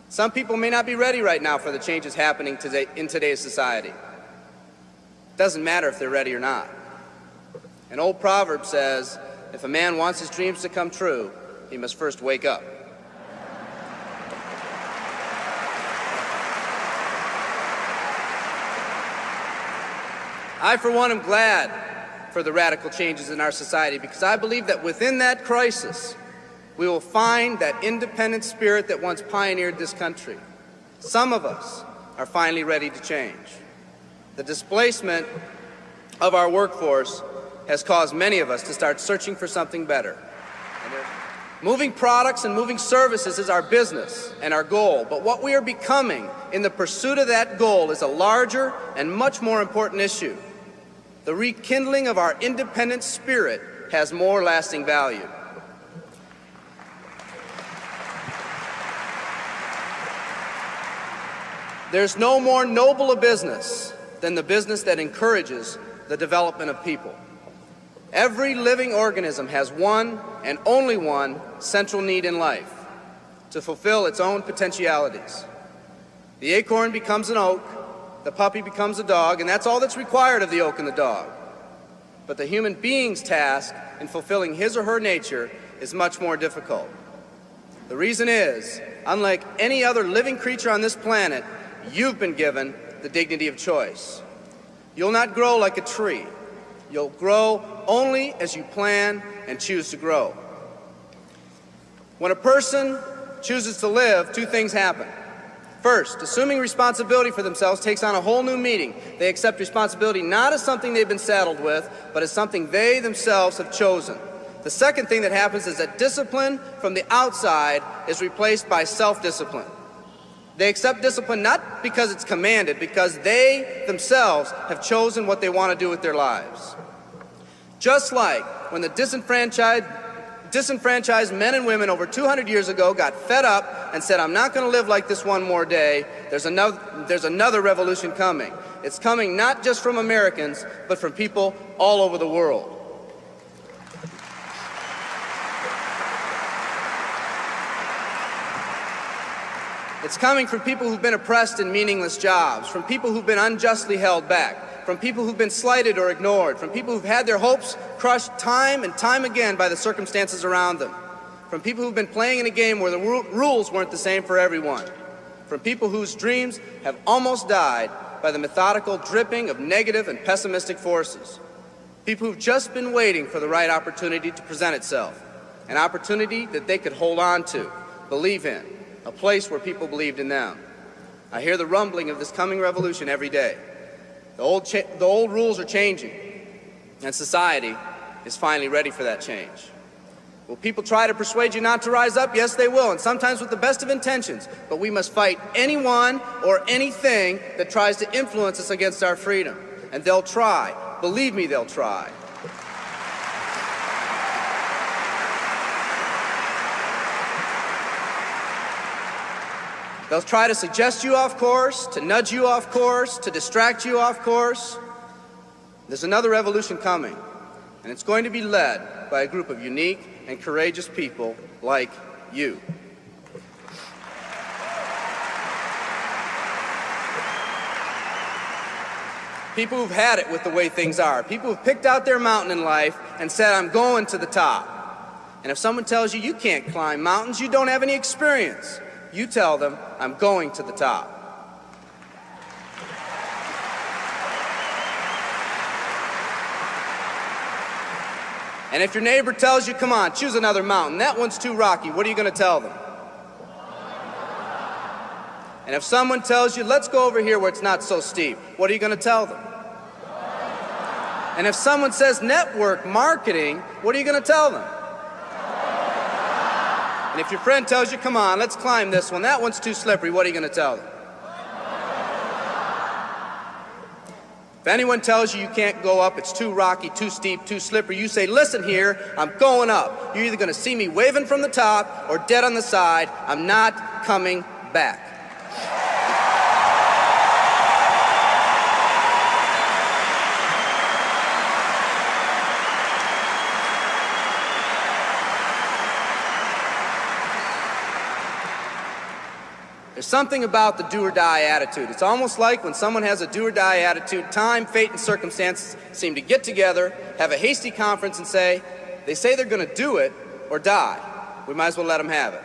Some people may not be ready right now for the changes happening today in today's society. It doesn't matter if they're ready or not. An old proverb says, if a man wants his dreams to come true, he must first wake up. I, for one, am glad for the radical changes in our society because I believe that within that crisis, we will find that independent spirit that once pioneered this country. Some of us are finally ready to change. The displacement of our workforce has caused many of us to start searching for something better. Moving products and moving services is our business and our goal, but what we are becoming in the pursuit of that goal is a larger and much more important issue. The rekindling of our independent spirit has more lasting value. There's no more noble a business than the business that encourages the development of people. Every living organism has one and only one central need in life: to fulfill its own potentialities. The acorn becomes an oak, the puppy becomes a dog, and that's all that's required of the oak and the dog. But the human being's task in fulfilling his or her nature is much more difficult. The reason is, unlike any other living creature on this planet, you've been given the dignity of choice. You'll not grow like a tree. You'll grow only as you plan and choose to grow. When a person chooses to live, two things happen. First, assuming responsibility for themselves takes on a whole new meaning. They accept responsibility not as something they've been saddled with, but as something they themselves have chosen. The second thing that happens is that discipline from the outside is replaced by self-discipline. They accept discipline not because it's commanded, because they themselves have chosen what they want to do with their lives. Just like when the disenfranchised men and women over 200 years ago got fed up and said, I'm not going to live like this one more day, there's another revolution coming. It's coming not just from Americans, but from people all over the world. It's coming from people who've been oppressed in meaningless jobs, from people who've been unjustly held back, from people who've been slighted or ignored, from people who've had their hopes crushed time and time again by the circumstances around them, from people who've been playing in a game where the rules weren't the same for everyone, from people whose dreams have almost died by the methodical dripping of negative and pessimistic forces, people who've just been waiting for the right opportunity to present itself, an opportunity that they could hold on to, believe in, a place where people believed in them. I hear the rumbling of this coming revolution every day. The old rules are changing, and society is finally ready for that change. Will people try to persuade you not to rise up? Yes, they will, and sometimes with the best of intentions. But we must fight anyone or anything that tries to influence us against our freedom. And they'll try. Believe me, they'll try. They'll try to suggest you off course, to nudge you off course, to distract you off course. There's another revolution coming, and it's going to be led by a group of unique and courageous people like you. People who've had it with the way things are. People who've picked out their mountain in life and said, I'm going to the top. And if someone tells you you can't climb mountains, you don't have any experience. You tell them, I'm going to the top. And if your neighbor tells you, come on, choose another mountain, that one's too rocky, what are you going to tell them? And if someone tells you, let's go over here where it's not so steep, what are you going to tell them? And if someone says network marketing, what are you going to tell them? And if your friend tells you, come on, let's climb this one, that one's too slippery, what are you going to tell them? If anyone tells you you can't go up, it's too rocky, too steep, too slippery, you say, listen here, I'm going up. You're either going to see me waving from the top or dead on the side. I'm not coming back. There's something about the do-or-die attitude. It's almost like when someone has a do-or-die attitude, time, fate, and circumstances seem to get together, have a hasty conference, and say, they say they're going to do it or die. We might as well let them have it.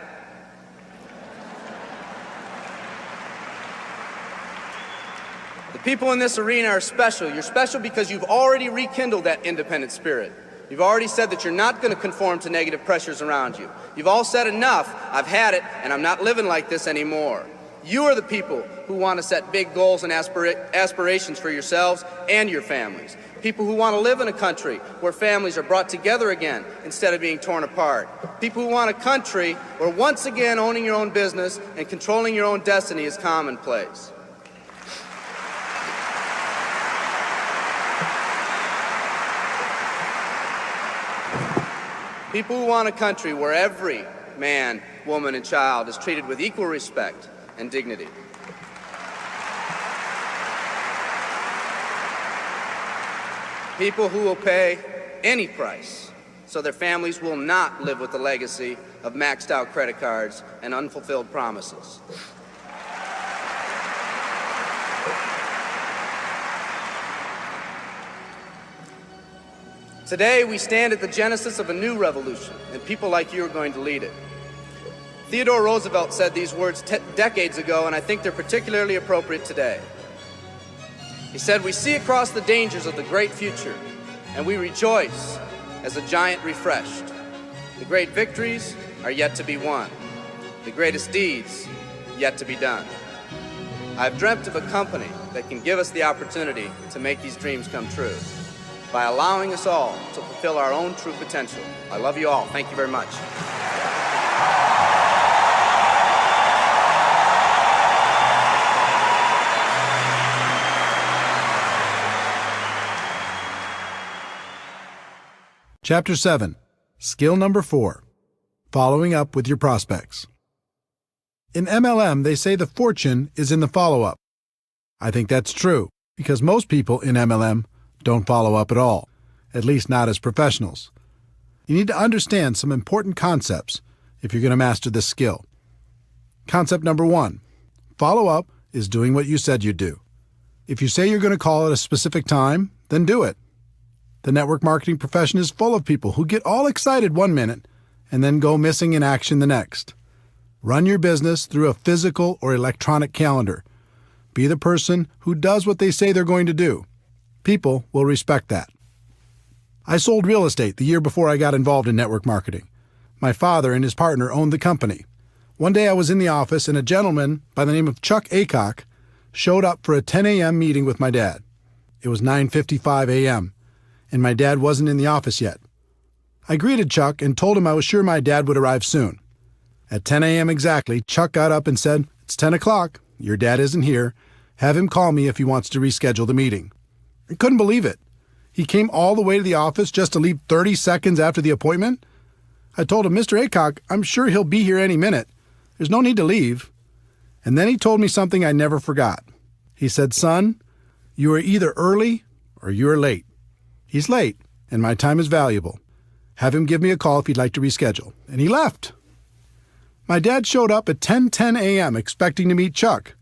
The people in this arena are special. You're special because you've already rekindled that independent spirit. You've already said that you're not going to conform to negative pressures around you. You've all said enough, I've had it, and I'm not living like this anymore. You are the people who want to set big goals and aspirations for yourselves and your families. People who want to live in a country where families are brought together again instead of being torn apart. People who want a country where once again owning your own business and controlling your own destiny is commonplace. People who want a country where every man, woman, and child is treated with equal respect and dignity. People who will pay any price so their families will not live with the legacy of maxed out credit cards and unfulfilled promises. Today, we stand at the genesis of a new revolution, and people like you are going to lead it. Theodore Roosevelt said these words decades ago, and I think they're particularly appropriate today. He said, we see across the dangers of the great future, and we rejoice as a giant refreshed. The great victories are yet to be won. The greatest deeds yet to be done. I've dreamt of a company that can give us the opportunity to make these dreams come true, by allowing us all to fulfill our own true potential. I love you all. Thank you very much. Chapter 7. Skill number 4. Following up with your prospects. In MLM, they say the fortune is in the follow-up. I think that's true, because most people in MLM don't follow up at all, at least not as professionals. You need to understand some important concepts if you're going to master this skill. Concept number 1. Follow up is doing what you said you'd do. If you say you're going to call at a specific time, then do it. The network marketing profession is full of people who get all excited one minute and then go missing in action the next. Run your business through a physical or electronic calendar. Be the person who does what they say they're going to do. People will respect that. I sold real estate the year before I got involved in network marketing. My father and his partner owned the company. One day I was in the office and a gentleman by the name of Chuck Aycock showed up for a 10 a.m. meeting with my dad. It was 9:55 a.m., and my dad wasn't in the office yet. I greeted Chuck and told him I was sure my dad would arrive soon. At 10 a.m. exactly, Chuck got up and said, "It's 10 o'clock. Your dad isn't here. Have him call me if he wants to reschedule the meeting." I couldn't believe it. He came all the way to the office just to leave 30 seconds after the appointment? I told him, "Mr. Aycock, I'm sure he'll be here any minute. There's no need to leave." And then he told me something I never forgot. He said, "Son, you are either early or you are late. He's late, and my time is valuable. Have him give me a call if he'd like to reschedule." And he left. My dad showed up at 10:10 a.m. expecting to meet Chuck.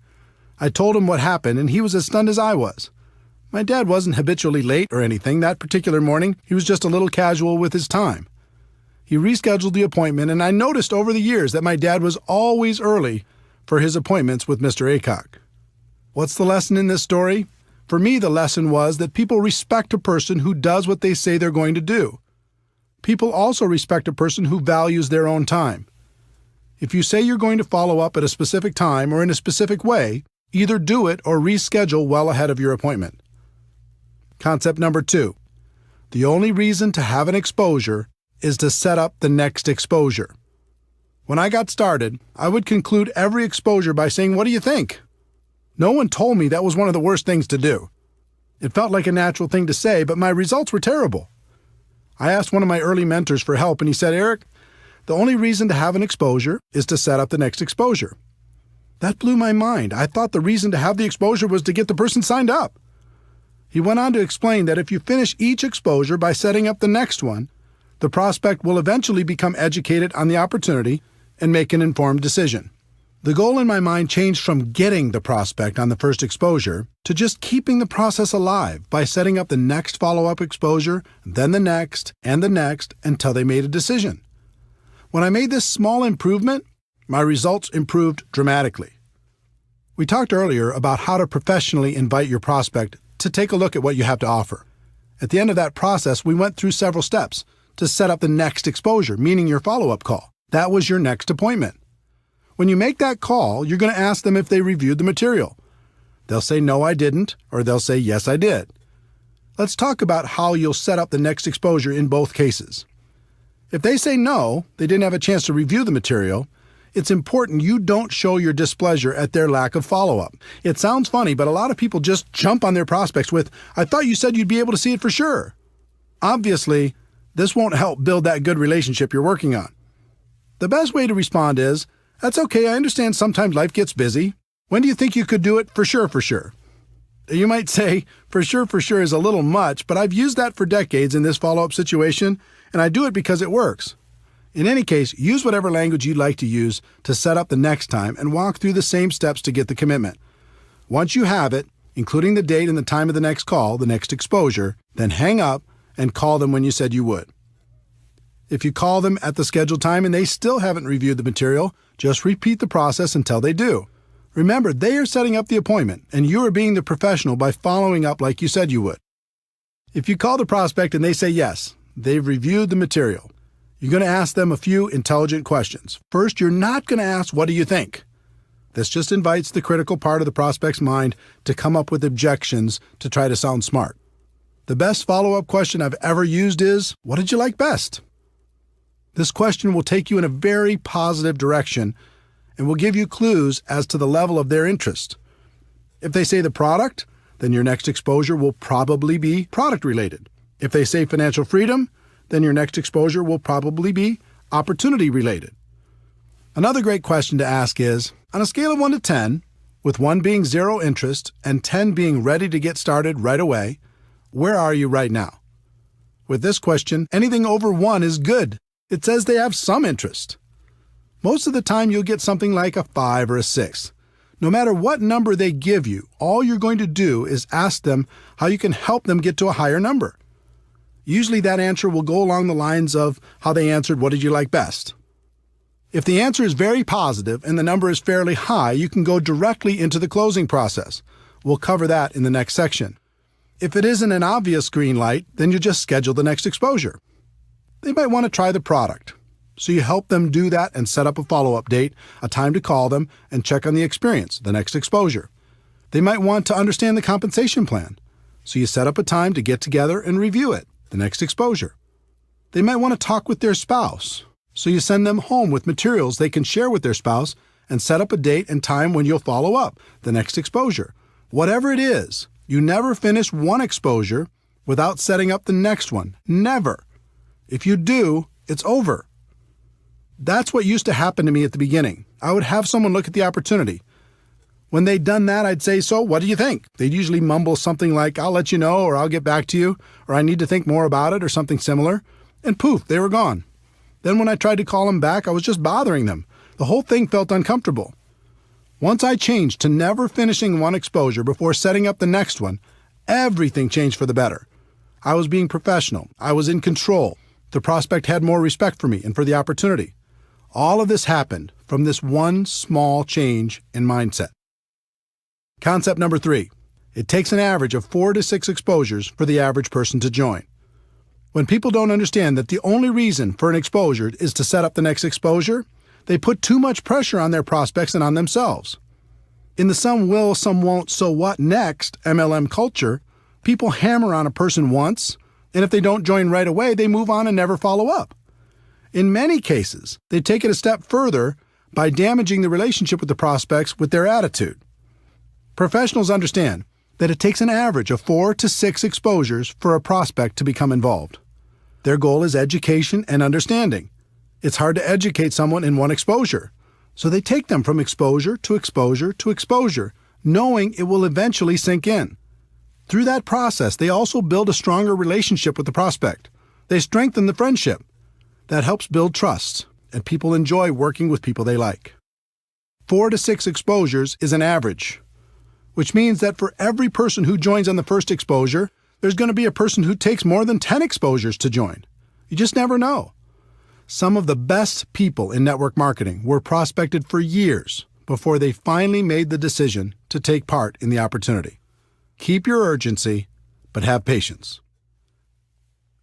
I told him what happened, and he was as stunned as I was. My dad wasn't habitually late or anything. That particular morning, he was just a little casual with his time. He rescheduled the appointment, and I noticed over the years that my dad was always early for his appointments with Mr. Aycock. What's the lesson in this story? For me, the lesson was that people respect a person who does what they say they're going to do. People also respect a person who values their own time. If you say you're going to follow up at a specific time or in a specific way, either do it or reschedule well ahead of your appointment. Concept number 2. The only reason to have an exposure is to set up the next exposure. When I got started, I would conclude every exposure by saying, "What do you think?" No one told me that was one of the worst things to do. It felt like a natural thing to say, but my results were terrible. I asked one of my early mentors for help, and he said, "Eric, the only reason to have an exposure is to set up the next exposure." That blew my mind. I thought the reason to have the exposure was to get the person signed up. He went on to explain that if you finish each exposure by setting up the next one, the prospect will eventually become educated on the opportunity and make an informed decision. The goal in my mind changed from getting the prospect on the first exposure to just keeping the process alive by setting up the next follow-up exposure, then the next, and the next until they made a decision. When I made this small improvement, my results improved dramatically. We talked earlier about how to professionally invite your prospect to take a look at what you have to offer. At the end of that process, we went through several steps to set up the next exposure, meaning your follow-up call. That was your next appointment. When you make that call, you're going to ask them if they reviewed the material. They'll say, "No, I didn't," or they'll say, "Yes, I did." Let's talk about how you'll set up the next exposure in both cases. If they say no, they didn't have a chance to review the material, it's important you don't show your displeasure at their lack of follow-up. It sounds funny, but a lot of people just jump on their prospects with, "I thought you said you'd be able to see it for sure." Obviously, this won't help build that good relationship you're working on. The best way to respond is, "That's okay, I understand sometimes life gets busy. When do you think you could do it for sure, for sure?" You might say, for sure is a little much, but I've used that for decades in this follow-up situation, and I do it because it works. In any case, use whatever language you'd like to use to set up the next time and walk through the same steps to get the commitment. Once you have it, including the date and the time of the next call, the next exposure, then hang up and call them when you said you would. If you call them at the scheduled time and they still haven't reviewed the material, just repeat the process until they do. Remember, they are setting up the appointment, and you are being the professional by following up like you said you would. If you call the prospect and they say yes, they've reviewed the material, you're going to ask them a few intelligent questions. First, you're not going to ask, "What do you think?" This just invites the critical part of the prospect's mind to come up with objections to try to sound smart. The best follow-up question I've ever used is, "What did you like best?" This question will take you in a very positive direction and will give you clues as to the level of their interest. If they say the product, then your next exposure will probably be product-related. If they say financial freedom, then your next exposure will probably be opportunity-related. Another great question to ask is, on a scale of 1 to 10, with 1 being zero interest and 10 being ready to get started right away, where are you right now? With this question, anything over 1 is good. It says they have some interest. Most of the time, you'll get something like a 5 or a 6. No matter what number they give you, all you're going to do is ask them how you can help them get to a higher number. Usually that answer will go along the lines of how they answered, "What did you like best?" If the answer is very positive and the number is fairly high, you can go directly into the closing process. We'll cover that in the next section. If it isn't an obvious green light, then you just schedule the next exposure. They might want to try the product, so you help them do that and set up a follow-up date, a time to call them, and check on the experience, the next exposure. They might want to understand the compensation plan, so you set up a time to get together and review it, the next exposure. They might want to talk with their spouse, so you send them home with materials they can share with their spouse and set up a date and time when you'll follow up, the next exposure. Whatever it is, you never finish one exposure without setting up the next one. Never. If you do, it's over. That's what used to happen to me at the beginning. I would have someone look at the opportunity. When they'd done that, I'd say, "So, what do you think?" They'd usually mumble something like, "I'll let you know," or "I'll get back to you," or "I need to think more about it," or something similar. And poof, they were gone. Then when I tried to call them back, I was just bothering them. The whole thing felt uncomfortable. Once I changed to never finishing one exposure before setting up the next one, everything changed for the better. I was being professional. I was in control. The prospect had more respect for me and for the opportunity. All of this happened from this one small change in mindset. Concept number 3. It takes an average of 4 to 6 exposures for the average person to join. When people don't understand that the only reason for an exposure is to set up the next exposure, They put too much pressure on their prospects and on themselves. In the some will, some won't, so what next MLM culture, people hammer on a person once, and if they don't join right away, they move on and never follow up. In many cases, they take it a step further by damaging the relationship with the prospects with their attitude. Professionals understand that it takes an average of 4 to 6 exposures for a prospect to become involved. Their goal is education and understanding. It's hard to educate someone in one exposure, so they take them from exposure to exposure to exposure, knowing it will eventually sink in. Through that process, they also build a stronger relationship with the prospect. They strengthen the friendship. That helps build trust, and people enjoy working with people they like. 4 to 6 exposures is an average, which means that for every person who joins on the first exposure, there's going to be a person who takes more than 10 exposures to join. You just never know. Some of the best people in network marketing were prospected for years before they finally made the decision to take part in the opportunity. Keep your urgency, but have patience.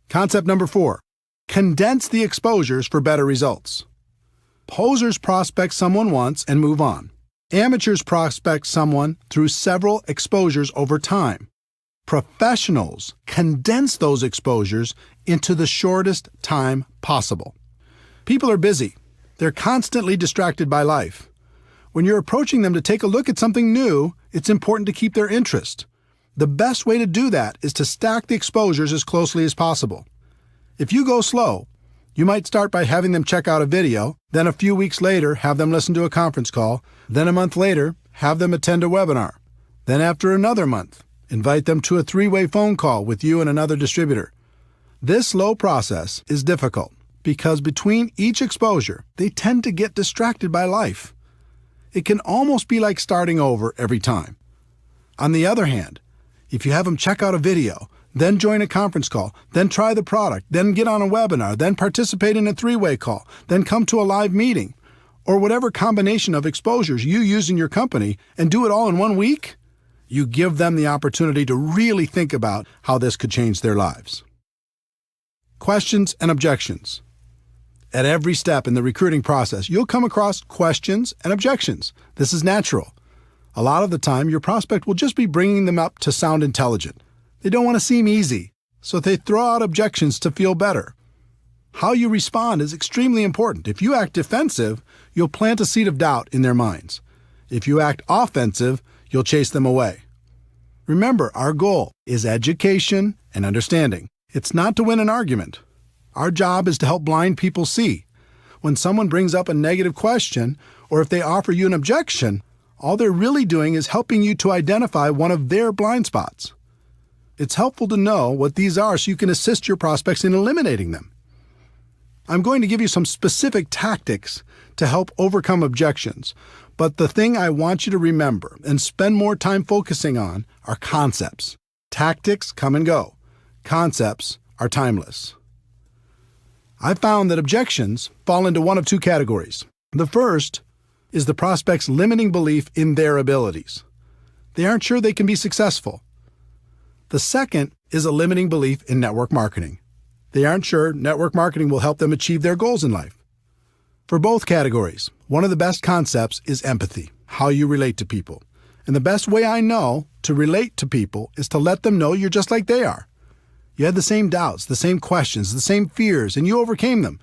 Concept number 4. Condense the exposures for better results. Posers prospect someone once and move on. Amateurs prospect someone through several exposures over time. Professionals condense those exposures into the shortest time possible. People are busy. They're constantly distracted by life. When you're approaching them to take a look at something new, it's important to keep their interest. The best way to do that is to stack the exposures as closely as possible. If you go slow, you might start by having them check out a video, then a few weeks later have them listen to a conference call, then a month later have them attend a webinar, then after another month, invite them to a 3-way phone call with you and another distributor. This slow process is difficult because between each exposure, they tend to get distracted by life. It can almost be like starting over every time. On the other hand, if you have them check out a video, then join a conference call, then try the product, then get on a webinar, then participate in a 3-way call, then come to a live meeting, or whatever combination of exposures you use in your company and do it all in 1 week, you give them the opportunity to really think about how this could change their lives. Questions and objections. At every step in the recruiting process, you'll come across questions and objections. This is natural. A lot of the time, your prospect will just be bringing them up to sound intelligent. They don't want to seem easy, so they throw out objections to feel better. How you respond is extremely important. If you act defensive, you'll plant a seed of doubt in their minds. If you act offensive, you'll chase them away. Remember, our goal is education and understanding. It's not to win an argument. Our job is to help blind people see. When someone brings up a negative question, or if they offer you an objection, all they're really doing is helping you to identify one of their blind spots. It's helpful to know what these are so you can assist your prospects in eliminating them. I'm going to give you some specific tactics to help overcome objections, but the thing I want you to remember and spend more time focusing on are concepts. Tactics come and go. Concepts are timeless. I found that objections fall into one of 2 categories. The first is the prospect's limiting belief in their abilities. They aren't sure they can be successful. The second is a limiting belief in network marketing. They aren't sure network marketing will help them achieve their goals in life. For both categories, one of the best concepts is empathy, how you relate to people. And the best way I know to relate to people is to let them know you're just like they are. You had the same doubts, the same questions, the same fears, and you overcame them.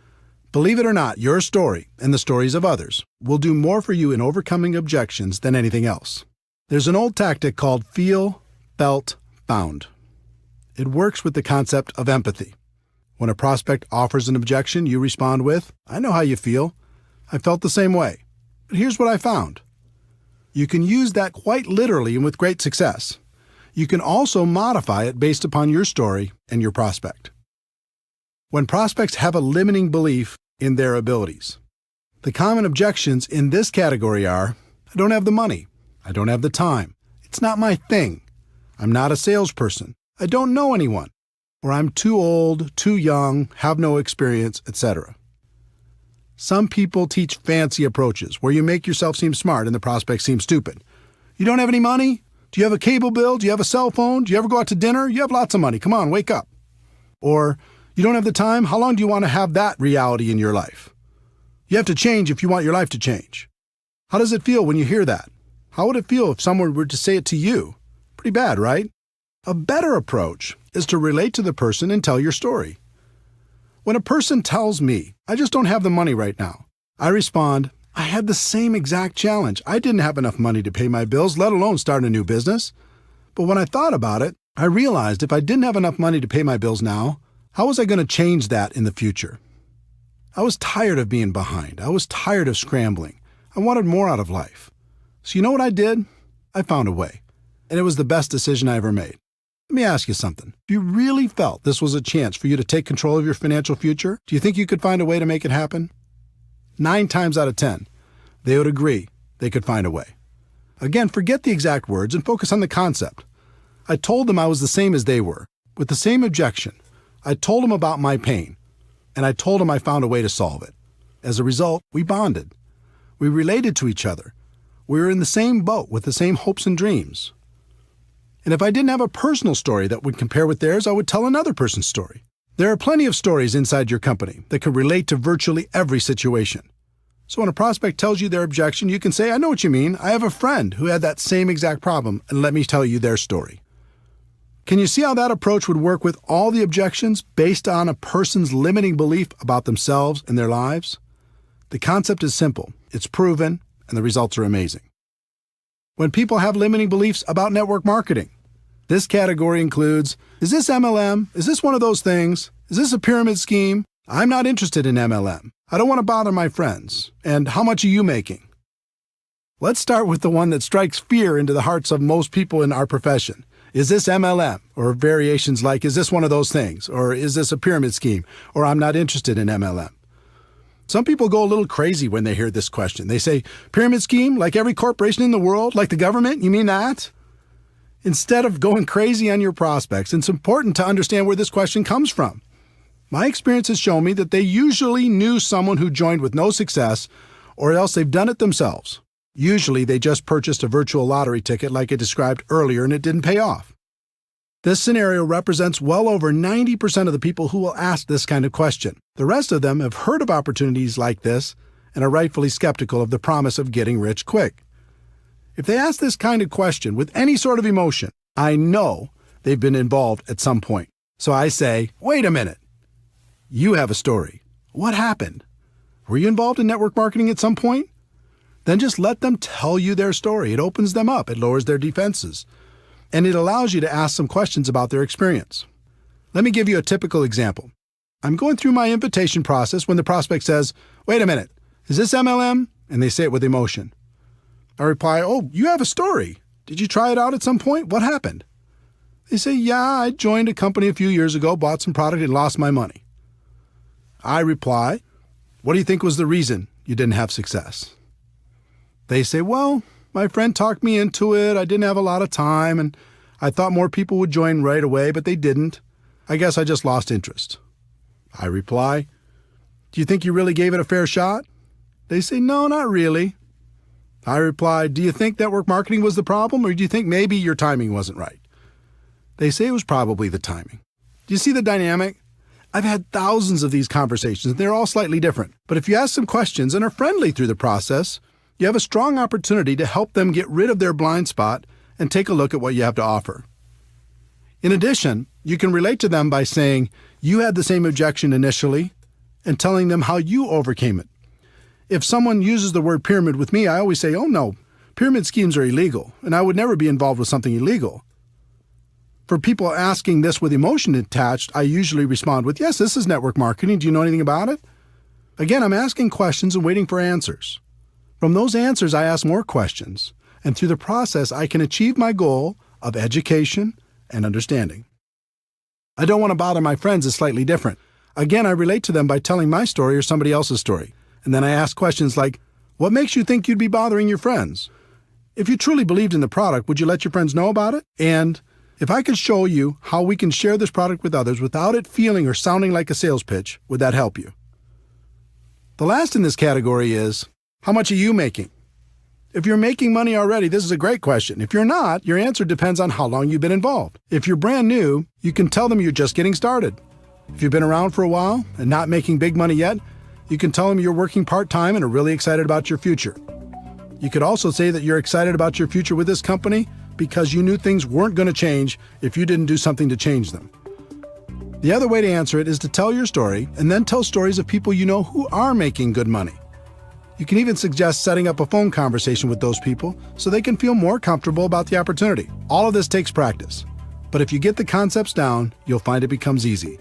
Believe it or not, your story and the stories of others will do more for you in overcoming objections than anything else. There's an old tactic called feel, felt, found. It works with the concept of empathy. When a prospect offers an objection, you respond with, "I know how you feel. I felt the same way. But here's what I found." You can use that quite literally and with great success. You can also modify it based upon your story and your prospect. When prospects have a limiting belief in their abilities, the common objections in this category are, "I don't have the money. I don't have the time. It's not my thing. I'm not a salesperson. I don't know anyone. Or I'm too old, too young, have no experience, etc." Some people teach fancy approaches where you make yourself seem smart and the prospect seems stupid. "You don't have any money? Do you have a cable bill? Do you have a cell phone? Do you ever go out to dinner? You have lots of money. Come on, wake up." Or, "You don't have the time? How long do you want to have that reality in your life?" You have to change if you want your life to change. How does it feel when you hear that? How would it feel if someone were to say it to you? Pretty bad, right? A better approach is to relate to the person and tell your story. When a person tells me, I just don't have the money right now, I respond, I had the same exact challenge. I didn't have enough money to pay my bills, let alone start a new business. But when I thought about it, I realized if I didn't have enough money to pay my bills now, how was I going to change that in the future? I was tired of being behind. I was tired of scrambling. I wanted more out of life. So you know what I did? I found a way. And it was the best decision I ever made. Let me ask you something. If you really felt this was a chance for you to take control of your financial future, do you think you could find a way to make it happen? 9 times out of 10, they would agree they could find a way. Again, forget the exact words and focus on the concept. I told them I was the same as they were, with the same objection. I told them about my pain, and I told them I found a way to solve it. As a result, we bonded. We related to each other. We were in the same boat with the same hopes and dreams. And if I didn't have a personal story that would compare with theirs, I would tell another person's story. There are plenty of stories inside your company that can relate to virtually every situation. So when a prospect tells you their objection, you can say, I know what you mean. I have a friend who had that same exact problem, and let me tell you their story. Can you see how that approach would work with all the objections based on a person's limiting belief about themselves and their lives? The concept is simple, it's proven, and the results are amazing. When people have limiting beliefs about network marketing, this category includes, is this MLM? Is this one of those things? Is this a pyramid scheme? I'm not interested in MLM. I don't want to bother my friends. And how much are you making? Let's start with the one that strikes fear into the hearts of most people in our profession. Is this MLM? Or variations like, is this one of those things? Or is this a pyramid scheme? Or I'm not interested in MLM. Some people go a little crazy when they hear this question. They say, pyramid scheme, like every corporation in the world, like the government? You mean that? Instead of going crazy on your prospects, it's important to understand where this question comes from. My experience has shown me that they usually knew someone who joined with no success, or else they've done it themselves. Usually they just purchased a virtual lottery ticket like I described earlier and it didn't pay off. This scenario represents well over 90% of the people who will ask this kind of question. The rest of them have heard of opportunities like this and are rightfully skeptical of the promise of getting rich quick. If they ask this kind of question with any sort of emotion, I know they've been involved at some point. So I say, wait a minute. You have a story. What happened? Were you involved in network marketing at some point? Then just let them tell you their story. It opens them up. It lowers their defenses. And it allows you to ask some questions about their experience. Let me give you a typical example. I'm going through my invitation process when the prospect says, wait a minute, is this MLM? And they say it with emotion. I reply, oh, you have a story. Did you try it out at some point? What happened? They say, yeah, I joined a company a few years ago, bought some product, and lost my money. I reply, what do you think was the reason you didn't have success? They say, well, my friend talked me into it. I didn't have a lot of time, and I thought more people would join right away, but they didn't. I guess I just lost interest. I reply, do you think you really gave it a fair shot? They say, no, not really. I reply, do you think network marketing was the problem, or do you think maybe your timing wasn't right? They say it was probably the timing. Do you see the dynamic? I've had thousands of these conversations, and they're all slightly different. But if you ask some questions and are friendly through the process, you have a strong opportunity to help them get rid of their blind spot and take a look at what you have to offer. In addition, you can relate to them by saying you had the same objection initially and telling them how you overcame it. If someone uses the word pyramid with me, I always say, oh no, pyramid schemes are illegal, and I would never be involved with something illegal. For people asking this with emotion attached, I usually respond with, yes, this is network marketing. Do you know anything about it? Again, I'm asking questions and waiting for answers. From those answers, I ask more questions, and through the process, I can achieve my goal of education and understanding. I don't want to bother my friends is slightly different. Again, I relate to them by telling my story or somebody else's story. And then I ask questions like, what makes you think you'd be bothering your friends? If you truly believed in the product, would you let your friends know about it? And if I could show you how we can share this product with others without it feeling or sounding like a sales pitch, would that help you? The last in this category is, how much are you making? If you're making money already, this is a great question. If you're not, your answer depends on how long you've been involved. If you're brand new, you can tell them you're just getting started. If you've been around for a while and not making big money yet, You can tell them you're working part-time and are really excited about your future. You could also say that you're excited about your future with this company because you knew things weren't going to change if you didn't do something to change them. The other way to answer it is to tell your story and then tell stories of people you know who are making good money. You can even suggest setting up a phone conversation with those people so they can feel more comfortable about the opportunity. All of this takes practice, but if you get the concepts down, you'll find it becomes easy.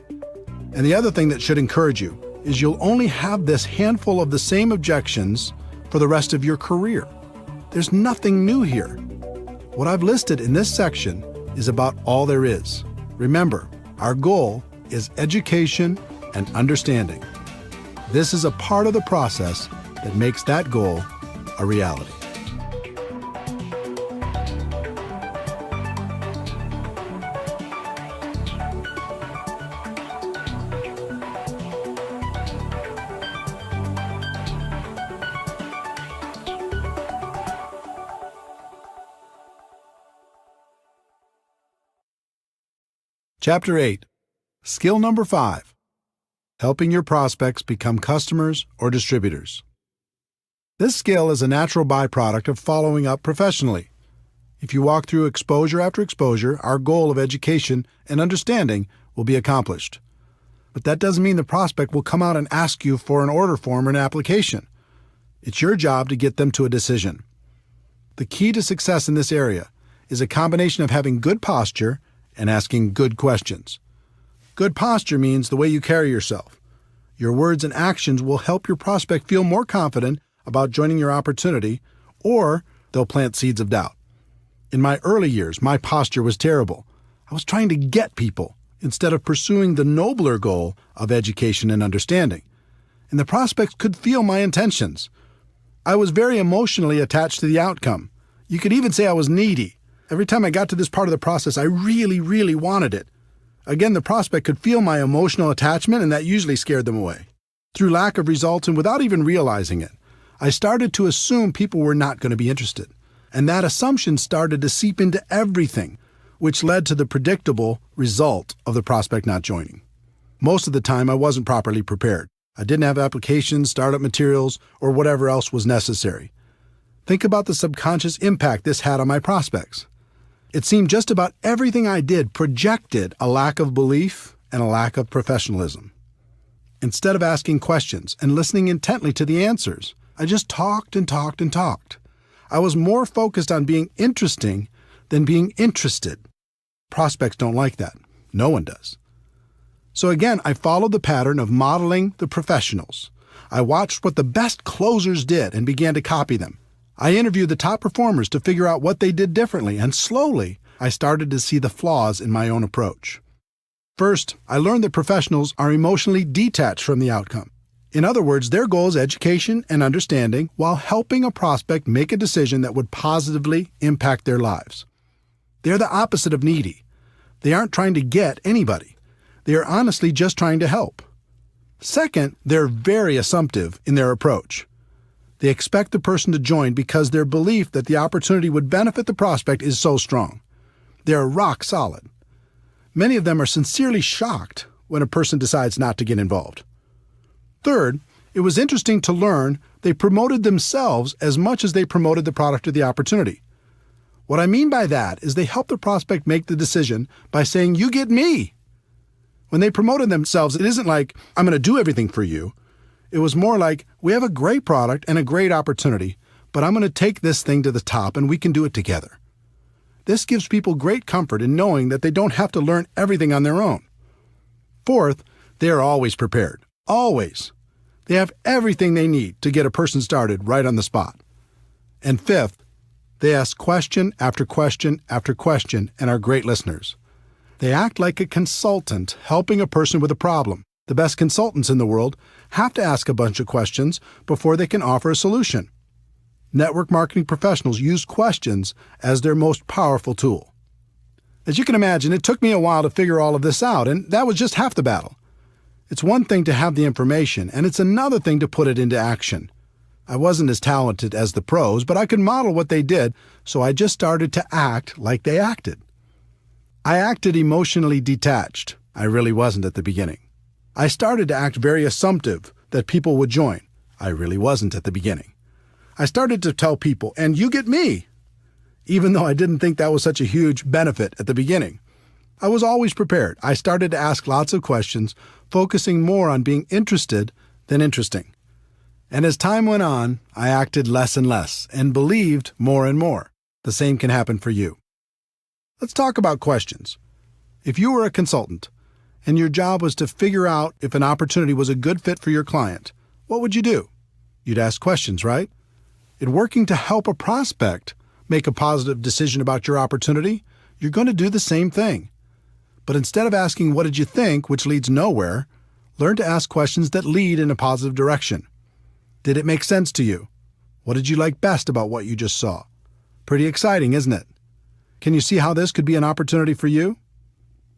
And the other thing that should encourage you is you'll only have this handful of the same objections for the rest of your career. There's nothing new here. What I've listed in this section is about all there is. Remember, our goal is education and understanding. This is a part of the process that makes that goal a reality. Chapter 8. Skill number 5. Helping your prospects become customers or distributors. This skill is a natural byproduct of following up professionally. If you walk through exposure after exposure, our goal of education and understanding will be accomplished. But that doesn't mean the prospect will come out and ask you for an order form or an application. It's your job to get them to a decision. The key to success in this area is a combination of having good posture and asking good questions. Good posture means the way you carry yourself. Your words and actions will help your prospect feel more confident about joining your opportunity, or they'll plant seeds of doubt. In my early years, my posture was terrible. I was trying to get people instead of pursuing the nobler goal of education and understanding. And the prospects could feel my intentions. I was very emotionally attached to the outcome. You could even say I was needy. Every time I got to this part of the process, I really wanted it. Again, the prospect could feel my emotional attachment, and that usually scared them away. Through lack of results and without even realizing it, I started to assume people were not going to be interested. And that assumption started to seep into everything, which led to the predictable result of the prospect not joining. Most of the time, I wasn't properly prepared. I didn't have applications, startup materials, or whatever else was necessary. Think about the subconscious impact this had on my prospects. It seemed just about everything I did projected a lack of belief and a lack of professionalism. Instead of asking questions and listening intently to the answers, I just talked and talked and talked. I was more focused on being interesting than being interested. Prospects don't like that. No one does. So again, I followed the pattern of modeling the professionals. I watched what the best closers did and began to copy them. I interviewed the top performers to figure out what they did differently, and slowly, I started to see the flaws in my own approach. First, I learned that professionals are emotionally detached from the outcome. In other words, their goal is education and understanding while helping a prospect make a decision that would positively impact their lives. They're the opposite of needy. They aren't trying to get anybody. They are honestly just trying to help. Second, they're very assumptive in their approach. They expect the person to join because their belief that the opportunity would benefit the prospect is so strong. They're rock solid. Many of them are sincerely shocked when a person decides not to get involved. Third, it was interesting to learn they promoted themselves as much as they promoted the product or the opportunity. What I mean by that is they helped the prospect make the decision by saying, "You get me." When they promoted themselves, it isn't like, "I'm going to do everything for you." It was more like, "We have a great product and a great opportunity, but I'm going to take this thing to the top and we can do it together." This gives people great comfort in knowing that they don't have to learn everything on their own. Fourth, they are always prepared. Always. They have everything they need to get a person started right on the spot. And fifth, they ask question after question after question and are great listeners. They act like a consultant helping a person with a problem. The best consultants in the world have to ask a bunch of questions before they can offer a solution. Network marketing professionals use questions as their most powerful tool. As you can imagine, it took me a while to figure all of this out, and that was just half the battle. It's one thing to have the information, and it's another thing to put it into action. I wasn't as talented as the pros, but I could model what they did, so I just started to act like they acted. I acted emotionally detached. I really wasn't at the beginning. I started to act very assumptive, that people would join. I really wasn't at the beginning. I started to tell people, and you get me, even though I didn't think that was such a huge benefit at the beginning. I was always prepared. I started to ask lots of questions, focusing more on being interested than interesting. And as time went on, I acted less and less and believed more and more. The same can happen for you. Let's talk about questions. If you were a consultant and your job was to figure out if an opportunity was a good fit for your client, what would you do? You'd ask questions, right? In working to help a prospect make a positive decision about your opportunity, you're going to do the same thing. But instead of asking, "What did you think?" which leads nowhere, learn to ask questions that lead in a positive direction. Did it make sense to you? What did you like best about what you just saw? Pretty exciting, isn't it? Can you see how this could be an opportunity for you?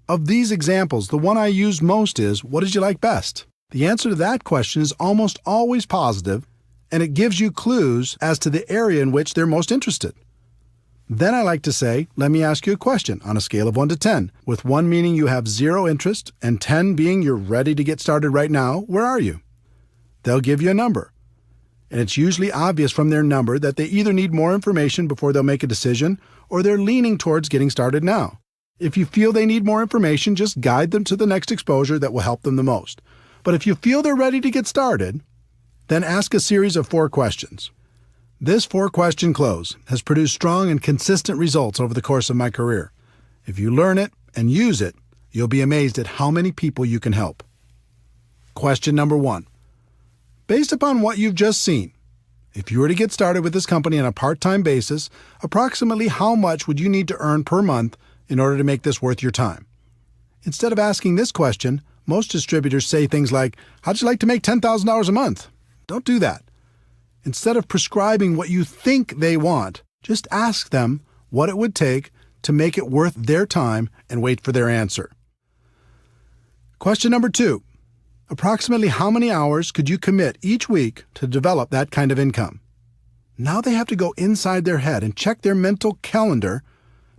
Of these examples, the one I use most is, what did you like best? The answer to that question is almost always positive, and it gives you clues as to the area in which they're most interested. Then I like to say, let me ask you a question on a scale of 1 to 10, with 1 meaning you have 0 interest and 10 being you're ready to get started right now. Where are you? They'll give you a number. And it's usually obvious from their number that they either need more information before they'll make a decision, or they're leaning towards getting started now. If you feel they need more information, just guide them to the next exposure that will help them the most. But if you feel they're ready to get started, then ask a series of 4 questions. This 4-question close has produced strong and consistent results over the course of my career. If you learn it and use it, you'll be amazed at how many people you can help. Question number 1. Based upon what you've just seen, if you were to get started with this company on a part-time basis, approximately how much would you need to earn per month in order to make this worth your time? Instead of asking this question, most distributors say things like, "How'd you like to make $10,000 a month?" Don't do that. Instead of prescribing what you think they want, just ask them what it would take to make it worth their time and wait for their answer. Question number 2. Approximately how many hours could you commit each week to develop that kind of income? Now they have to go inside their head and check their mental calendar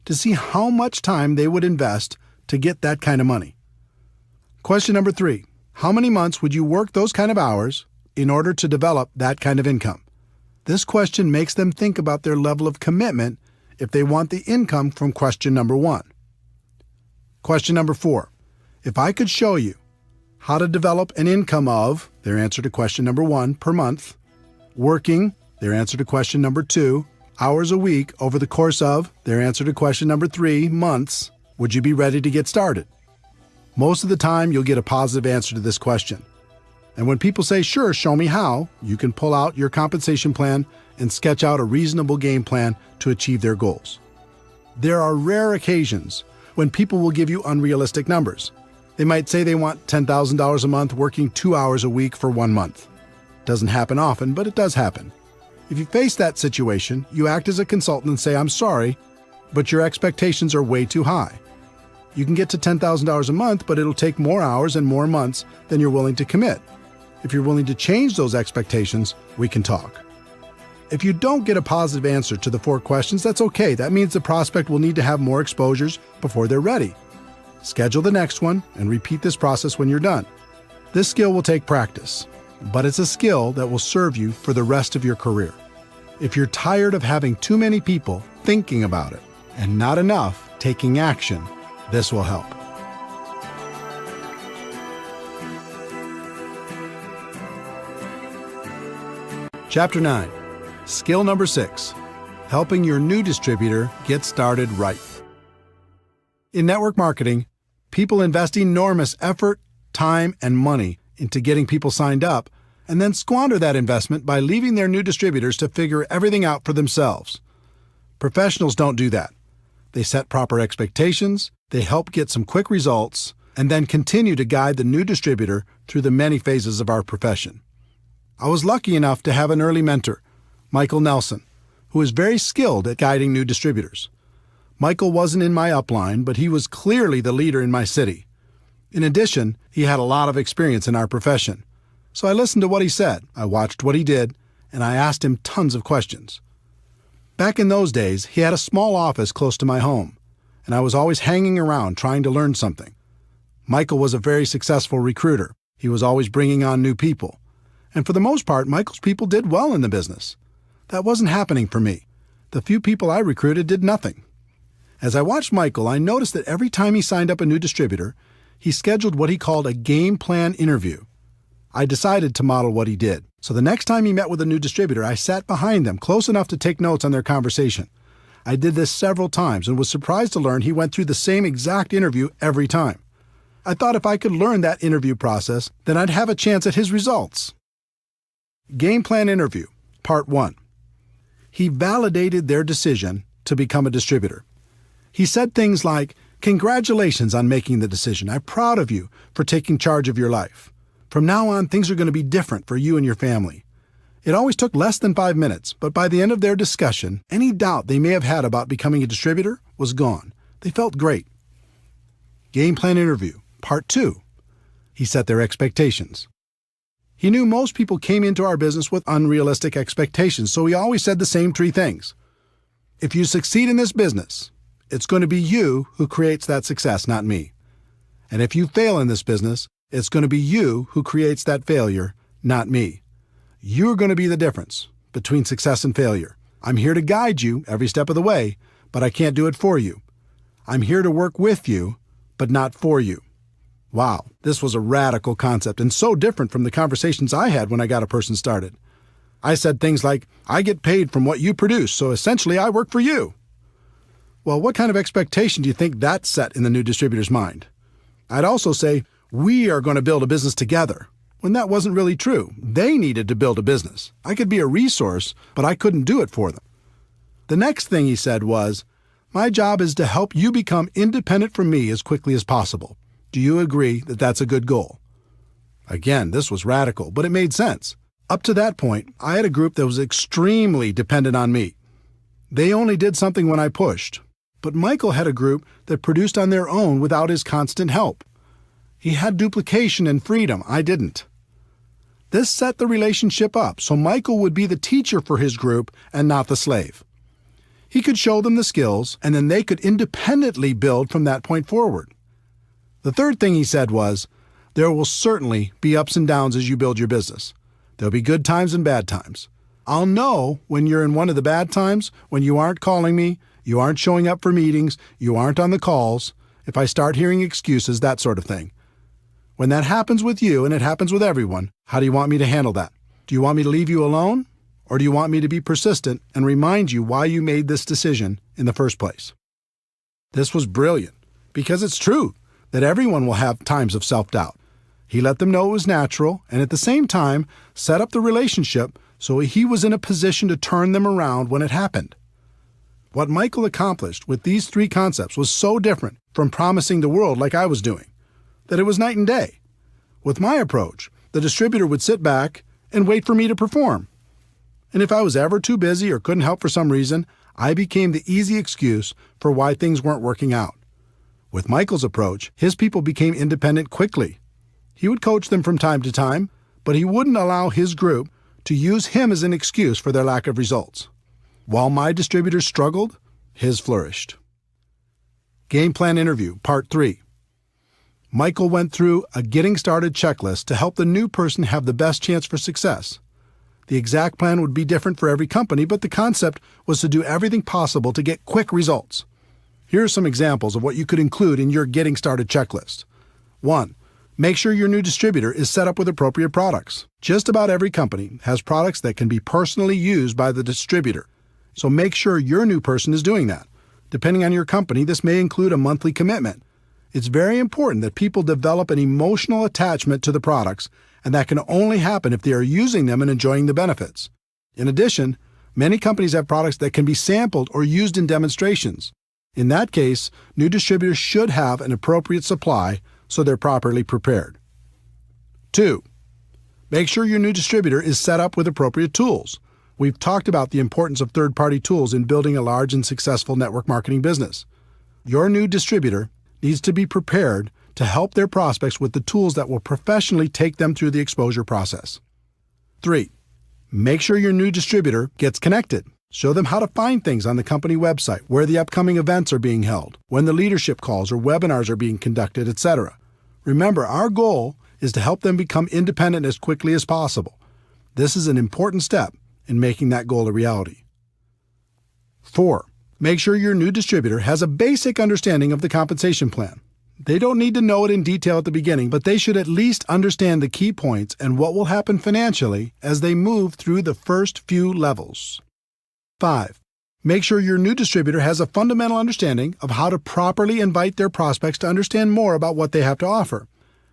to see how much time they would invest to get that kind of money. Question number 3. How many months would you work those kind of hours in order to develop that kind of income? This question makes them think about their level of commitment if they want the income from question number 1. Question number 4. If I could show you how to develop an income of, their answer to question number 1, per month, working, their answer to question number 2, hours a week over the course of, their answer to question number 3, months, would you be ready to get started? Most of the time, you'll get a positive answer to this question. And when people say, "Sure, show me how," you can pull out your compensation plan and sketch out a reasonable game plan to achieve their goals. There are rare occasions when people will give you unrealistic numbers. They might say they want $10,000 a month working 2 hours a week for 1 month. Doesn't happen often, but it does happen. If you face that situation, you act as a consultant and say, "I'm sorry, but your expectations are way too high. You can get to $10,000 a month, but it'll take more hours and more months than you're willing to commit. If you're willing to change those expectations, we can talk." If you don't get a positive answer to the 4 questions, that's okay. That means the prospect will need to have more exposures before they're ready. Schedule the next one and repeat this process when you're done. This skill will take practice, but it's a skill that will serve you for the rest of your career. If you're tired of having too many people thinking about it and not enough taking action, this will help. Chapter 9. Skill number 6. Helping your new distributor get started right. In network marketing, people invest enormous effort, time, and money into getting people signed up, and then squander that investment by leaving their new distributors to figure everything out for themselves. Professionals don't do that. They set proper expectations, they help get some quick results, and then continue to guide the new distributor through the many phases of our profession. I was lucky enough to have an early mentor, Michael Nelson, who is very skilled at guiding new distributors. Michael wasn't in my upline, but he was clearly the leader in my city. In addition, he had a lot of experience in our profession. So I listened to what he said, I watched what he did, and I asked him tons of questions. Back in those days, he had a small office close to my home, and I was always hanging around trying to learn something. Michael was a very successful recruiter. He was always bringing on new people. And for the most part, Michael's people did well in the business. That wasn't happening for me. The few people I recruited did nothing. As I watched Michael, I noticed that every time he signed up a new distributor, he scheduled what he called a game plan interview. I decided to model what he did. So the next time he met with a new distributor, I sat behind them close enough to take notes on their conversation. I did this several times and was surprised to learn he went through the same exact interview every time. I thought if I could learn that interview process, then I'd have a chance at his results. Game plan interview, part 1. He validated their decision to become a distributor. He said things like, "Congratulations on making the decision. I'm proud of you for taking charge of your life. From now on, things are going to be different for you and your family." It always took less than 5 minutes, but by the end of their discussion, any doubt they may have had about becoming a distributor was gone. They felt great. Game plan interview, part 2. He set their expectations. He knew most people came into our business with unrealistic expectations, so he always said the same 3 things. If you succeed in this business, it's going to be you who creates that success, not me. And if you fail in this business, it's going to be you who creates that failure, not me. You're going to be the difference between success and failure. I'm here to guide you every step of the way, but I can't do it for you. I'm here to work with you, but not for you. Wow, this was a radical concept and so different from the conversations I had when I got a person started. I said things like, "I get paid from what you produce, so essentially I work for you." Well, what kind of expectation do you think that set in the new distributor's mind? I'd also say, "We are going to build a business together," when that wasn't really true. They needed to build a business. I could be a resource, but I couldn't do it for them. The next thing he said was, "My job is to help you become independent from me as quickly as possible. Do you agree that that's a good goal?" Again, this was radical, but it made sense. Up to that point, I had a group that was extremely dependent on me. They only did something when I pushed. But Michael had a group that produced on their own without his constant help. He had duplication and freedom. I didn't. This set the relationship up, so Michael would be the teacher for his group and not the slave. He could show them the skills, and then they could independently build from that point forward. The third thing he said was, "There will certainly be ups and downs as you build your business. There'll be good times and bad times. I'll know when you're in one of the bad times, when you aren't calling me, you aren't showing up for meetings, you aren't on the calls, if I start hearing excuses, that sort of thing. When that happens with you, and it happens with everyone, how do you want me to handle that? Do you want me to leave you alone? Or do you want me to be persistent and remind you why you made this decision in the first place?" This was brilliant, because it's true that everyone will have times of self-doubt. He let them know it was natural, and at the same time, set up the relationship so he was in a position to turn them around when it happened. What Michael accomplished with these 3 concepts was so different from promising the world like I was doing, that it was night and day. With my approach, the distributor would sit back and wait for me to perform. And if I was ever too busy or couldn't help for some reason, I became the easy excuse for why things weren't working out. With Michael's approach, his people became independent quickly. He would coach them from time to time, but he wouldn't allow his group to use him as an excuse for their lack of results. While my distributors struggled, his flourished. Game plan interview, part 3. Michael went through a getting started checklist to help the new person have the best chance for success. The exact plan would be different for every company, but the concept was to do everything possible to get quick results. Here are some examples of what you could include in your getting started checklist. 1. Make sure your new distributor is set up with appropriate products. Just about every company has products that can be personally used by the distributor, so make sure your new person is doing that. Depending on your company, this may include a monthly commitment. It's very important that people develop an emotional attachment to the products, and that can only happen if they are using them and enjoying the benefits. In addition, many companies have products that can be sampled or used in demonstrations. In that case, new distributors should have an appropriate supply so they're properly prepared. 2. Make sure your new distributor is set up with appropriate tools. We've talked about the importance of third-party tools in building a large and successful network marketing business. Your new distributor needs to be prepared to help their prospects with the tools that will professionally take them through the exposure process. 3. Make sure your new distributor gets connected. Show them how to find things on the company website, where the upcoming events are being held, when the leadership calls or webinars are being conducted, etc. Remember, our goal is to help them become independent as quickly as possible. This is an important step in making that goal a reality. 4. Make sure your new distributor has a basic understanding of the compensation plan. They don't need to know it in detail at the beginning, but they should at least understand the key points and what will happen financially as they move through the first few levels. 5. Make sure your new distributor has a fundamental understanding of how to properly invite their prospects to understand more about what they have to offer.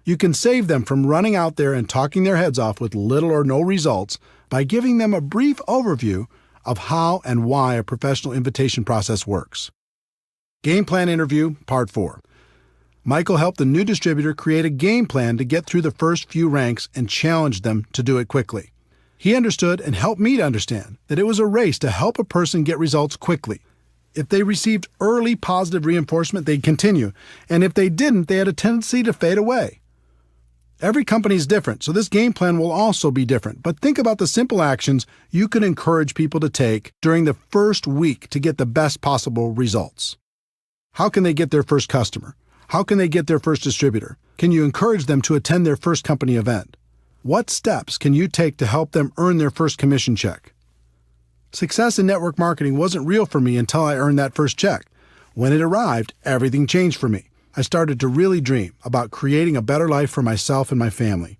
You can save them from running out there and talking their heads off with little or no results by giving them a brief overview of how and why a professional invitation process works. Game Plan Interview, Part 4. Michael helped the new distributor create a game plan to get through the first few ranks and challenged them to do it quickly. He understood and helped me to understand that it was a race to help a person get results quickly. If they received early positive reinforcement, they'd continue, and if they didn't, they had a tendency to fade away. Every company is different, so this game plan will also be different, but think about the simple actions you can encourage people to take during the first week to get the best possible results. How can they get their first customer? How can they get their first distributor? Can you encourage them to attend their first company event? What steps can you take to help them earn their first commission check? Success in network marketing wasn't real for me until I earned that first check. When it arrived, everything changed for me. I started to really dream about creating a better life for myself and my family.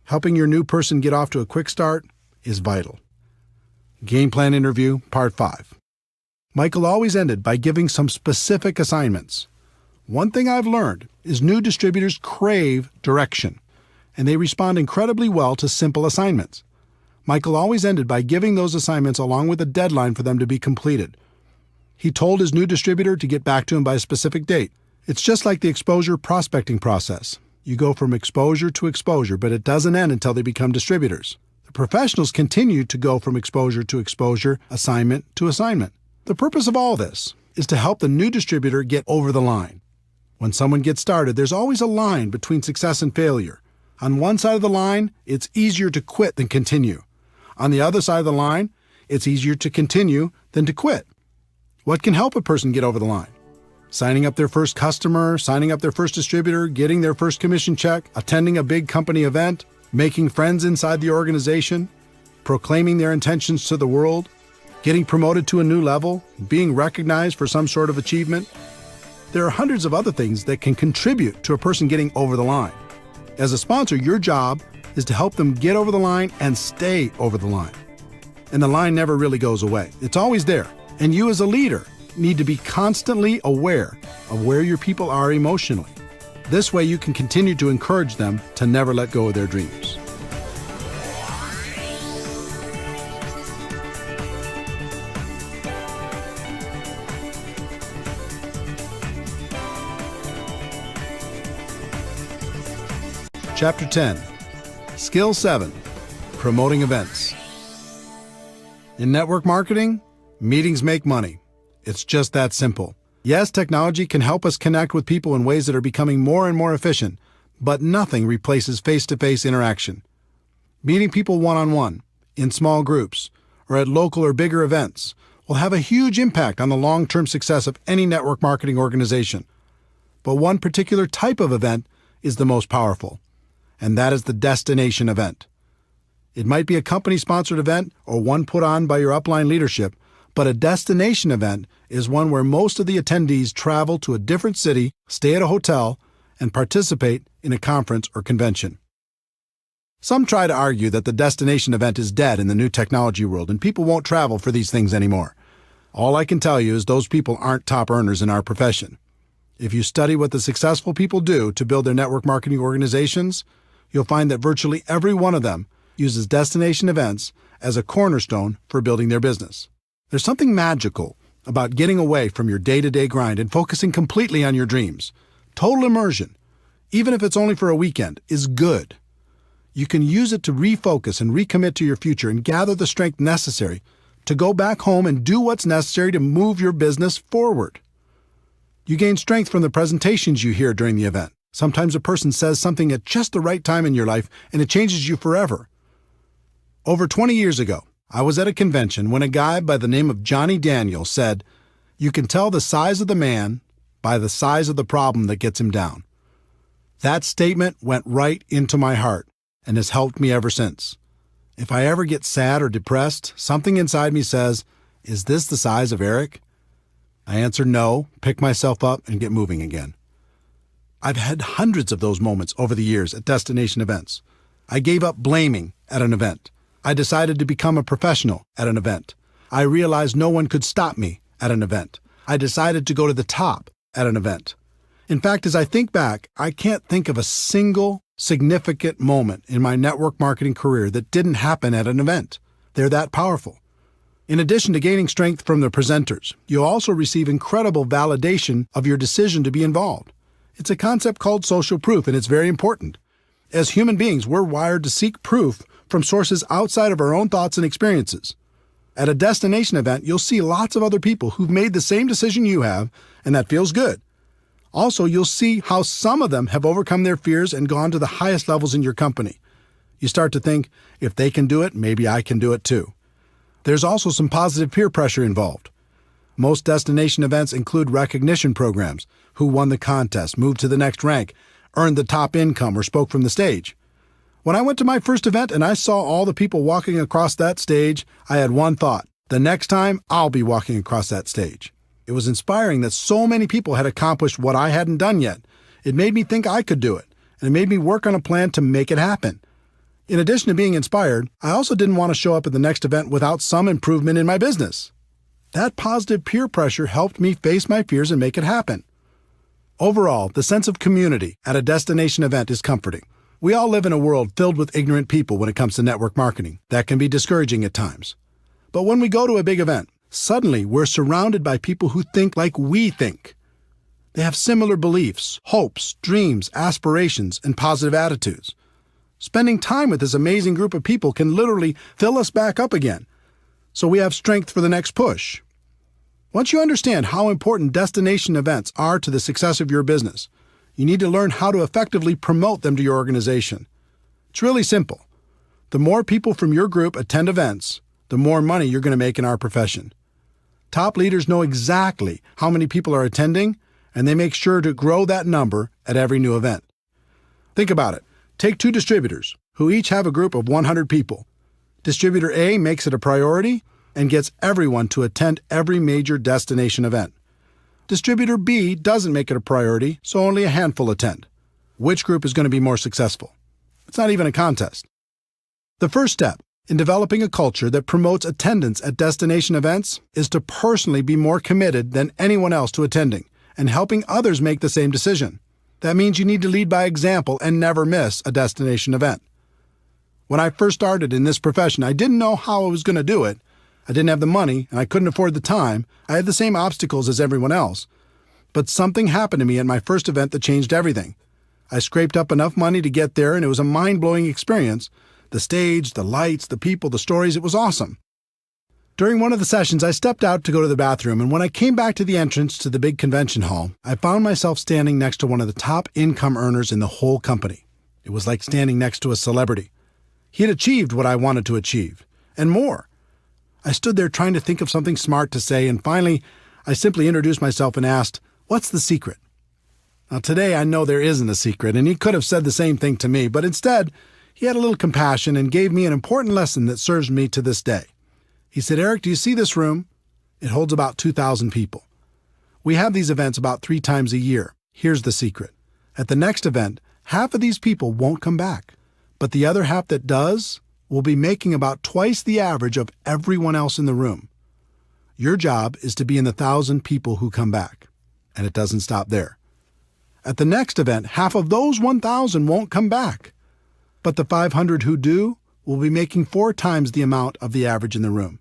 Helping your new person get off to a quick start is vital. Game Plan Interview, Part 5. Michael always ended by giving some specific assignments. One thing I've learned is new distributors crave direction, and they respond incredibly well to simple assignments. Michael always ended by giving those assignments along with a deadline for them to be completed. He told his new distributor to get back to him by a specific date. It's just like the exposure prospecting process. You go from exposure to exposure, but it doesn't end until they become distributors. The professionals continue to go from exposure to exposure, assignment to assignment. The purpose of all this is to help the new distributor get over the line. When someone gets started, there's always a line between success and failure. On one side of the line, it's easier to quit than continue. On the other side of the line, it's easier to continue than to quit. What can help a person get over the line? Signing up their first customer, signing up their first distributor, getting their first commission check, attending a big company event, making friends inside the organization, proclaiming their intentions to the world, getting promoted to a new level, being recognized for some sort of achievement. There are hundreds of other things that can contribute to a person getting over the line. As a sponsor, your job is to help them get over the line and stay over the line. And the line never really goes away. It's always there. And you as a leader need to be constantly aware of where your people are emotionally. This way you can continue to encourage them to never let go of their dreams. Chapter 10. Skill 7. Promoting events. In network marketing, meetings make money. It's just that simple. Yes, technology can help us connect with people in ways that are becoming more and more efficient, but nothing replaces face-to-face interaction. Meeting people one-on-one, in small groups, or at local or bigger events will have a huge impact on the long-term success of any network marketing organization. But one particular type of event is the most powerful, and that is the destination event. It might be a company-sponsored event or one put on by your upline leadership, but a destination event is one where most of the attendees travel to a different city, stay at a hotel, and participate in a conference or convention. Some try to argue that the destination event is dead in the new technology world and people won't travel for these things anymore. All I can tell you is those people aren't top earners in our profession. If you study what the successful people do to build their network marketing organizations, you'll find that virtually every one of them uses destination events as a cornerstone for building their business. There's something magical about getting away from your day-to-day grind and focusing completely on your dreams. Total immersion, even if it's only for a weekend, is good. You can use it to refocus and recommit to your future and gather the strength necessary to go back home and do what's necessary to move your business forward. You gain strength from the presentations you hear during the event. Sometimes a person says something at just the right time in your life and it changes you forever. Over 20 years ago, I was at a convention when a guy by the name of Johnny Daniel said, "You can tell the size of the man by the size of the problem that gets him down." That statement went right into my heart and has helped me ever since. If I ever get sad or depressed, something inside me says, "Is this the size of Eric?" I answer no, pick myself up, and get moving again. I've had hundreds of those moments over the years at destination events. I gave up blaming at an event. I decided to become a professional at an event. I realized no one could stop me at an event. I decided to go to the top at an event. In fact, as I think back, I can't think of a single significant moment in my network marketing career that didn't happen at an event. They're that powerful. In addition to gaining strength from the presenters, you'll also receive incredible validation of your decision to be involved. It's a concept called social proof, and it's very important. As human beings, we're wired to seek proof from sources outside of our own thoughts and experiences. At a destination event, you'll see lots of other people who've made the same decision you have, and that feels good. Also, you'll see how some of them have overcome their fears and gone to the highest levels in your company. You start to think, if they can do it, maybe I can do it too. There's also some positive peer pressure involved. Most destination events include recognition programs: who won the contest, moved to the next rank, earned the top income, or spoke from the stage. When I went to my first event and I saw all the people walking across that stage, I had one thought: the next time I'll be walking across that stage. It was inspiring that so many people had accomplished what I hadn't done yet. It made me think I could do it, and it made me work on a plan to make it happen. In addition to being inspired, I also didn't want to show up at the next event without some improvement in my business. That positive peer pressure helped me face my fears and make it happen. Overall, the sense of community at a destination event is comforting. We all live in a world filled with ignorant people when it comes to network marketing. That can be discouraging at times. But when we go to a big event, suddenly we're surrounded by people who think like we think. They have similar beliefs, hopes, dreams, aspirations, and positive attitudes. Spending time with this amazing group of people can literally fill us back up again, so we have strength for the next push. Once you understand how important destination events are to the success of your business, you need to learn how to effectively promote them to your organization. It's really simple. The more people from your group attend events, the more money you're going to make in our profession. Top leaders know exactly how many people are attending, and they make sure to grow that number at every new event. Think about it. Take two distributors who each have a group of 100 people. Distributor A makes it a priority and gets everyone to attend every major destination event. Distributor B doesn't make it a priority, so only a handful attend. Which group is going to be more successful? It's not even a contest. The first step in developing a culture that promotes attendance at destination events is to personally be more committed than anyone else to attending and helping others make the same decision. That means you need to lead by example and never miss a destination event. When I first started in this profession, I didn't know how I was going to do it. I didn't have the money, and I couldn't afford the time. I had the same obstacles as everyone else. But something happened to me at my first event that changed everything. I scraped up enough money to get there, and it was a mind-blowing experience. The stage, the lights, the people, the stories, it was awesome. During one of the sessions, I stepped out to go to the bathroom, and when I came back to the entrance to the big convention hall, I found myself standing next to one of the top income earners in the whole company. It was like standing next to a celebrity. He had achieved what I wanted to achieve, and more. I stood there trying to think of something smart to say, and finally, I simply introduced myself and asked, "What's the secret?" Now, today I know there isn't a secret, and he could have said the same thing to me, but instead, he had a little compassion and gave me an important lesson that serves me to this day. He said, "Eric, do you see this room? It holds about 2,000 people. We have these events about 3 times a year. Here's the secret. At the next event, half of these people won't come back, but the other half that does will be making about twice the average of everyone else in the room. Your job is to be in the 1,000 people who come back, and it doesn't stop there. At the next event, half of those 1,000 won't come back, but the 500 who do will be making 4 times the amount of the average in the room.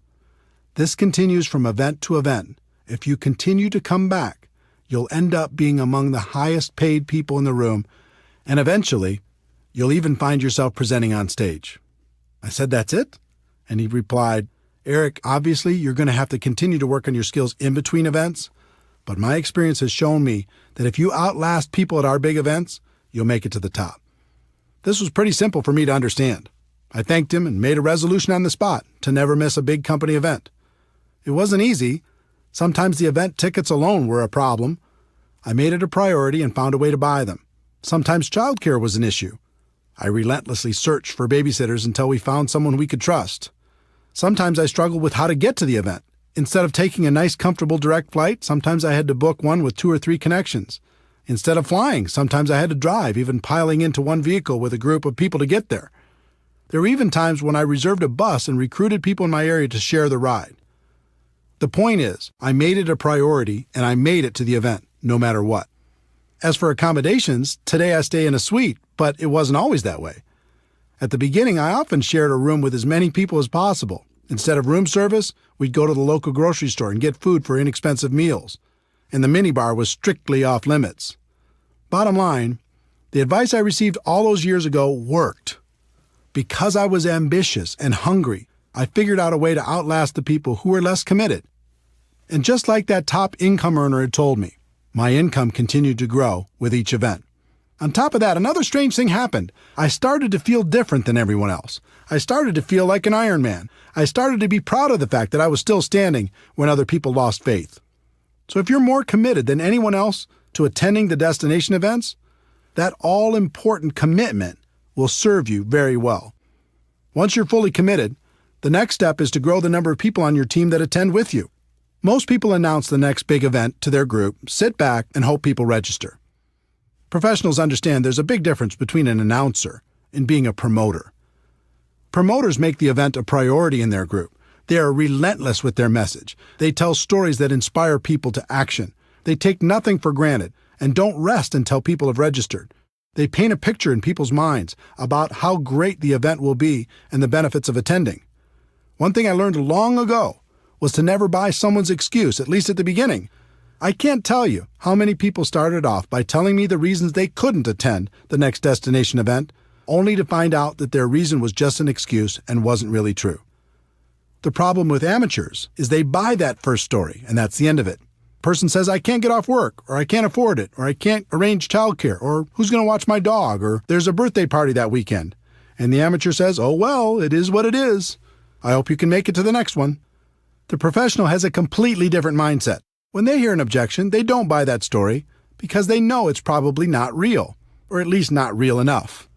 This continues from event to event. If you continue to come back, you'll end up being among the highest paid people in the room, and eventually, you'll even find yourself presenting on stage." I said, "That's it?" And he replied, "Eric, obviously you're going to have to continue to work on your skills in between events, but my experience has shown me that if you outlast people at our big events, you'll make it to the top." This was pretty simple for me to understand. I thanked him and made a resolution on the spot to never miss a big company event. It wasn't easy. Sometimes the event tickets alone were a problem. I made it a priority and found a way to buy them. Sometimes childcare was an issue. I relentlessly searched for babysitters until we found someone we could trust. Sometimes I struggled with how to get to the event. Instead of taking a nice, comfortable direct flight, sometimes I had to book one with 2 or 3 connections. Instead of flying, sometimes I had to drive, even piling into one vehicle with a group of people to get there. There were even times when I reserved a bus and recruited people in my area to share the ride. The point is, I made it a priority and I made it to the event, no matter what. As for accommodations, today I stay in a suite, but it wasn't always that way. At the beginning, I often shared a room with as many people as possible. Instead of room service, we'd go to the local grocery store and get food for inexpensive meals. And the minibar was strictly off limits. Bottom line, the advice I received all those years ago worked. Because I was ambitious and hungry, I figured out a way to outlast the people who were less committed. And just like that top income earner had told me, my income continued to grow with each event. On top of that, another strange thing happened. I started to feel different than everyone else. I started to feel like an Iron Man. I started to be proud of the fact that I was still standing when other people lost faith. So if you're more committed than anyone else to attending the destination events, that all-important commitment will serve you very well. Once you're fully committed, the next step is to grow the number of people on your team that attend with you. Most people announce the next big event to their group, sit back, and hope people register. Professionals understand there's a big difference between an announcer and being a promoter. Promoters make the event a priority in their group. They are relentless with their message. They tell stories that inspire people to action. They take nothing for granted and don't rest until people have registered. They paint a picture in people's minds about how great the event will be and the benefits of attending. One thing I learned long ago was to never buy someone's excuse, at least at the beginning. I can't tell you how many people started off by telling me the reasons they couldn't attend the next destination event, only to find out that their reason was just an excuse and wasn't really true. The problem with amateurs is they buy that first story, and that's the end of it. Person says, I can't get off work, or I can't afford it, or I can't arrange childcare, or who's going to watch my dog, or there's a birthday party that weekend. And the amateur says, oh well, it is what it is. I hope you can make it to the next one. The professional has a completely different mindset. When they hear an objection, they don't buy that story because they know it's probably not real, or at least not real enough.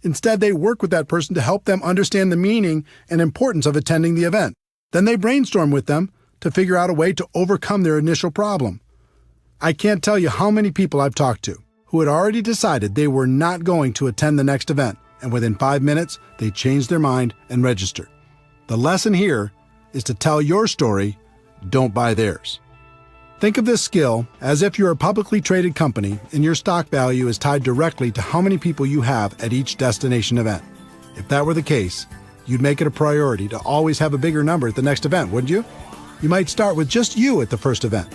Instead, they work with that person to help them understand the meaning and importance of attending the event. Then they brainstorm with them to figure out a way to overcome their initial problem. I can't tell you how many people I've talked to who had already decided they were not going to attend the next event, and within 5 minutes, they changed their mind and registered. The lesson here is to tell your story, don't buy theirs. Think of this skill as if you're a publicly traded company and your stock value is tied directly to how many people you have at each destination event. If that were the case, you'd make it a priority to always have a bigger number at the next event, wouldn't you? You might start with just you at the first event,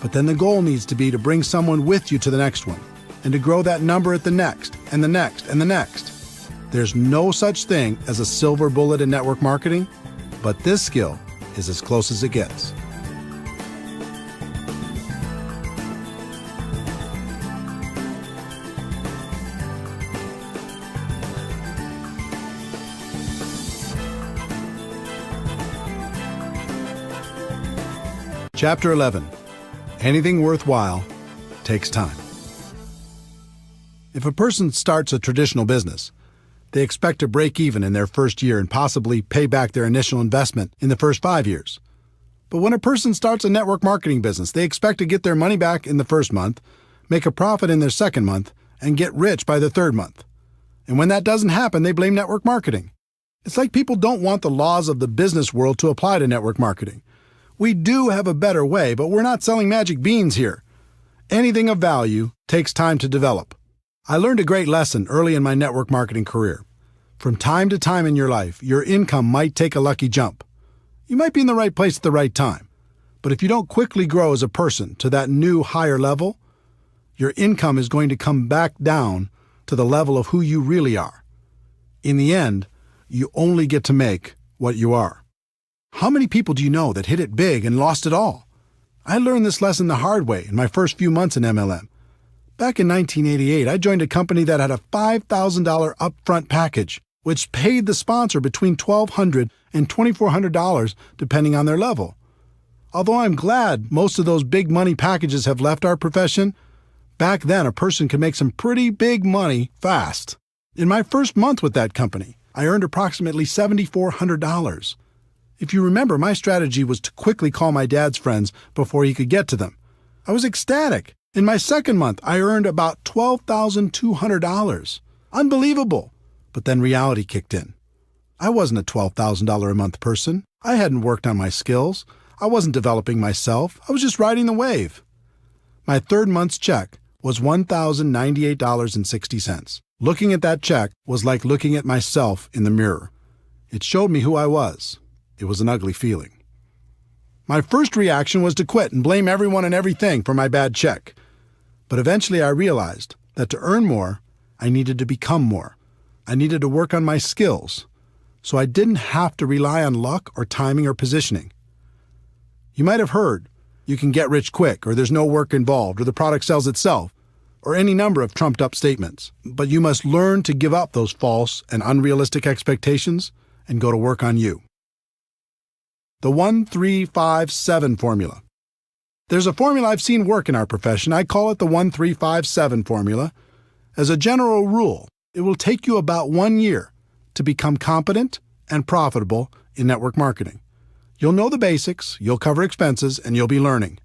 but then the goal needs to be to bring someone with you to the next one and to grow that number at the next and the next and the next. There's no such thing as a silver bullet in network marketing, but this skill is as close as it gets. Chapter 11. Anything worthwhile takes time. If a person starts a traditional business, they expect to break even in their first year and possibly pay back their initial investment in the first 5 years. But when a person starts a network marketing business, they expect to get their money back in the first month, make a profit in their second month, and get rich by the third month. And when that doesn't happen, they blame network marketing. It's like people don't want the laws of the business world to apply to network marketing. We do have a better way, but we're not selling magic beans here. Anything of value takes time to develop. I learned a great lesson early in my network marketing career. From time to time in your life, your income might take a lucky jump. You might be in the right place at the right time. But if you don't quickly grow as a person to that new higher level, your income is going to come back down to the level of who you really are. In the end, you only get to make what you are. How many people do you know that hit it big and lost it all? I learned this lesson the hard way in my first few months in MLM. Back in 1988, I joined a company that had a $5,000 upfront package, which paid the sponsor between $1,200 and $2,400 depending on their level. Although I'm glad most of those big money packages have left our profession, back then a person could make some pretty big money fast. In my first month with that company, I earned approximately $7,400. If you remember, my strategy was to quickly call my dad's friends before he could get to them. I was ecstatic. In my second month, I earned about $12,200. Unbelievable. But then reality kicked in. I wasn't a $12,000 a month person. I hadn't worked on my skills. I wasn't developing myself. I was just riding the wave. My third month's check was $1,098.60. Looking at that check was like looking at myself in the mirror. It showed me who I was. It was an ugly feeling. My first reaction was to quit and blame everyone and everything for my bad check. But eventually I realized that to earn more, I needed to become more. I needed to work on my skills, so I didn't have to rely on luck or timing or positioning. You might have heard, you can get rich quick, or there's no work involved, or the product sells itself, or any number of trumped-up statements. But you must learn to give up those false and unrealistic expectations and go to work on you. The 1-3-5-7 formula. There's a formula I've seen work in our profession. I call it the 1-3-5-7 formula. As a general rule, it will take you about 1 year to become competent and profitable in network marketing. You'll know the basics, you'll cover expenses, and you'll be learning.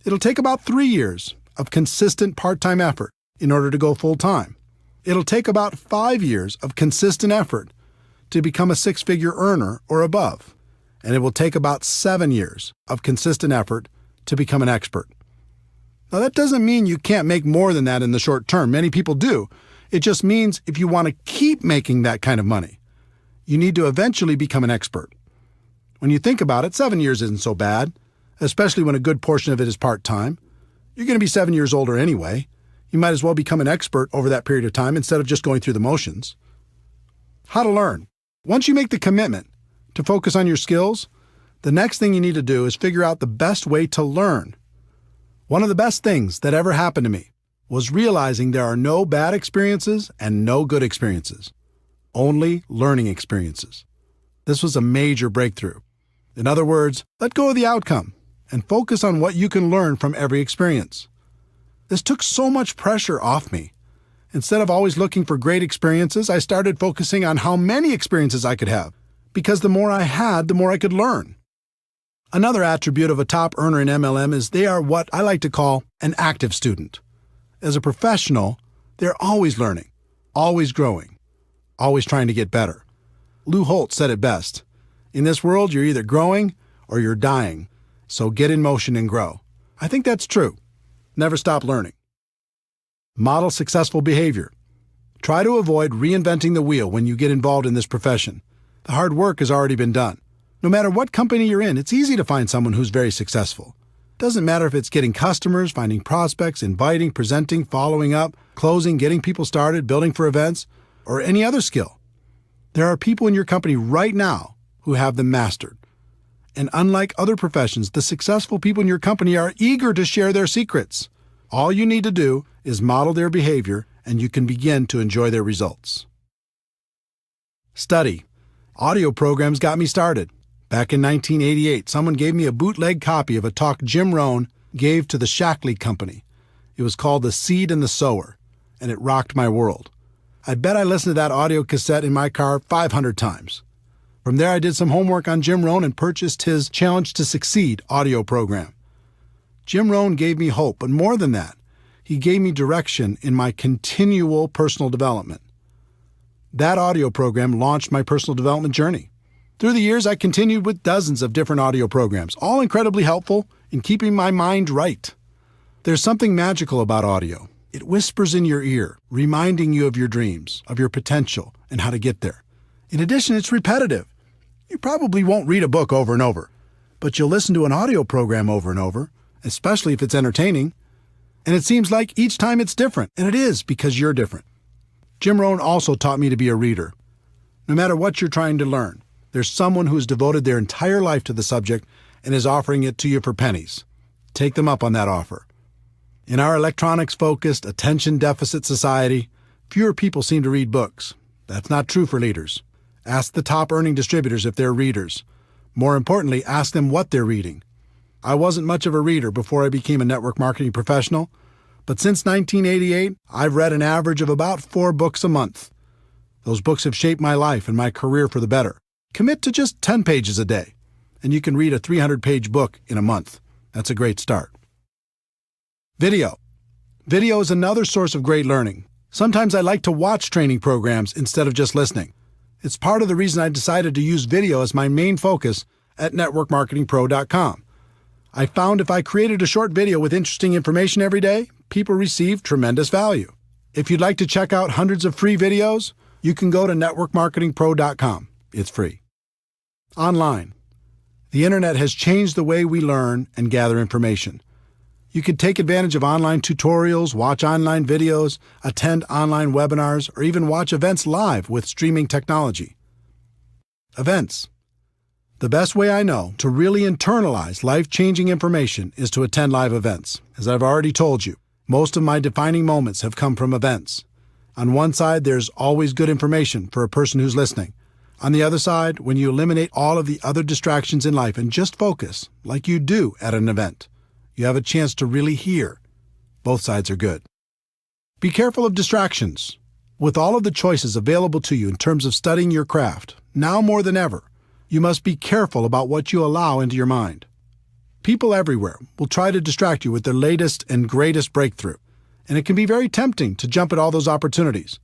It'll take about 3 years of consistent part-time effort in order to go full-time. It'll take about 5 years of consistent effort to become a six-figure earner or above. And it will take about 7 years of consistent effort to become an expert. Now, that doesn't mean you can't make more than that in the short term. Many people do. It just means if you want to keep making that kind of money, you need to eventually become an expert. When you think about it, 7 years isn't so bad, especially when a good portion of it is part-time. You're going to be 7 years older anyway. You might as well become an expert over that period of time instead of just going through the motions. How to learn. Once you make the commitment to focus on your skills, the next thing you need to do is figure out the best way to learn. One of the best things that ever happened to me was realizing there are no bad experiences and no good experiences, only learning experiences. This was a major breakthrough. In other words, let go of the outcome and focus on what you can learn from every experience. This took so much pressure off me. Instead of always looking for great experiences, I started focusing on how many experiences I could have, because the more I had, the more I could learn. Another attribute of a top earner in MLM is they are what I like to call an active student. As a professional, they're always learning, always growing, always trying to get better. Lou Holtz said it best. In this world, you're either growing or you're dying, so get in motion and grow. I think that's true. Never stop learning. Model successful behavior. Try to avoid reinventing the wheel when you get involved in this profession. The hard work has already been done. No matter what company you're in, it's easy to find someone who's very successful. Doesn't matter if it's getting customers, finding prospects, inviting, presenting, following up, closing, getting people started, building for events, or any other skill. There are people in your company right now who have them mastered. And unlike other professions, the successful people in your company are eager to share their secrets. All you need to do is model their behavior, and you can begin to enjoy their results. Study. Audio programs got me started. Back in 1988, someone gave me a bootleg copy of a talk Jim Rohn gave to the Shackley Company. It was called The Seed and the Sower, and it rocked my world. I bet I listened to that audio cassette in my car 500 times. From there, I did some homework on Jim Rohn and purchased his Challenge to Succeed audio program. Jim Rohn gave me hope, but more than that, he gave me direction in my continual personal development. That audio program launched my personal development journey. Through the years, I continued with dozens of different audio programs, all incredibly helpful in keeping my mind right. There's something magical about audio. It whispers in your ear, reminding you of your dreams, of your potential, and how to get there. In addition, it's repetitive. You probably won't read a book over and over, but you'll listen to an audio program over and over, especially if it's entertaining. And it seems like each time it's different, and it is because you're different. Jim Rohn also taught me to be a reader. No matter what you're trying to learn, there's someone who's devoted their entire life to the subject and is offering it to you for pennies. Take them up on that offer. In our electronics-focused, attention-deficit society, fewer people seem to read books. That's not true for leaders. Ask the top-earning distributors if they're readers. More importantly, ask them what they're reading. I wasn't much of a reader before I became a network marketing professional, but since 1988, I've read an average of about 4 books a month. Those books have shaped my life and my career for the better. Commit to just 10 pages a day, and you can read a 300-page book in a month. That's a great start. Video. Video is another source of great learning. Sometimes I like to watch training programs instead of just listening. It's part of the reason I decided to use video as my main focus at networkmarketingpro.com. I found if I created a short video with interesting information every day, people receive tremendous value. If you'd like to check out hundreds of free videos, you can go to networkmarketingpro.com. It's free. Online. The internet has changed the way we learn and gather information. You can take advantage of online tutorials, watch online videos, attend online webinars, or even watch events live with streaming technology. Events. The best way I know to really internalize life-changing information is to attend live events. As I've already told you, most of my defining moments have come from events. On one side, there's always good information for a person who's listening. On the other side, when you eliminate all of the other distractions in life and just focus, like you do at an event, you have a chance to really hear. Both sides are good. Be careful of distractions. With all of the choices available to you in terms of studying your craft, now more than ever, you must be careful about what you allow into your mind. People everywhere will try to distract you with their latest and greatest breakthrough, and it can be very tempting to jump at all those opportunities.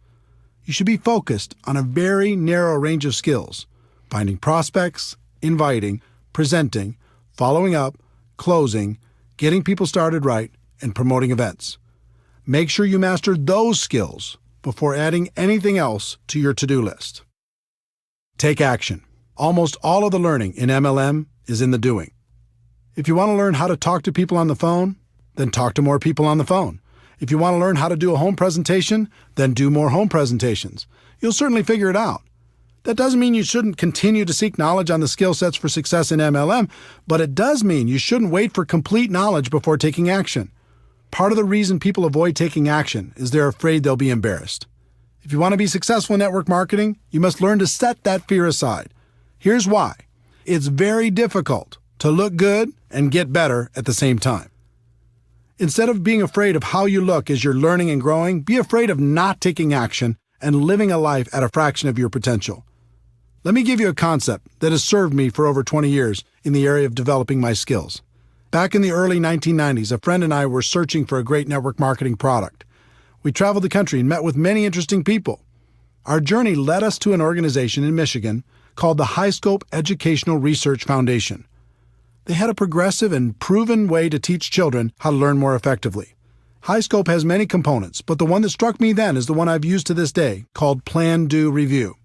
You should be focused on a very narrow range of skills: finding prospects, inviting, presenting, following up, closing, getting people started right, and promoting events. Make sure you master those skills before adding anything else to your to-do list. Take action. Almost all of the learning in MLM is in the doing. If you want to learn how to talk to people on the phone, then talk to more people on the phone. If you want to learn how to do a home presentation, then do more home presentations. You'll certainly figure it out. That doesn't mean you shouldn't continue to seek knowledge on the skill sets for success in MLM, but it does mean you shouldn't wait for complete knowledge before taking action. Part of the reason people avoid taking action is they're afraid they'll be embarrassed. If you want to be successful in network marketing, you must learn to set that fear aside. Here's why. It's very difficult to look good and get better at the same time. Instead of being afraid of how you look as you're learning and growing, be afraid of not taking action and living a life at a fraction of your potential. Let me give you a concept that has served me for over 20 years in the area of developing my skills. Back in the early 1990s, a friend and I were searching for a great network marketing product. We traveled the country and met with many interesting people. Our journey led us to an organization in Michigan called the High Scope Educational Research Foundation. They had a progressive and proven way to teach children how to learn more effectively. High Scope has many components, but the one that struck me then is the one I've used to this day, called Plan, Do, Review.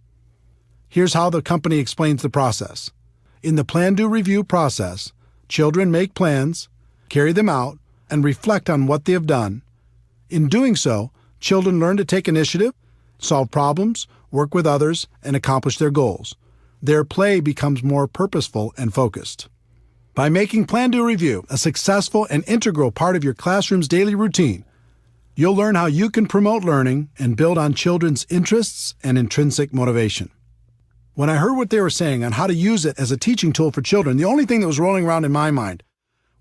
Here's how the company explains the process. In the Plan, Do, Review process, children make plans, carry them out, and reflect on what they have done. In doing so, children learn to take initiative, solve problems, work with others, and accomplish their goals. Their play becomes more purposeful and focused. By making Plan, Do, Review a successful and integral part of your classroom's daily routine, you'll learn how you can promote learning and build on children's interests and intrinsic motivation. When I heard what they were saying on how to use it as a teaching tool for children, the only thing that was rolling around in my mind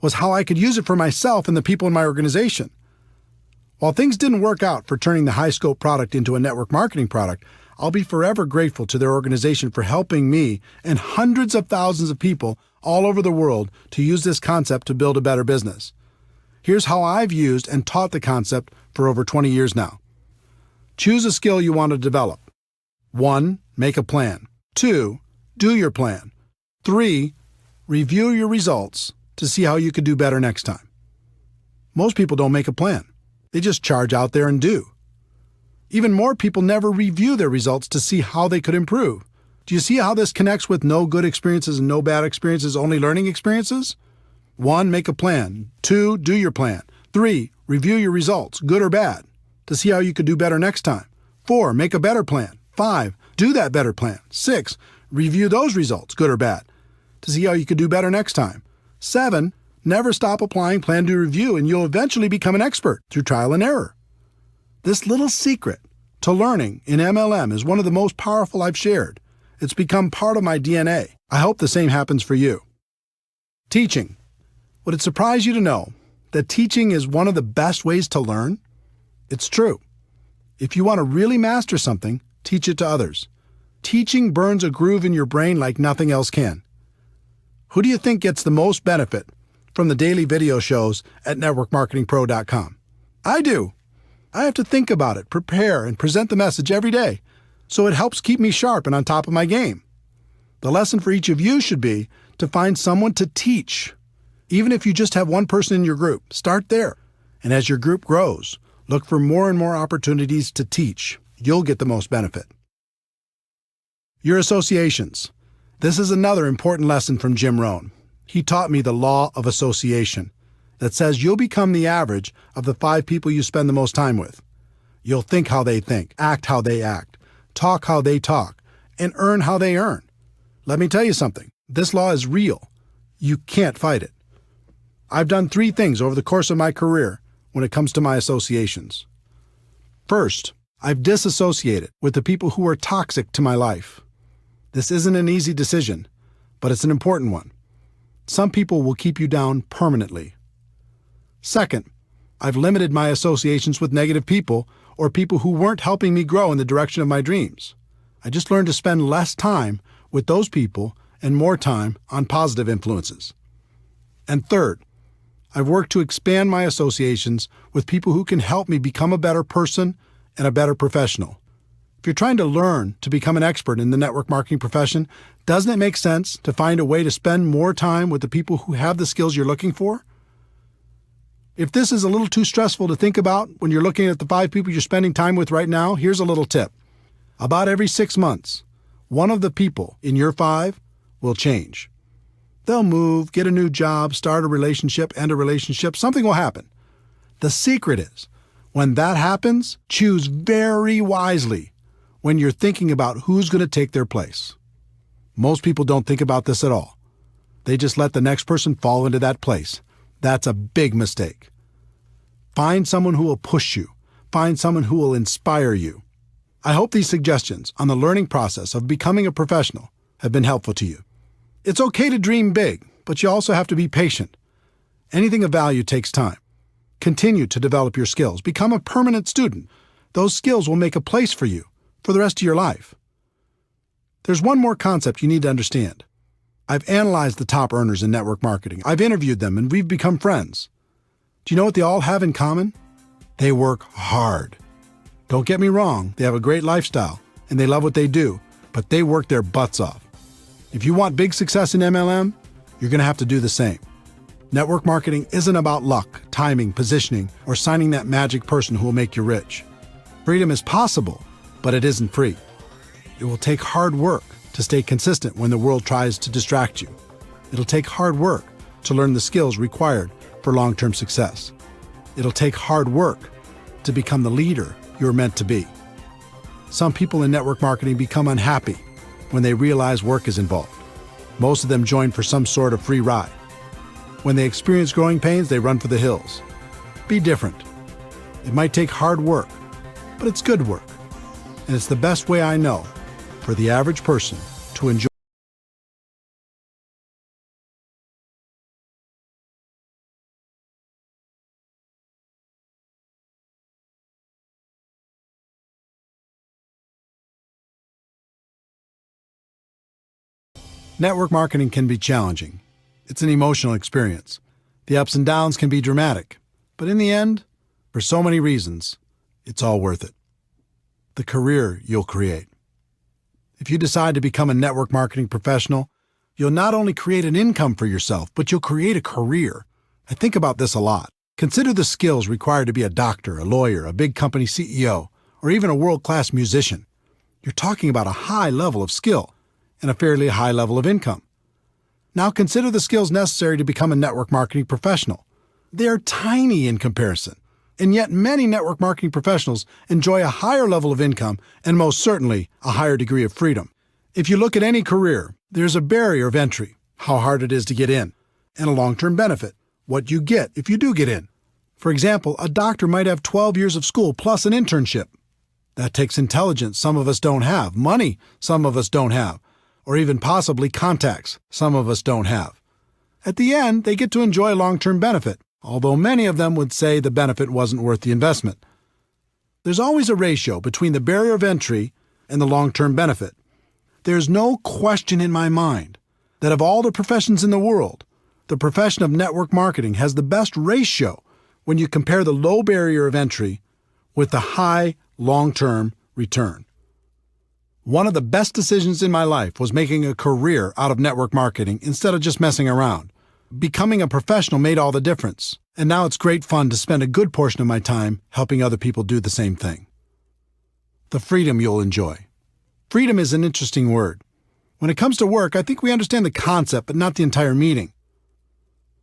was how I could use it for myself and the people in my organization. While things didn't work out for turning the High Scope product into a network marketing product, I'll be forever grateful to their organization for helping me and hundreds of thousands of people all over the world to use this concept to build a better business. Here's how I've used and taught the concept for over 20 years now. Choose a skill you want to develop. 1. Make a plan. 2. Do your plan. 3. Review your results to see how you could do better next time. Most people don't make a plan. They just charge out there and do. Even more people never review their results to see how they could improve. Do you see how this connects with no good experiences and no bad experiences, only learning experiences? 1. Make a plan. 2. Do your plan. 3. Review your results, good or bad, to see how you could do better next time. 4. Make a better plan. 5. Do that better plan. 6. Review those results, good or bad, to see how you could do better next time. 7. Never stop applying Plan, Do, Review, and you'll eventually become an expert through trial and error. This little secret to learning in MLM is one of the most powerful I've shared. It's become part of my DNA. I hope the same happens for you. Teaching. Would it surprise you to know that teaching is one of the best ways to learn? It's true. If you want to really master something, teach teach it to others. Teaching burns a groove in your brain like nothing else can. Who do you think gets the most benefit from the daily video shows at networkmarketingpro.com? I do. I have to think about it, prepare, and present the message every day, so it helps keep me sharp and on top of my game. The lesson for each of you should be to find someone to teach. Even if you just have one person in your group, start there. And as your group grows, look for more and more opportunities to teach. You'll get the most benefit. Your associations. This is another important lesson from Jim Rohn. He taught me the law of association that says you'll become the average of the 5 people you spend the most time with. You'll think how they think, act how they act, talk how they talk, and earn how they earn. Let me tell you something. This law is real. You can't fight it. I've done 3 things over the course of my career when it comes to my associations. First, I've disassociated with the people who are toxic to my life. This isn't an easy decision, but it's an important one. Some people will keep you down permanently. Second, I've limited my associations with negative people or people who weren't helping me grow in the direction of my dreams. I just learned to spend less time with those people and more time on positive influences. And third, I've worked to expand my associations with people who can help me become a better person and a better professional. If you're trying to learn to become an expert in the network marketing profession, doesn't it make sense to find a way to spend more time with the people who have the skills you're looking for? If this is a little too stressful to think about when you're looking at the 5 people you're spending time with right now, here's a little tip. About every 6 months, one of the people in your 5 will change. They'll move, get a new job, start a relationship, end a relationship. Something will happen. The secret is, when that happens, choose very wisely when you're thinking about who's going to take their place. Most people don't think about this at all. They just let the next person fall into that place. That's a big mistake. Find someone who will push you. Find someone who will inspire you. I hope these suggestions on the learning process of becoming a professional have been helpful to you. It's okay to dream big, but you also have to be patient. Anything of value takes time. Continue to develop your skills. Become a permanent student. Those skills will make a place for you for the rest of your life. There's one more concept you need to understand. I've analyzed the top earners in network marketing. I've interviewed them, and we've become friends. Do you know what they all have in common? They work hard. Don't get me wrong, they have a great lifestyle, and they love what they do, but they work their butts off. If you want big success in MLM, you're going to have to do the same. Network marketing isn't about luck, timing, positioning, or signing that magic person who will make you rich. Freedom is possible, but it isn't free. It will take hard work to stay consistent when the world tries to distract you. It'll take hard work to learn the skills required for long-term success. It'll take hard work to become the leader you're meant to be. Some people in network marketing become unhappy when they realize work is involved. Most of them join for some sort of free ride. When they experience growing pains, they run for the hills. Be different. It might take hard work, but it's good work. And it's the best way I know for the average person to enjoy. Network marketing can be challenging. It's an emotional experience. The ups and downs can be dramatic. But in the end, for so many reasons, it's all worth it. The career you'll create. If you decide to become a network marketing professional, you'll not only create an income for yourself, but you'll create a career. I think about this a lot. Consider the skills required to be a doctor, a lawyer, a big company CEO, or even a world-class musician. You're talking about a high level of skill and a fairly high level of income. Now consider the skills necessary to become a network marketing professional. They're tiny in comparison. And yet many network marketing professionals enjoy a higher level of income and most certainly a higher degree of freedom. If you look at any career, there's a barrier of entry, how hard it is to get in, and a long-term benefit, what you get if you do get in. For example, a doctor might have 12 years of school plus an internship. That takes intelligence some of us don't have, money some of us don't have, or even possibly contacts some of us don't have. At the end, they get to enjoy a long-term benefit, although many of them would say the benefit wasn't worth the investment. There's always a ratio between the barrier of entry, and the long-term benefit. There's no question in my mind that of all the professions in the world, the profession of network marketing has the best ratio when you compare the low barrier of entry with the high long-term return. One of the best decisions in my life was making a career out of network marketing instead of just messing around. Becoming a professional made all the difference, and now it's great fun to spend a good portion of my time helping other people do the same thing. The freedom you'll enjoy. Freedom is an interesting word. When it comes to work, I think we understand the concept, but not the entire meaning.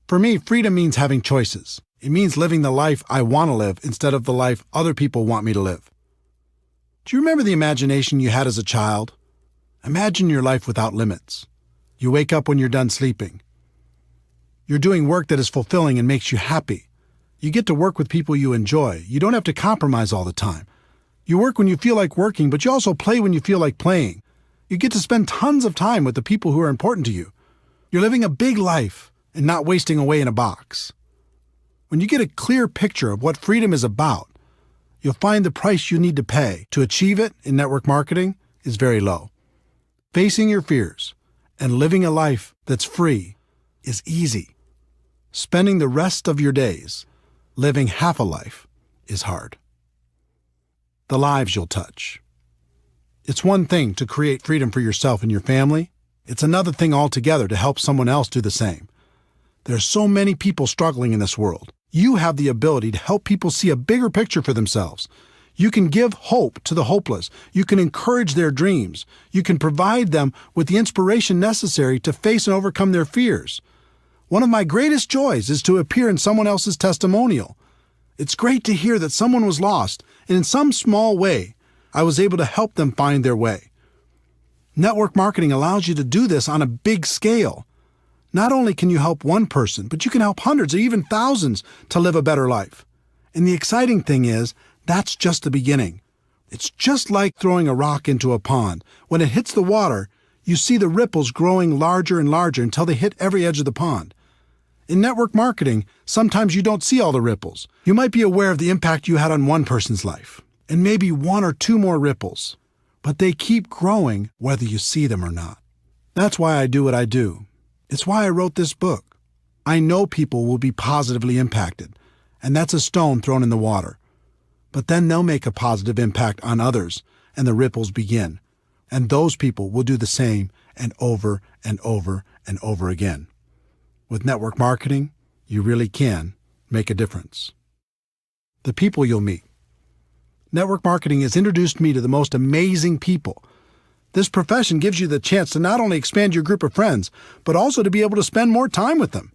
For me, freedom means having choices. It means living the life I want to live instead of the life other people want me to live. Do you remember the imagination you had as a child? Imagine your life without limits. You wake up when you're done sleeping. You're doing work that is fulfilling and makes you happy. You get to work with people you enjoy. You don't have to compromise all the time. You work when you feel like working, but you also play when you feel like playing. You get to spend tons of time with the people who are important to you. You're living a big life and not wasting away in a box. When you get a clear picture of what freedom is about, you'll find the price you need to pay to achieve it in network marketing is very low. Facing your fears and living a life that's free is easy. Spending the rest of your days living half a life is hard. The lives you'll touch. It's one thing to create freedom for yourself and your family. It's another thing altogether to help someone else do the same. There's so many people struggling in this world. You have the ability to help people see a bigger picture for themselves. You can give hope to the hopeless. You can encourage their dreams. You can provide them with the inspiration necessary to face and overcome their fears. One of my greatest joys is to appear in someone else's testimonial. It's great to hear that someone was lost, and in some small way, I was able to help them find their way. Network marketing allows you to do this on a big scale. Not only can you help one person, but you can help hundreds or even thousands to live a better life. And the exciting thing is, that's just the beginning. It's just like throwing a rock into a pond. When it hits the water, you see the ripples growing larger and larger until they hit every edge of the pond. In network marketing, sometimes you don't see all the ripples. You might be aware of the impact you had on one person's life, and maybe one or two more ripples, but they keep growing whether you see them or not. That's why I do what I do. It's why I wrote this book. I know people will be positively impacted, and that's a stone thrown in the water. But then they'll make a positive impact on others, and the ripples begin. And those people will do the same and over and over and over again. With network marketing, you really can make a difference. The people you'll meet. Network marketing has introduced me to the most amazing people. This profession gives you the chance to not only expand your group of friends, but also to be able to spend more time with them.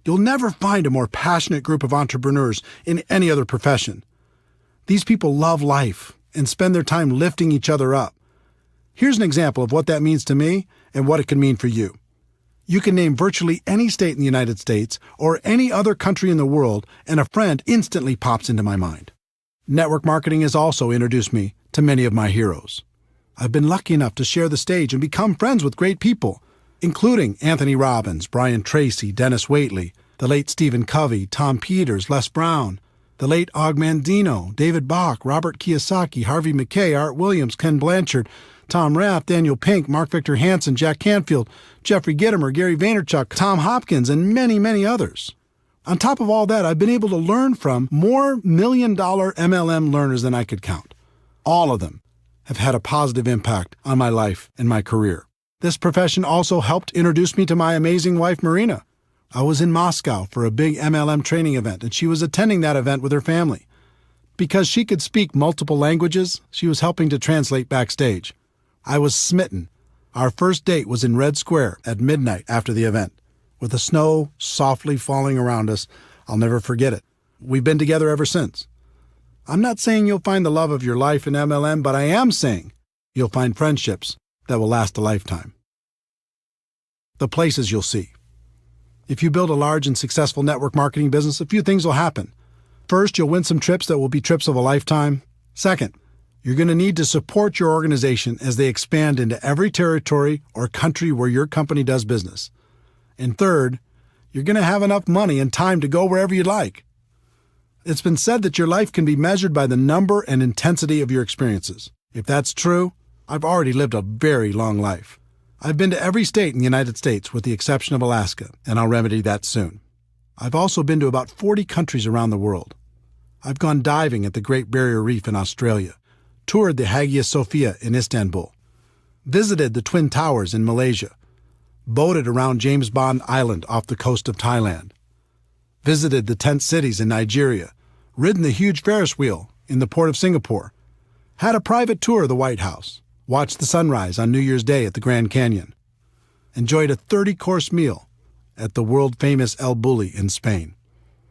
You'll never find a more passionate group of entrepreneurs in any other profession. These people love life and spend their time lifting each other up. Here's an example of what that means to me and what it can mean for you. You can name virtually any state in the United States or any other country in the world, and a friend instantly pops into my mind. Network marketing has also introduced me to many of my heroes. I've been lucky enough to share the stage and become friends with great people, including Anthony Robbins, Brian Tracy, Dennis Waitley, the late Stephen Covey, Tom Peters, Les Brown, the late Og Mandino, David Bach, Robert Kiyosaki, Harvey Mackay, Art Williams, Ken Blanchard, Tom Rath, Daniel Pink, Mark Victor Hansen, Jack Canfield, Jeffrey Gitomer, Gary Vaynerchuk, Tom Hopkins, and many, many others. On top of all that, I've been able to learn from more million-dollar MLM learners than I could count. All of them have had a positive impact on my life and my career. This profession also helped introduce me to my amazing wife, Marina. I was in Moscow for a big MLM training event, and she was attending that event with her family. Because she could speak multiple languages, she was helping to translate backstage. I was smitten. Our first date was in Red Square at midnight after the event. With the snow softly falling around us, I'll never forget it. We've been together ever since. I'm not saying you'll find the love of your life in MLM, but I am saying you'll find friendships that will last a lifetime. The places you'll see. If you build a large and successful network marketing business, a few things will happen. First, you'll win some trips that will be trips of a lifetime. Second, you're going to need to support your organization as they expand into every territory or country where your company does business. And third, you're going to have enough money and time to go wherever you'd like. It's been said that your life can be measured by the number and intensity of your experiences. If that's true, I've already lived a very long life. I've been to every state in the United States with the exception of Alaska, and I'll remedy that soon. I've also been to about 40 countries around the world. I've gone diving at the Great Barrier Reef in Australia, toured the Hagia Sophia in Istanbul, visited the Twin Towers in Malaysia, boated around James Bond Island off the coast of Thailand, visited the tent cities in Nigeria, ridden the huge Ferris wheel in the port of Singapore, had a private tour of the White House, watched the sunrise on New Year's Day at the Grand Canyon, enjoyed a 30-course meal at the world-famous El Bulli in Spain,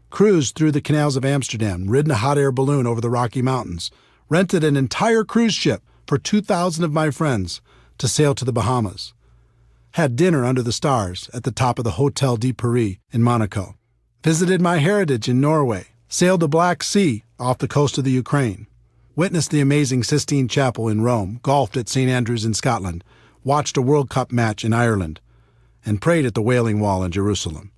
cruised through the canals of Amsterdam, ridden a hot air balloon over the Rocky Mountains, rented an entire cruise ship for 2,000 of my friends to sail to the Bahamas, had dinner under the stars at the top of the Hotel de Paris in Monaco, visited my heritage in Norway, sailed the Black Sea off the coast of the Ukraine, witnessed the amazing Sistine Chapel in Rome, golfed at St. Andrews in Scotland, watched a World Cup match in Ireland, and prayed at the Wailing Wall in Jerusalem.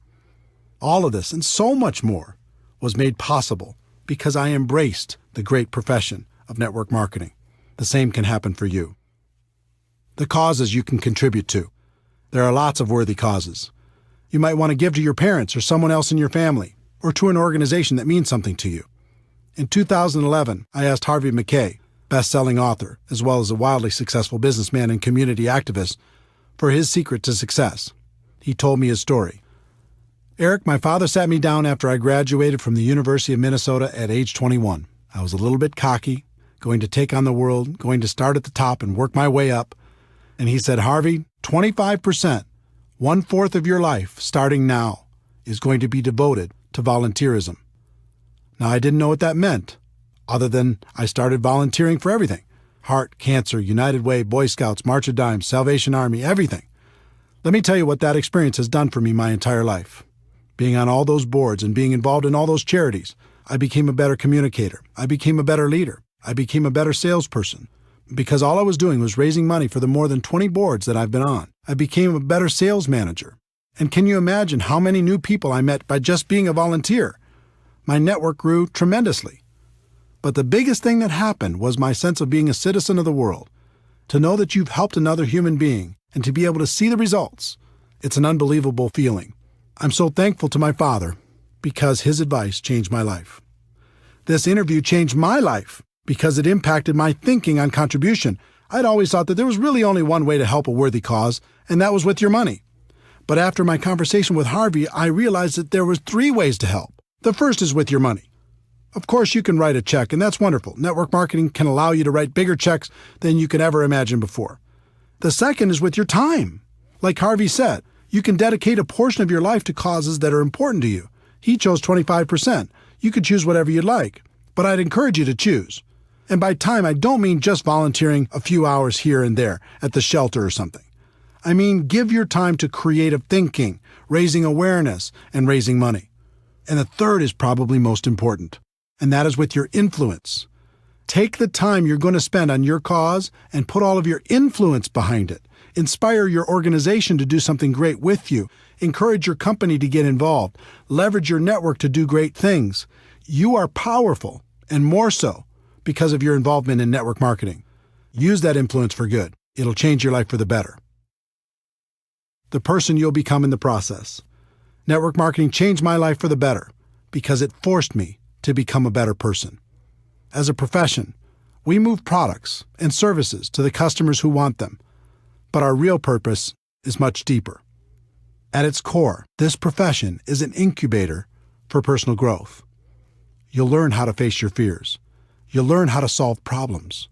All of this and so much more was made possible because I embraced the great profession of network marketing. The same can happen for you. The causes you can contribute to. There are lots of worthy causes. You might want to give to your parents or someone else in your family, or to an organization that means something to you. In 2011, I asked Harvey Mackay, best-selling author, as well as a wildly successful businessman and community activist, for his secret to success. He told me his story. Eric, my father sat me down after I graduated from the University of Minnesota at age 21. I was a little bit cocky, going to take on the world, going to start at the top and work my way up. And he said, Harvey, 25%, 1/4 of your life, starting now, is going to be devoted to volunteerism. Now, I didn't know what that meant, other than I started volunteering for everything. Heart, Cancer, United Way, Boy Scouts, March of Dimes, Salvation Army, everything. Let me tell you what that experience has done for me my entire life. Being on all those boards and being involved in all those charities, I became a better communicator. I became a better leader. I became a better salesperson. Because all I was doing was raising money for the more than 20 boards that I've been on. I became a better sales manager. And can you imagine how many new people I met by just being a volunteer? My network grew tremendously. But the biggest thing that happened was my sense of being a citizen of the world. To know that you've helped another human being and to be able to see the results, it's an unbelievable feeling. I'm so thankful to my father because his advice changed my life. This interview changed my life because it impacted my thinking on contribution. I'd always thought that there was really only one way to help a worthy cause, and that was with your money. But after my conversation with Harvey, I realized that there was 3 ways to help. The first is with your money. Of course, you can write a check, and that's wonderful. Network marketing can allow you to write bigger checks than you could ever imagine before. The second is with your time. Like Harvey said, you can dedicate a portion of your life to causes that are important to you. He chose 25%. You could choose whatever you'd like, but I'd encourage you to choose. And by time, I don't mean just volunteering a few hours here and there at the shelter or something. I mean, give your time to creative thinking, raising awareness, and raising money. And the third is probably most important, and that is with your influence. Take the time you're going to spend on your cause and put all of your influence behind it. Inspire your organization to do something great with you. Encourage your company to get involved. Leverage your network to do great things. You are powerful, and more so because of your involvement in network marketing. Use that influence for good. It'll change your life for the better. The person you'll become in the process. Network marketing changed my life for the better because it forced me to become a better person. As a profession, we move products and services to the customers who want them, but our real purpose is much deeper. At its core, this profession is an incubator for personal growth. You'll learn how to face your fears. You'll learn how to solve problems.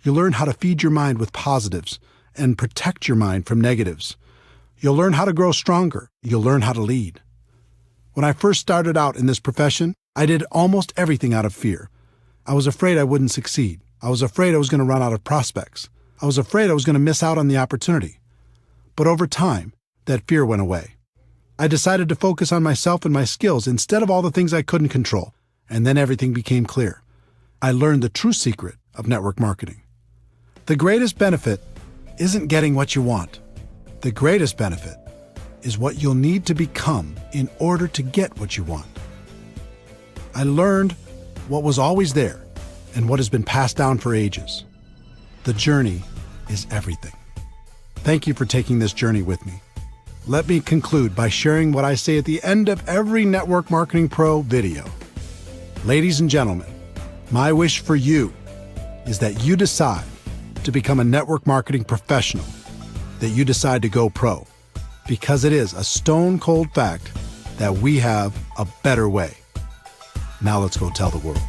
You'll learn how to feed your mind with positives and protect your mind from negatives. You'll learn how to grow stronger. You'll learn how to lead. When I first started out in this profession, I did almost everything out of fear. I was afraid I wouldn't succeed. I was afraid I was going to run out of prospects. I was afraid I was going to miss out on the opportunity. But over time, that fear went away. I decided to focus on myself and my skills instead of all the things I couldn't control, and then everything became clear. I learned the true secret of network marketing. The greatest benefit isn't getting what you want. The greatest benefit is what you'll need to become in order to get what you want. I learned what was always there and what has been passed down for ages. The journey is everything. Thank you for taking this journey with me. Let me conclude by sharing what I say at the end of every Network Marketing Pro video. Ladies and gentlemen, my wish for you is that you decide to become a network marketing professional, that you decide to go pro, because it is a stone-cold fact that we have a better way. Now let's go tell the world.